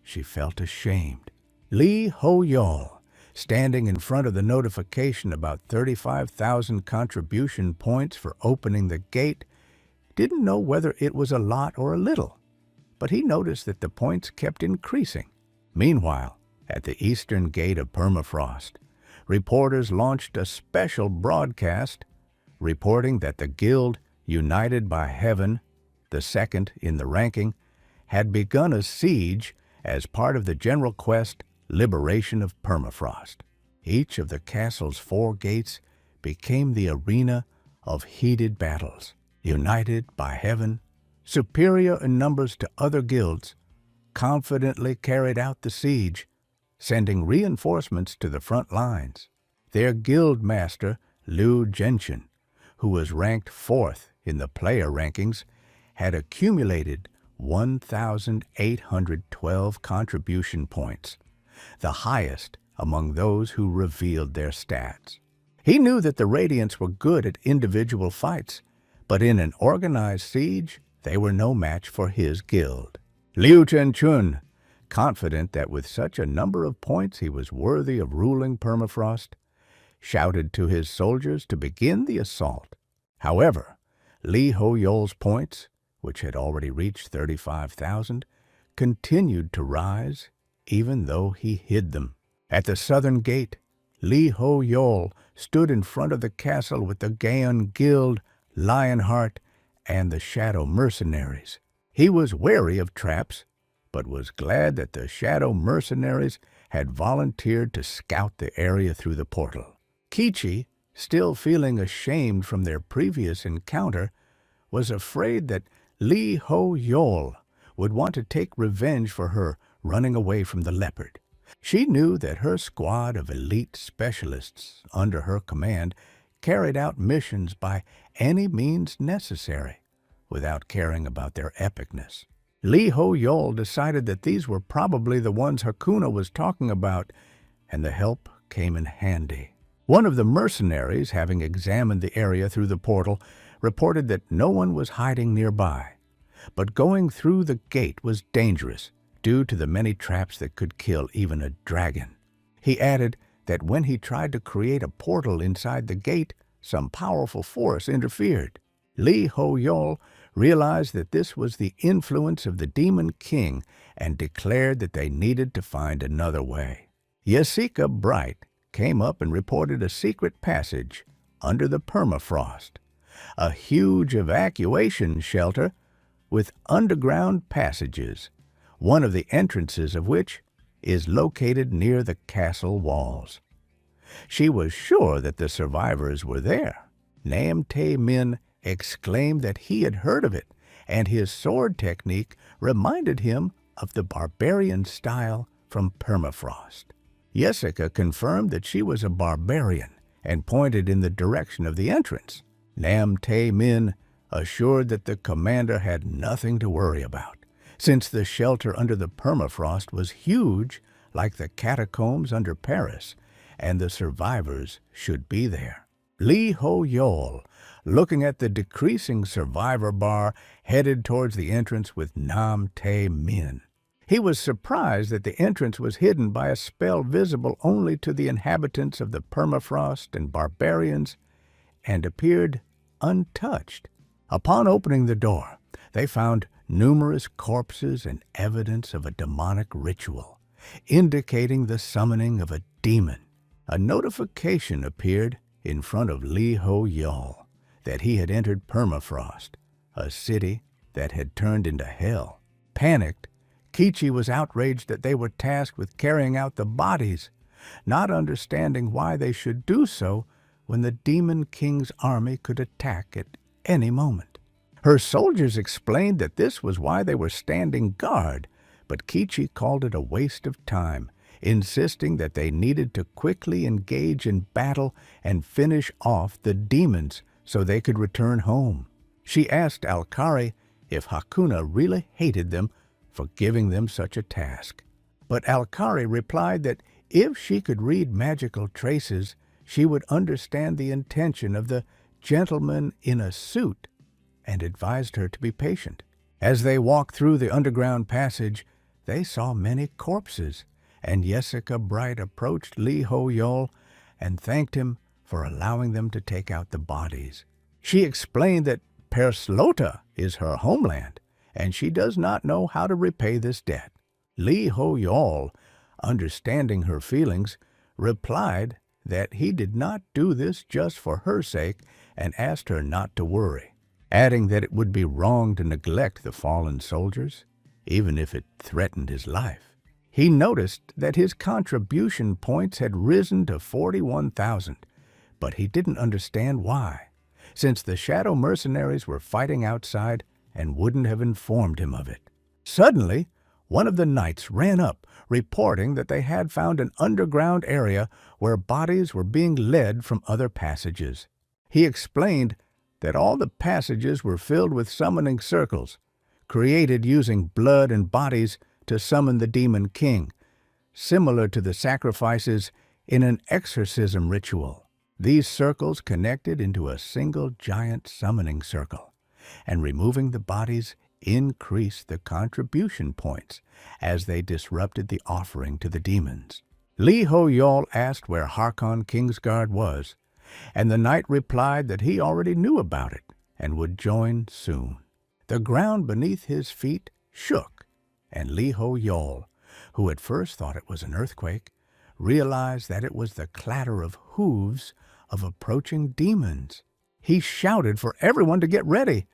she felt ashamed. Li Ho Yol, standing in front of the notification about 35,000 contribution points for opening the gate, didn't know whether it was a lot or a little, but he noticed that the points kept increasing. Meanwhile, at the eastern gate of Permafrost, reporters launched a special broadcast reporting that the guild, united by Heaven, the second in the ranking, had begun a siege as part of the general quest Liberation of Permafrost. Each of the castle's 4 gates became the arena of heated battles. United by Heaven, superior in numbers to other guilds, confidently carried out the siege, sending reinforcements to the front lines. Their guild master, Liu Genshin, who was ranked 4th in the player rankings, had accumulated 1,812 contribution points, the highest among those who revealed their stats. He knew that the Radiants were good at individual fights, but in an organized siege, they were no match for his guild. Liu Chenchun, confident that with such a number of points he was worthy of ruling Permafrost, shouted to his soldiers to begin the assault. However, Li Ho Yol's points, which had already reached 35,000, continued to rise even though he hid them. At the southern gate, Li Ho Yol stood in front of the castle with the Gaon Guild, Lionheart, and the Shadow Mercenaries. He was wary of traps, but was glad that the Shadow Mercenaries had volunteered to scout the area through the portal. Kichi, still feeling ashamed from their previous encounter, was afraid that Li Ho Yol would want to take revenge for her running away from the leopard. She knew that her squad of elite specialists under her command carried out missions by any means necessary, without caring about their epicness. Li Ho Yol decided that these were probably the ones Hakuna was talking about, and the help came in handy. One of the mercenaries, having examined the area through the portal, reported that no one was hiding nearby, but going through the gate was dangerous due to the many traps that could kill even a dragon. He added that when he tried to create a portal inside the gate, some powerful force interfered. Li Ho Yol realized that this was the influence of the Demon King and declared that they needed to find another way. Yesika Bright came up and reported a secret passage under the permafrost, a huge evacuation shelter with underground passages, one of the entrances of which is located near the castle walls. She was sure that the survivors were there. Nam Tae Min exclaimed that he had heard of it, and his sword technique reminded him of the barbarian style from Permafrost. Jessica confirmed that she was a barbarian and pointed in the direction of the entrance. Nam Tae Min assured that the commander had nothing to worry about, since the shelter under the permafrost was huge like the catacombs under Paris, and the survivors should be there. Lee Ho-yeol, looking at the decreasing survivor bar, headed towards the entrance with Nam Tae Min. He was surprised that the entrance was hidden by a spell visible only to the inhabitants of the permafrost and barbarians, and appeared untouched. Upon opening the door, they found numerous corpses and evidence of a demonic ritual, indicating the summoning of a demon. A notification appeared in front of Lee Ho-yeol that he had entered Permafrost, a city that had turned into hell. Panicked, Kichi was outraged that they were tasked with carrying out the bodies, not understanding why they should do so when the Demon King's army could attack at any moment. Her soldiers explained that this was why they were standing guard, but Kichi called it a waste of time, insisting that they needed to quickly engage in battle and finish off the demons so they could return home. She asked Alkari if Hakuna really hated them for giving them such a task. But Alkari replied that if she could read magical traces, she would understand the intention of the gentleman in a suit, and advised her to be patient. As they walked through the underground passage, they saw many corpses, and Jessica Bright approached Lee Ho-yeol and thanked him for allowing them to take out the bodies. She explained that Perslota is her homeland, and she does not know how to repay this debt. Lee Ho-yeol, understanding her feelings, replied that he did not do this just for her sake and asked her not to worry, adding that it would be wrong to neglect the fallen soldiers, even if it threatened his life. He noticed that his contribution points had risen to 41,000, but he didn't understand why, since the shadow mercenaries were fighting outside and wouldn't have informed him of it. Suddenly, one of the knights ran up, reporting that they had found an underground area where bodies were being led from other passages. He explained that all the passages were filled with summoning circles, created using blood and bodies to summon the Demon King, similar to the sacrifices in an exorcism ritual. These circles connected into a single giant summoning circle, and removing the bodies increased the contribution points as they disrupted the offering to the demons. Lee Ho-yeol asked where Harkon Kingsguard was, and the knight replied that he already knew about it and would join soon. The ground beneath his feet shook, and Lee Ho-yeol, who at first thought it was an earthquake, realized that it was the clatter of hooves of approaching demons. He shouted for everyone to get ready,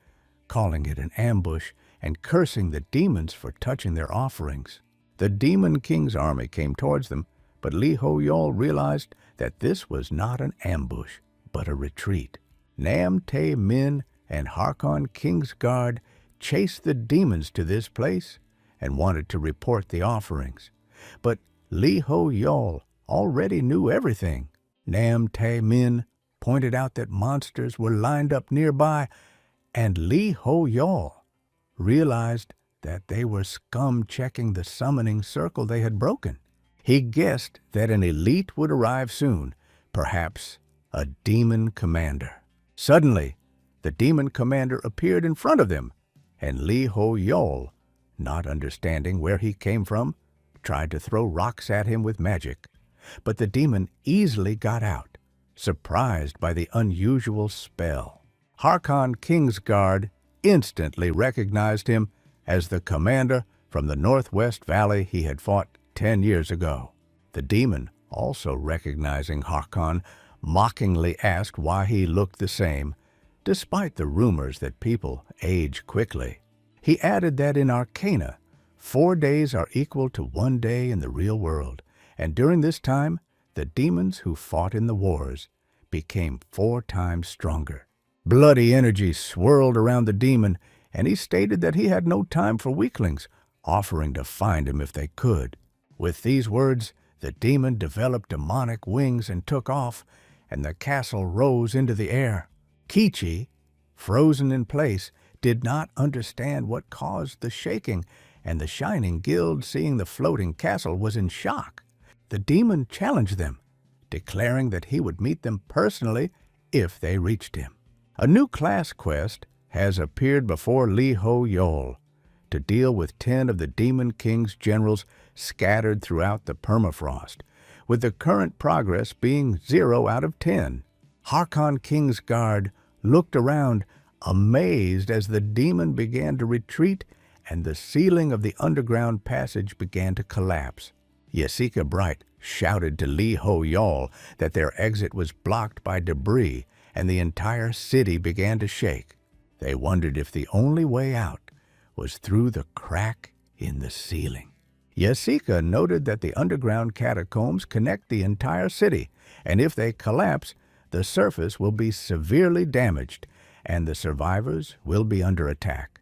calling it an ambush and cursing the demons for touching their offerings. The Demon King's army came towards them, but Lee Ho-yeol realized that this was not an ambush, but a retreat. Nam Tae Min and Harkon Kingsguard chased the demons to this place and wanted to report the offerings. But Lee Ho-yeol already knew everything. Nam Tae Min pointed out that monsters were lined up nearby, and Lee Ho-yeol realized that they were scum checking the summoning circle they had broken. He guessed that an elite would arrive soon, perhaps a demon commander. Suddenly, the demon commander appeared in front of them, and Lee Ho-yeol, not understanding where he came from, tried to throw rocks at him with magic. But the demon easily got out, surprised by the unusual spell. Harkon Kingsguard instantly recognized him as the commander from the Northwest Valley he had fought 10 years ago. The demon, also recognizing Harkon, mockingly asked why he looked the same, despite the rumors that people age quickly. He added that in Arcana, 4 days are equal to 1 day in the real world, and during this time, the demons who fought in the wars became 4 times stronger. Bloody energy swirled around the demon, and he stated that he had no time for weaklings, offering to find him if they could. With these words, the demon developed demonic wings and took off, and the castle rose into the air. Kichi, frozen in place, did not understand what caused the shaking, and the Shining Guild, seeing the floating castle, was in shock. The demon challenged them, declaring that he would meet them personally if they reached him. A new class quest has appeared before Lee Ho-Yol to deal with 10 of the Demon King's generals scattered throughout the permafrost, with the current progress being 0 out of 10. Harkon King's guard looked around, amazed as the demon began to retreat and the ceiling of the underground passage began to collapse. Yasika Bright shouted to Lee Ho-Yol that their exit was blocked by debris, and the entire city began to shake. They wondered if the only way out was through the crack in the ceiling. Yasika noted that the underground catacombs connect the entire city, and if they collapse, the surface will be severely damaged, and the survivors will be under attack.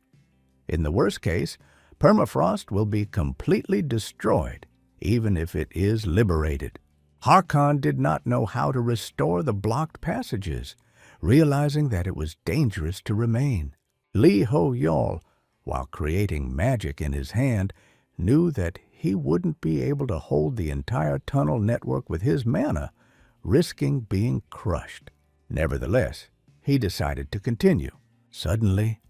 In the worst case, permafrost will be completely destroyed, even if it is liberated. Harkon did not know how to restore the blocked passages, realizing that it was dangerous to remain. Lee Ho-Yol, while creating magic in his hand, knew that he wouldn't be able to hold the entire tunnel network with his mana, risking being crushed. Nevertheless, he decided to continue. Suddenly,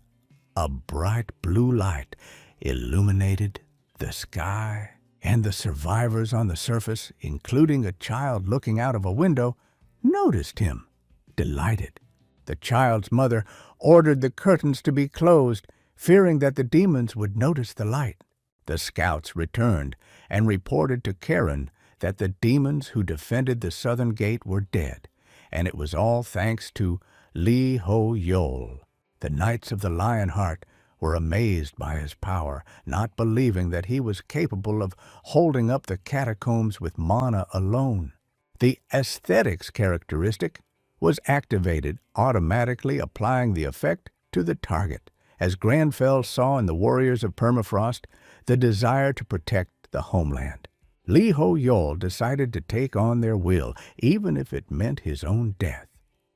a bright blue light illuminated the sky, and the survivors on the surface, including a child looking out of a window, noticed him. Delighted, the child's mother ordered the curtains to be closed, fearing that the demons would notice the light. The scouts returned and reported to Karen that the demons who defended the southern gate were dead, and it was all thanks to Lee Ho-Yol. The Knights of the Lionheart were amazed by his power, not believing that he was capable of holding up the catacombs with mana alone. The aesthetics characteristic was activated, automatically applying the effect to the target, as Granfell saw in the Warriors of Permafrost the desire to protect the homeland. Lee Ho-Yol decided to take on their will, even if it meant his own death.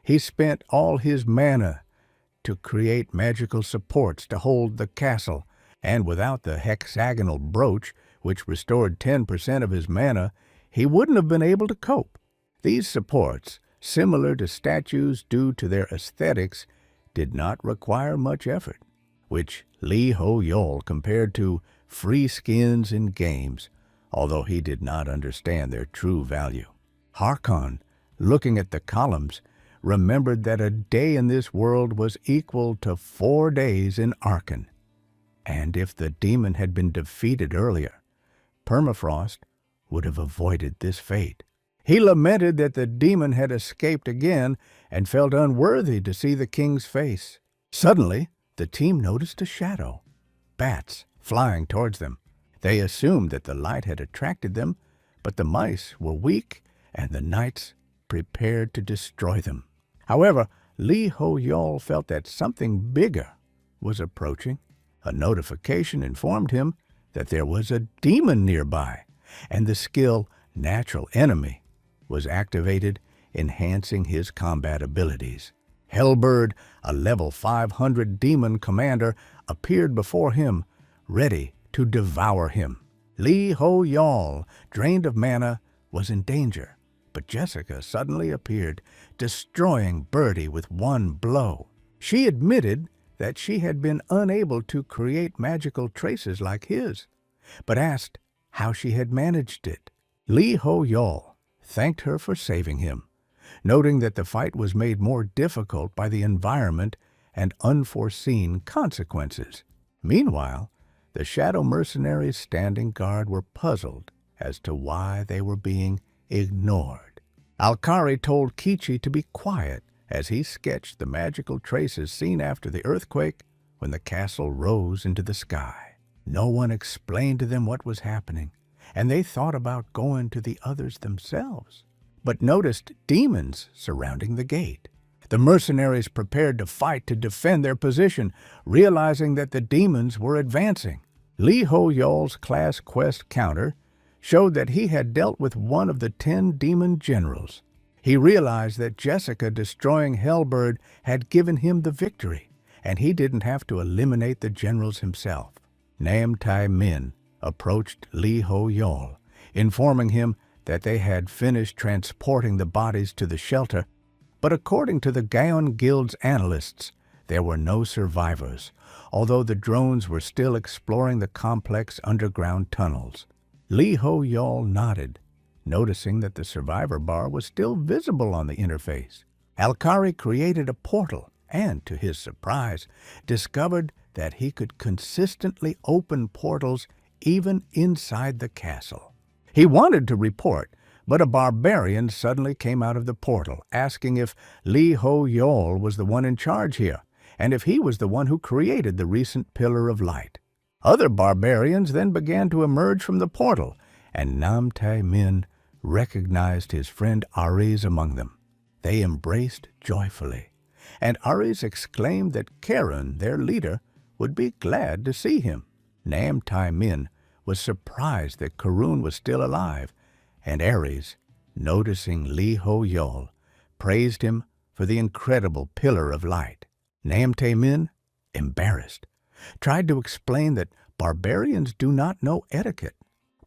He spent all his mana to create magical supports to hold the castle, and without the hexagonal brooch, which restored 10% of his mana, he wouldn't have been able to cope. These supports, similar to statues due to their aesthetics, did not require much effort, which Lee Ho-Yol compared to free skins in games, although he did not understand their true value. Harkon, looking at the columns, remembered that a day in this world was equal to 4 days in Arkan, and if the demon had been defeated earlier, Permafrost would have avoided this fate. He lamented that the demon had escaped again and felt unworthy to see the king's face. Suddenly, the team noticed a shadow, bats flying towards them. They assumed that the light had attracted them, but the mice were weak and the knights prepared to destroy them. However, Lee Ho-Yol felt that something bigger was approaching. A notification informed him that there was a demon nearby, and the skill Natural Enemy was activated, enhancing his combat abilities. Hellbird, a level 500 demon commander, appeared before him, ready to devour him. Lee Ho-Yol, drained of mana, was in danger, but Jessica suddenly appeared, destroying Birdie with one blow. She admitted that she had been unable to create magical traces like his, but asked how she had managed it. Lee Ho-Yol thanked her for saving him, noting that the fight was made more difficult by the environment and unforeseen consequences. Meanwhile, the Shadow Mercenaries standing guard were puzzled as to why they were being ignored. Alkari told Kichi to be quiet as he sketched the magical traces seen after the earthquake when the castle rose into the sky. No one explained to them what was happening, and they thought about going to the others themselves, but noticed demons surrounding the gate. The mercenaries prepared to fight to defend their position, realizing that the demons were advancing. Lee Ho-yol's class quest counter showed that he had dealt with one of the 10 demon generals. He realized that Jessica destroying Hellbird had given him the victory, and he didn't have to eliminate the generals himself. Nam Tai Min approached Lee Ho-yol, informing him that they had finished transporting the bodies to the shelter, but according to the Gaon Guild's analysts, there were no survivors, although the drones were still exploring the complex underground tunnels. Lee Ho-yol nodded, noticing that the survivor bar was still visible on the interface. Alkari created a portal and, to his surprise, discovered that he could consistently open portals even inside the castle. He wanted to report, but a barbarian suddenly came out of the portal, asking if Lee Ho-yol was the one in charge here, and if he was the one who created the recent Pillar of Light. Other barbarians then began to emerge from the portal, and Nam Tai Min recognized his friend Ares among them. They embraced joyfully, and Ares exclaimed that Karun, their leader, would be glad to see him. Nam Tai Min was surprised that Karun was still alive, and Ares, noticing Lee Ho-yol, praised him for the incredible Pillar of Light. Nam Tai Min, embarrassed, tried to explain that barbarians do not know etiquette,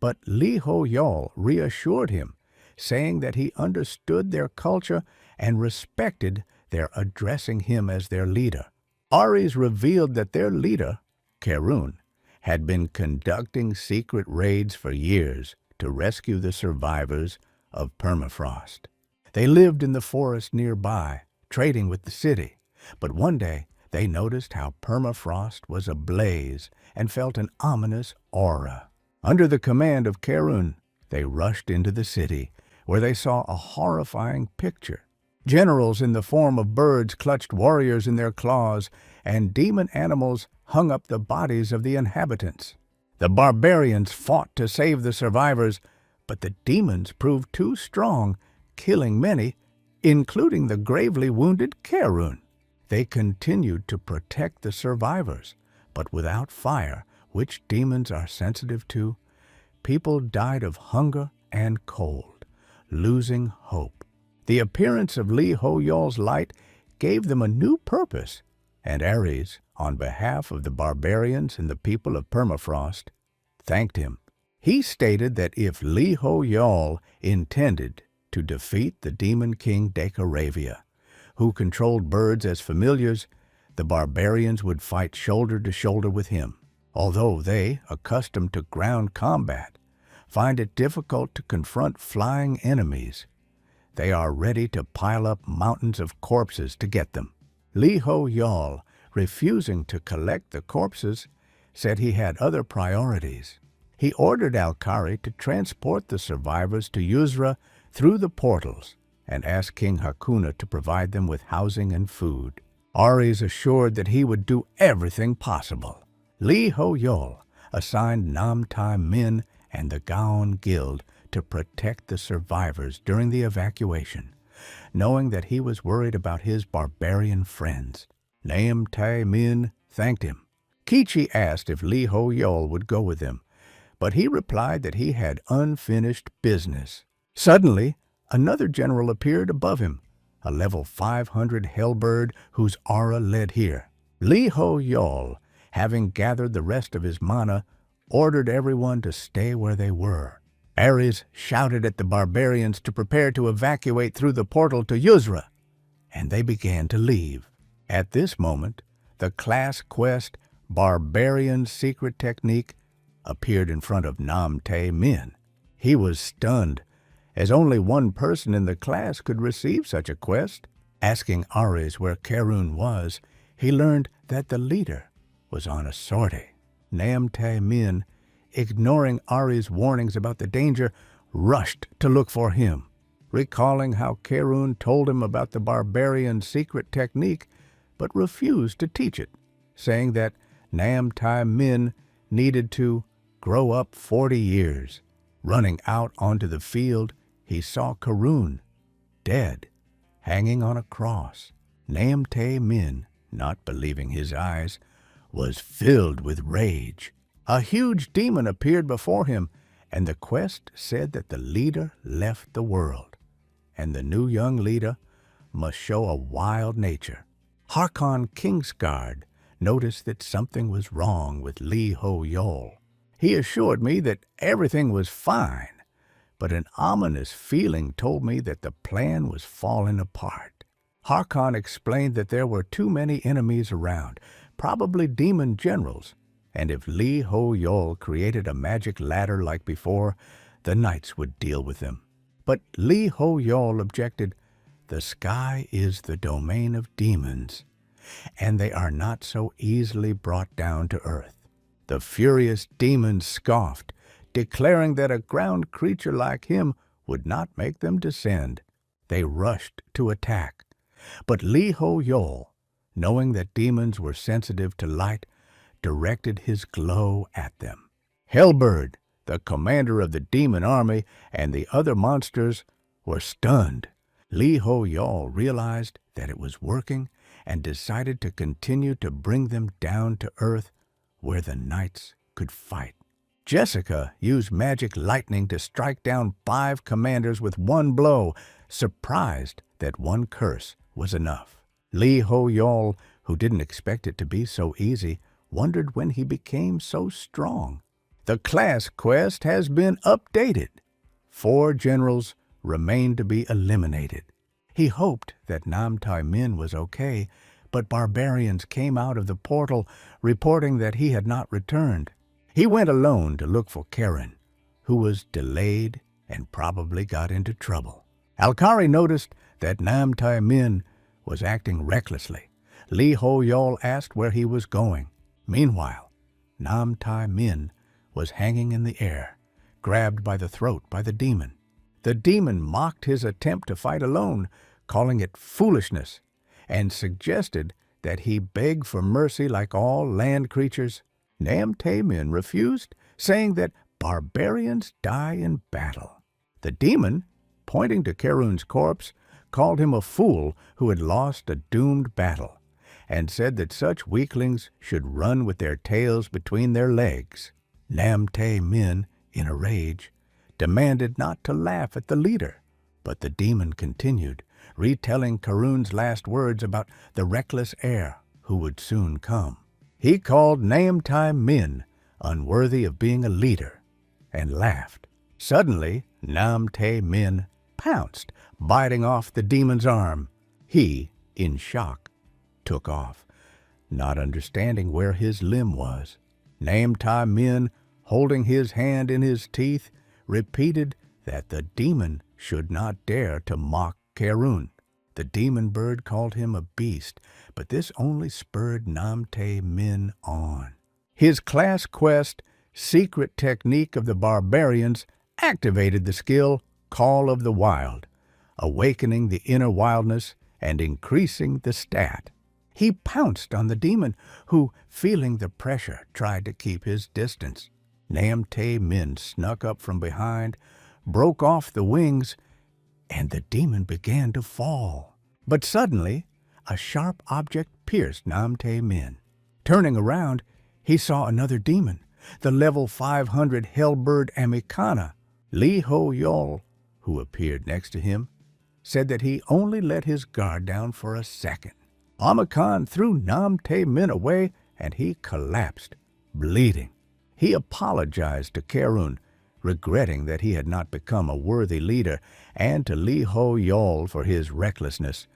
but Lee Ho-yol reassured him, saying that he understood their culture and respected their addressing him as their leader. Ares revealed that their leader, Karun, had been conducting secret raids for years to rescue the survivors of permafrost. They lived in the forest nearby, trading with the city, but one day they noticed how permafrost was ablaze and felt an ominous aura. Under the command of Karun, they rushed into the city, where they saw a horrifying picture. Generals in the form of birds clutched warriors in their claws, and demon animals hung up the bodies of the inhabitants. The barbarians fought to save the survivors, but the demons proved too strong, killing many, including the gravely wounded Karun. They continued to protect the survivors, but without fire, which demons are sensitive to, people died of hunger and cold, losing hope. The appearance of Lee Ho-yol's light gave them a new purpose, and Ares, on behalf of the barbarians and the people of permafrost, thanked him. He stated that if Lee Ho-yol intended to defeat the demon king Dekaravia, who controlled birds as familiars, the barbarians would fight shoulder to shoulder with him. Although they, accustomed to ground combat, find it difficult to confront flying enemies, they are ready to pile up mountains of corpses to get them. Lee Ho-yol, refusing to collect the corpses, said he had other priorities. He ordered Alkari to transport the survivors to Yuzra through the portals and asked King Hakuna to provide them with housing and food. Ares assured that he would do everything possible. Lee Ho-yol assigned Nam Tai Min and the Gaon Guild to protect the survivors during the evacuation, knowing that he was worried about his barbarian friends. Nam Tai Min thanked him. Kichi asked if Lee Ho-yol would go with them, but he replied that he had unfinished business. Suddenly, another general appeared above him, a level 500 Hellbird whose aura led here. Lee Ho-yol, having gathered the rest of his mana, ordered everyone to stay where they were. Ares shouted at the barbarians to prepare to evacuate through the portal to Yuzra, and they began to leave. At this moment, the class quest Barbarian Secret Technique appeared in front of Nam Tai Min. He was stunned, as only one person in the class could receive such a quest. Asking Ares where Karun was, he learned that the leader was on a sortie. Nam Tai Min, ignoring Ares' warnings about the danger, rushed to look for him. Recalling how Karun told him about the barbarian secret technique, but refused to teach it, saying that Nam Tai Min needed to grow up 40 years. Running out onto the field, he saw Karun, dead, hanging on a cross. Nam Te Min, not believing his eyes, was filled with rage. A huge demon appeared before him, and the quest said that the leader left the world, and the new young leader must show a wild nature. Harkon Kingsguard noticed that something was wrong with Lee Ho Yol. He assured me that everything was fine, but an ominous feeling told me that the plan was falling apart. Harkon explained that there were too many enemies around, probably demon generals, and if Lee Ho Yol created a magic ladder like before, the knights would deal with them. But Lee Ho Yol objected, "The sky is the domain of demons, and they are not so easily brought down to earth." The furious demons scoffed, declaring that a ground creature like him would not make them descend. They rushed to attack, but Lee Ho Yol, knowing that demons were sensitive to light, directed his glow at them. Hellbird, the commander of the demon army, and the other monsters were stunned. Lee Ho Yol realized that it was working and decided to continue to bring them down to earth where the knights could fight. Jessica used magic lightning to strike down 5 commanders with one blow, surprised that one curse was enough. Lee Ho Yol, who didn't expect it to be so easy, wondered when he became so strong. The class quest has been updated. 4 generals remained to be eliminated. He hoped that Nam Tai Min was okay, but barbarians came out of the portal reporting that he had not returned. He went alone to look for Karen, who was delayed and probably got into trouble. Alkari noticed that Nam Tai Min was acting recklessly. Lee Ho Yol asked where he was going. Meanwhile, Nam Tai Min was hanging in the air, grabbed by the throat by the demon. The demon mocked his attempt to fight alone, calling it foolishness, and suggested that he beg for mercy like all land creatures. Nam Tai Min refused, saying that barbarians die in battle. The demon, pointing to Karun's corpse, called him a fool who had lost a doomed battle, and said that such weaklings should run with their tails between their legs. Nam Tai Min, in a rage, demanded not to laugh at the leader, but the demon continued, retelling Karun's last words about the reckless heir who would soon come. He called Nam Tai Min unworthy of being a leader, and laughed. Suddenly, Nam Tai Min pounced, biting off the demon's arm. He, in shock, took off, not understanding where his limb was. Nam Tai Min, holding his hand in his teeth, repeated that the demon should not dare to mock Karun. The demon bird called him a beast, but this only spurred Nam Tai Min on. His class quest, secret technique of the barbarians, activated the skill Call of the Wild, awakening the inner wildness and increasing the stat. He pounced on the demon, who, feeling the pressure, tried to keep his distance. Nam Tai Min snuck up from behind, broke off the wings, and the demon began to fall. But suddenly, a sharp object pierced Nam Tai Min. Turning around, he saw another demon, the level 500 Hellbird Amikana. Lee Ho Yol, who appeared next to him, said that he only let his guard down for a second. Amikan threw Nam Tai Min away, and he collapsed, bleeding. He apologized to Karun, regretting that he had not become a worthy leader, and to Lee Ho Yol for his recklessness,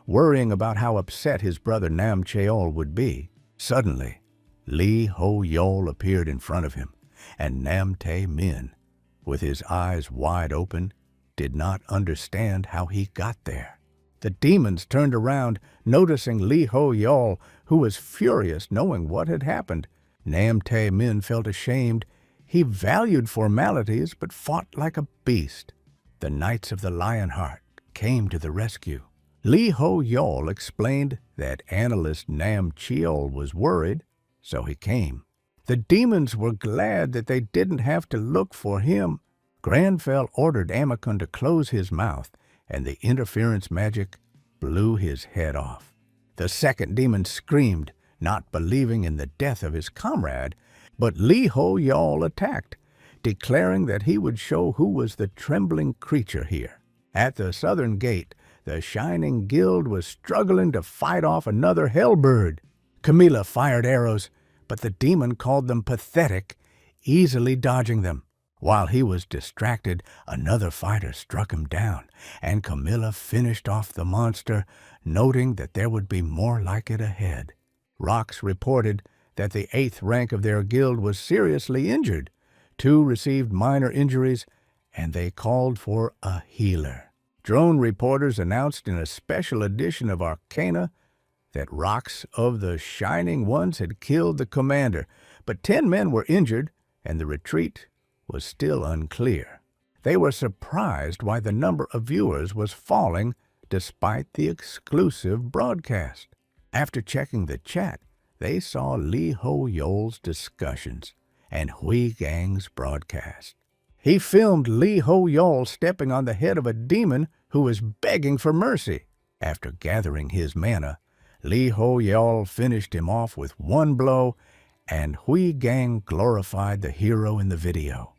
worrying about how upset his brother Nam Cheol would be. Suddenly, Lee Ho Yol appeared in front of him, and Nam Tai Min, with his eyes wide open, did not understand how he got there. The demons turned around, noticing Lee Ho Yol, who was furious knowing what had happened. Nam Tai Min felt ashamed. He valued formalities, but fought like a beast. The Knights of the Lionheart came to the rescue. Lee Ho Yol explained that analyst Nam Cheol was worried, so he came. The demons were glad that they didn't have to look for him. Granfell ordered Amikon to close his mouth, and the interference magic blew his head off. The second demon screamed, not believing in the death of his comrade, but Lee Ho-yol attacked, declaring that he would show who was the trembling creature here. At the southern gate, the Shining Guild was struggling to fight off another hellbird. Camilla fired arrows, but the demon called them pathetic, easily dodging them. While he was distracted, another fighter struck him down, and Camilla finished off the monster, noting that there would be more like it ahead. Rox reported that the 8th rank of their guild was seriously injured. 2 received minor injuries, and they called for a healer. Drone reporters announced in a special edition of Arcana that Rox of the Shining Ones had killed the commander, but 10 men were injured, and the retreat was still unclear. They were surprised why the number of viewers was falling despite the exclusive broadcast. After checking the chat, they saw Lee Ho-yol's discussions and Hui Gang's broadcast. He filmed Lee Ho-yol stepping on the head of a demon who was begging for mercy. After gathering his mana, Lee Ho-yol finished him off with one blow, and Hui Gang glorified the hero in the video.